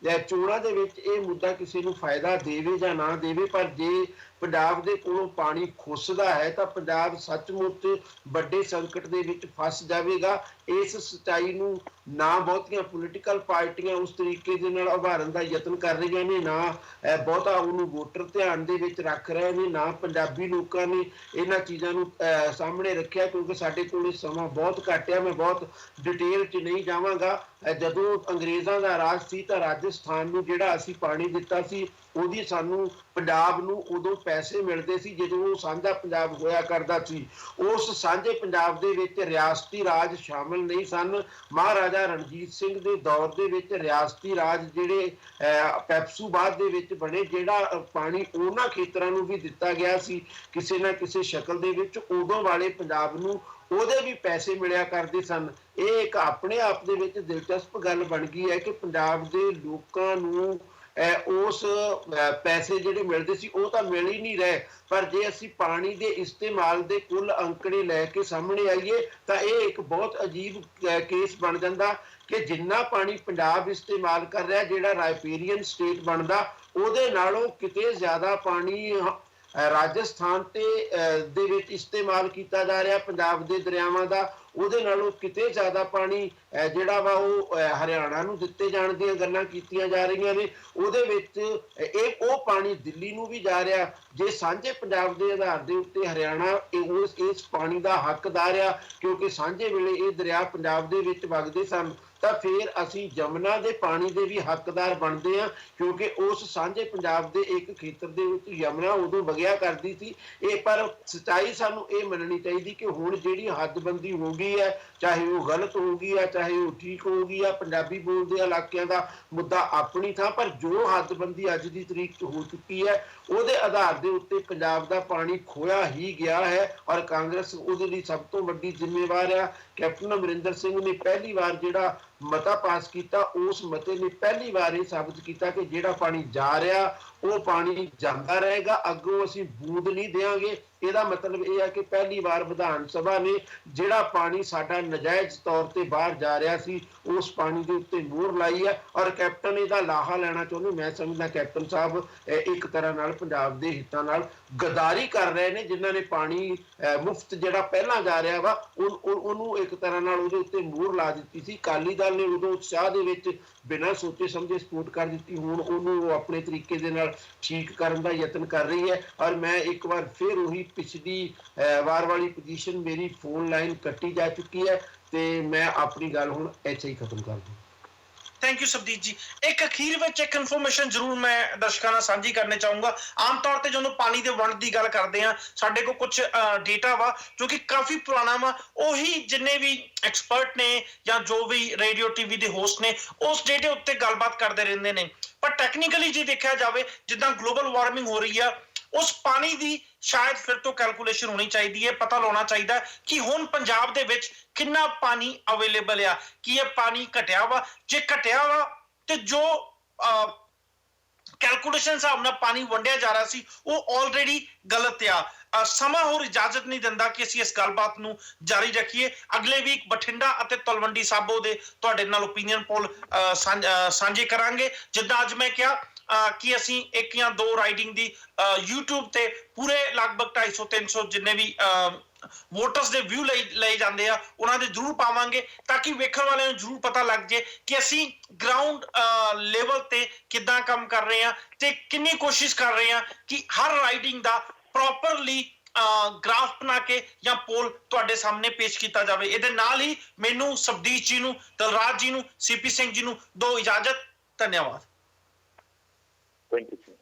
B: ਚੋਣਾਂ ਦੇ ਵਿੱਚ ਇਹ ਮੁੱਦਾ ਕਿਸੇ ਨੂੰ ਫਾਇਦਾ ਦੇਵੇ ਜਾਂ ਨਾ ਦੇਵੇ, ਪਰ ਜੇ ਪੰਜਾਬ ਦੇ ਕੋਲੋਂ ਪਾਣੀ ਖੁੱਸਦਾ ਹੈ ਤਾਂ ਪੰਜਾਬ ਸੱਚਮੁੱਚ ਵੱਡੇ ਸੰਕਟ ਦੇ ਵਿੱਚ ਫਸ ਜਾਵੇਗਾ। ਇਸ ਸੱਚਾਈ ਨੂੰ ਨਾ ਬਹੁਤੀਆਂ ਪੋਲੀਟੀਕਲ ਪਾਰਟੀਆਂ ਉਸ ਤਰੀਕੇ ਦੇ ਨਾਲ ਉਭਾਰਨ ਦਾ ਯਤਨ ਕਰ ਰਹੀਆਂ ਨੇ, ਨਾ ਬਹੁਤਾ ਉਹਨੂੰ ਵੋਟਰ ਧਿਆਨ ਦੇ ਵਿੱਚ ਰੱਖ ਰਹੇ ਨੇ, ਨਾ ਪੰਜਾਬੀ ਲੋਕਾਂ ਨੇ ਇਹਨਾਂ ਚੀਜ਼ਾਂ ਨੂੰ ਸਾਹਮਣੇ ਰੱਖਿਆ, ਕਿਉਂਕਿ ਸਾਡੇ ਕੋਲ ਸਮਾਂ ਬਹੁਤ ਘੱਟ ਹੈ। ਮੈਂ ਬਹੁਤ ਡਿਟੇਲ 'ਚ ਨਹੀਂ ਜਾਵਾਂਗਾ। ਜਦੋਂ ਅੰਗਰੇਜ਼ਾਂ ਦਾ ਰਾਜ ਸੀ ਤਾਂ ਰਾਜਸਥਾਨ ਨੂੰ ਜਿਹੜਾ ਅਸੀਂ ਪਾਣੀ ਦਿੱਤਾ ਸੀ ਉਹਦੀ ਸਾਨੂੰ ਪੰਜਾਬ ਨੂੰ ਉਦੋਂ ਪੈਸੇ ਮਿਲਦੇ ਸੀ ਜਦੋਂ ਉਹ ਸਾਂਝਾ ਪੰਜਾਬ ਹੋਇਆ ਕਰਦਾ ਸੀ। ਉਸ ਸਾਂਝੇ ਪੰਜਾਬ ਦੇ ਵਿੱਚ ਰਿਆਸਤੀ ਰਾਜ ਸ਼ਾਮਲ ਨਹੀਂ ਸਨ। ਮਹਾਰਾਜਾ ਰਣਜੀਤ ਸਿੰਘ ਦੇ ਦੌਰ ਦੇ ਵਿੱਚ ਰਿਆਸਤੀ ਰਾਜ ਜਿਹੜੇ ਪੈਪਸੂਬਾਦ ਦੇ ਵਿੱਚ ਬਣੇ, ਜਿਹੜਾ ਪਾਣੀ ਉਹਨਾਂ ਖੇਤਰਾਂ ਨੂੰ ਵੀ ਦਿੱਤਾ ਗਿਆ ਸੀ ਕਿਸੇ ਨਾ ਕਿਸੇ ਸ਼ਕਲ ਦੇ ਵਿੱਚ, ਉਦੋਂ ਵਾਲੇ ਪੰਜਾਬ ਨੂੰ ਉਹਦੇ ਵੀ ਪੈਸੇ ਮਿਲਿਆ ਕਰਦੇ ਸਨ। ਇਹ ਇੱਕ ਆਪਣੇ ਆਪ ਦੇ ਵਿੱਚ ਦਿਲਚਸਪ ਗੱਲ ਬਣ ਗਈ ਹੈ ਕਿ ਪੰਜਾਬ ਦੇ ਲੋਕਾਂ ਨੂੰ ਉਸ ਪੈਸੇ ਜਿਹੜੇ ਮਿਲਦੇ ਸੀ ਉਹ ਤਾਂ ਮਿਲ ਹੀ ਨਹੀਂ ਰਹੇ, ਪਰ ਜੇ ਅਸੀਂ ਪਾਣੀ ਦੇ ਇਸਤੇਮਾਲ ਦੇ ਕੁੱਲ ਅੰਕੜੇ ਲੈ ਕੇ ਸਾਹਮਣੇ ਆਈਏ ਤਾਂ ਇਹ ਇੱਕ ਬਹੁਤ ਅਜੀਬ ਕੇਸ ਬਣ ਜਾਂਦਾ ਕਿ ਜਿੰਨਾ ਪਾਣੀ ਪੰਜਾਬ ਇਸਤੇਮਾਲ ਕਰ ਰਿਹਾ, ਜਿਹੜਾ ਰਾਈਪੇਰੀਅਨ ਸਟੇਟ ਬਣਦਾ, ਉਹਦੇ ਨਾਲੋਂ ਕਿਤੇ ਜ਼ਿਆਦਾ ਪਾਣੀ ਰਾਜਸਥਾਨ ਦੇ ਵਿੱਚ ਇਸਤੇਮਾਲ ਕੀਤਾ ਜਾ ਰਿਹਾ ਪੰਜਾਬ ਦੇ ਦਰਿਆਵਾਂ ਦਾ, ਉਹਦੇ ਨਾਲੋਂ ਕਿਤੇ ਜ਼ਿਆਦਾ ਪਾਣੀ ਜਿਹੜਾ ਵਾ ਉਹ ਹਰਿਆਣਾ ਨੂੰ ਦਿੱਤੇ ਜਾਣ ਦੀਆਂ ਗੱਲਾਂ ਕੀਤੀਆਂ ਜਾ ਰਹੀਆਂ ਨੇ। ਉਹਦੇ ਵਿੱਚ ਉਹ ਪਾਣੀ ਦਿੱਲੀ ਨੂੰ ਵੀ ਜਾ ਰਿਹਾ। ਜੇ ਸਾਂਝੇ ਪੰਜਾਬ ਦੇ ਆਧਾਰ ਦੇ ਉੱਤੇ ਹਰਿਆਣਾ ਇਸ ਪਾਣੀ ਦਾ ਹੱਕਦਾਰ ਆ, ਕਿਉਂਕਿ ਸਾਂਝੇ ਵੇਲੇ ਇਹ ਦਰਿਆ ਪੰਜਾਬ ਦੇ ਵਿੱਚ ਵਗਦੇ ਸਨ, ਤਾਂ ਫਿਰ ਅਸੀਂ ਜਮਨਾ ਦੇ ਪਾਣੀ ਦੇ ਵੀ ਹੱਕਦਾਰ ਬਣਦੇ ਹਾਂ, ਕਿਉਂਕਿ ਉਸ ਸਾਂਝੇ ਪੰਜਾਬ ਦੇ ਇੱਕ ਖੇਤਰ ਦੇ ਵਿੱਚ ਯਮਨਾ ਉਦੋਂ ਵਗਿਆ ਕਰਦੀ ਸੀ। ਪਰ ਸੱਚਾਈ ਸਾਨੂੰ ਇਹ ਮੰਨਣੀ ਚਾਹੀਦੀ ਕਿ ਹੁਣ ਜਿਹੜੀ ਹੱਦਬੰਦੀ ਹੋ ਗਈ ਹੈ, ਚਾਹੇ ਉਹ ਗਲਤ ਹੋ ਗਈ ਹੈ ਚਾਹੇ ਉਹ ਠੀਕ ਹੋ ਗਈ ਹੈ, ਪੰਜਾਬੀ ਬੋਲਦੇ ਇਲਾਕਿਆਂ ਦਾ ਮੁੱਦਾ ਆਪਣੀ ਥਾਂ, ਪਰ ਜੋ ਹੱਦਬੰਦੀ ਅੱਜ ਦੀ ਤਰੀਕ 'ਚ ਹੋ ਚੁੱਕੀ ਹੈ ਉਹਦੇ ਆਧਾਰ ਦੇ ਉੱਤੇ ਪੰਜਾਬ ਦਾ ਪਾਣੀ ਖੋਇਆ ਹੀ ਗਿਆ ਹੈ ਔਰ ਕਾਂਗਰਸ ਉਹਦੇ ਲਈ ਸਭ ਤੋਂ ਵੱਡੀ ਜ਼ਿੰਮੇਵਾਰ ਆ। ਕੈਪਟਨ ਅਮਰਿੰਦਰ ਸਿੰਘ ਨੇ ਪਹਿਲੀ ਵਾਰ ਜਿਹੜਾ ਮਤਾ ਪਾਸ ਕੀਤਾ, ਉਸ ਮਤੇ ਨੇ ਪਹਿਲੀ ਵਾਰ ਇਹ ਸਾਬਤ ਕੀਤਾ ਕਿ ਜਿਹੜਾ ਪਾਣੀ ਜਾ ਰਿਹਾ ਉਹ ਪਾਣੀ ਜਾਂਦਾ ਰਹੇਗਾ, ਅੱਗੋਂ ਅਸੀਂ ਬੂੰਦ ਨਹੀਂ ਦੇਵਾਂਗੇ। ਇਹਦਾ ਮਤਲਬ ਇਹ ਹੈ ਕਿ ਪਹਿਲੀ ਵਾਰ ਵਿਧਾਨ ਸਭਾ ਨੇ ਜਿਹੜਾ ਪਾਣੀ ਸਾਡਾ ਨਜਾਇਜ਼ ਤੌਰ ਤੇ ਬਾਹਰ ਜਾ ਰਿਹਾ ਸੀ ਉਸ ਪਾਣੀ ਦੇ ਉੱਤੇ ਮੋਹਰ ਲਾਈ ਹੈ ਔਰ ਕੈਪਟਨ ਇਹਦਾ ਲਾਹਾ ਲੈਣਾ ਚਾਹੁੰਦੇ। ਮੈਂ ਸਮਝਦਾ ਕੈਪਟਨ ਸਾਹਿਬ ਇੱਕ ਤਰ੍ਹਾਂ ਨਾਲ ਪੰਜਾਬ ਦੇ ਹਿੱਤਾਂ ਨਾਲ ਗਦਾਰੀ ਕਰ ਰਹੇ ਨੇ, ਜਿਨ੍ਹਾਂ ਨੇ ਪਾਣੀ ਮੁਫਤ ਜਿਹੜਾ ਪਹਿਲਾਂ ਜਾ ਰਿਹਾ ਵਾ ਉਹਨੂੰ ਇੱਕ ਤਰ੍ਹਾਂ ਨਾਲ ਉਹਦੇ ਉੱਤੇ ਮੋਹਰ ਲਾ ਦਿੱਤੀ ਸੀ। ਅਕਾਲੀ ਦਲ ਨੇ ਉਦੋਂ ਉਤਸ਼ਾਹ ਦੇ ਵਿੱਚ ਬਿਨਾਂ ਸੋਚੇ ਸਮਝੇ ਸਪੋਰਟ ਕਰ ਦਿੱਤੀ, ਹੁਣ ਉਹਨੂੰ ਆਪਣੇ ਤਰੀਕੇ ਦੇ ਨਾਲ ਠੀਕ ਕਰਨ ਦਾ ਯਤਨ ਕਰ ਰਹੀ ਹੈ। ਔਰ ਮੈਂ ਇੱਕ ਵਾਰ ਫਿਰ ਉਹੀ ਪਿਛਲੀ ਵਾਰ ਵਾਲੀ ਪੋਜੀਸ਼ਨ, ਮੇਰੀ ਫੋਨ ਲਾਈਨ ਕੱਟੀ ਜਾ ਚੁੱਕੀ ਹੈ ਤੇ ਮੈਂ ਆਪਣੀ ਗੱਲ ਹੁਣ ਇੱਥੇ ਹੀ ਖਤਮ ਕਰ ਦੂੰ।
A: ਥੈਂਕ ਯੂ ਸਬਦੀਪ ਜੀ। ਇੱਕ ਅਖੀਰ ਵਿੱਚ ਇੱਕ ਇਨਫੋਰਮੇਸ਼ਨ ਜ਼ਰੂਰ ਮੈਂ ਦਰਸ਼ਕਾਂ ਨਾਲ ਸਾਂਝੀ ਕਰਨਾ ਚਾਹੂੰਗਾ। ਆਮ ਤੌਰ ਤੇ ਜਦੋਂ ਪਾਣੀ ਦੇ ਵੰਡ ਦੀ ਗੱਲ ਕਰਦੇ ਆ, ਸਾਡੇ ਕੋਲ ਕੁਝ ਡੇਟਾ ਵਾ ਜੋ ਕਿ ਕਾਫੀ ਪੁਰਾਣਾ ਵਾ, ਉਹੀ ਜਿੰਨੇ ਵੀ ਐਕਸਪਰਟ ਨੇ ਜਾਂ ਜੋ ਵੀ ਰੇਡੀਓ ਟੀਵੀ ਦੇ ਹੋਸਟ ਨੇ ਉਸ ਡੇਟੇ ਉੱਤੇ ਗੱਲਬਾਤ ਕਰਦੇ ਰਹਿੰਦੇ ਨੇ, ਪਰ ਟੈਕਨੀਕਲੀ ਜੇ ਦੇਖਿਆ ਜਾਵੇ ਜਿੱਦਾਂ ਗਲੋਬਲ ਵਾਰਮਿੰਗ ਹੋ ਰਹੀ ਆ, ਉਸ ਪਾਣੀ ਦੀ ਸ਼ਾਇਦ ਫਿਰ ਤੋਂ ਕੈਲਕੂਲੇਸ਼ਨ ਹੋਣੀ ਚਾਹੀਦੀ ਹੈ। ਪਤਾ ਲਾਉਣਾ ਚਾਹੀਦਾ ਕਿ ਹੁਣ ਪੰਜਾਬ ਦੇ ਵਿੱਚ ਕਿੰਨਾ ਪਾਣੀ ਅਵੇਲੇਬਲ ਆ, ਕੀ ਇਹ ਪਾਣੀ ਘਟਿਆ ਵਾ, ਜੇ ਘਟਿਆ ਵਾ ਤੇ ਜੋ ਕੈਲਕੂਲੇਸ਼ਨ ਹਿਸਾਬ ਨਾਲ ਪਾਣੀ ਵੰਡਿਆ ਜਾ ਰਿਹਾ ਸੀ ਉਹ ਆਲਰੇਡੀ ਗਲਤ ਆ। ਸਮਾਂ ਹੋਰ ਇਜਾਜ਼ਤ ਨਹੀਂ ਦਿੰਦਾ ਕਿ ਅਸੀਂ ਇਸ ਗੱਲਬਾਤ ਨੂੰ ਜਾਰੀ ਰੱਖੀਏ। ਅਗਲੇ ਵੀਕ ਬਠਿੰਡਾ ਅਤੇ ਤਲਵੰਡੀ ਸਾਬੋ ਦੇ ਤੁਹਾਡੇ ਨਾਲ ਓਪੀਨੀਅਨ ਪੋਲ ਸਾਂਝੇ ਕਰਾਂਗੇ। ਜਿੱਦਾਂ ਅੱਜ ਮੈਂ ਕਿਹਾ ਕਿ ਅਸੀਂ ਇੱਕ ਜਾਂ ਦੋ ਰਾਈਡਿੰਗ ਦੀ YouTube ਤੇ ਪੂਰੇ ਲਗਭਗ 250-300 ਜਿੰਨੇ ਵੀ ਵੋਟਰਸ ਦੇ ਵਿਊ ਲਏ ਜਾਂਦੇ ਆ ਉਹਨਾਂ ਦੇ ਜ਼ਰੂਰ ਪਾਵਾਂਗੇ, ਤਾਂ ਕਿ ਵੇਖਣ ਵਾਲਿਆਂ ਨੂੰ ਜ਼ਰੂਰ ਪਤਾ ਲੱਗ ਜੇ ਕਿ ਅਸੀਂ ਗਰਾਊਂਡ ਲੈਵਲ ਤੇ ਕਿੱਦਾਂ ਕੰਮ ਕਰ ਰਹੇ ਹਾਂ ਤੇ ਕਿੰਨੀ ਕੋਸ਼ਿਸ਼ ਕਰ ਰਹੇ ਹਾਂ ਕਿ ਹਰ ਰਾਈਡਿੰਗ ਦਾ ਪ੍ਰੋਪਰਲੀ ਗ੍ਰਾਫ ਬਣਾ ਕੇ ਜਾਂ ਪੋਲ ਤੁਹਾਡੇ ਸਾਹਮਣੇ ਪੇਸ਼ ਕੀਤਾ ਜਾਵੇ। ਇਹਦੇ ਨਾਲ ਹੀ ਮੈਨੂੰ ਸਬਦੀਸ਼ ਜੀ ਨੂੰ, ਦਲਰਾਜ ਜੀ ਨੂੰ, ਸੀਪੀ ਸਿੰਘ ਜੀ ਨੂੰ ਦੋ ਇਜਾਜ਼ਤ। ਧੰਨਵਾਦ।
D: Thank you.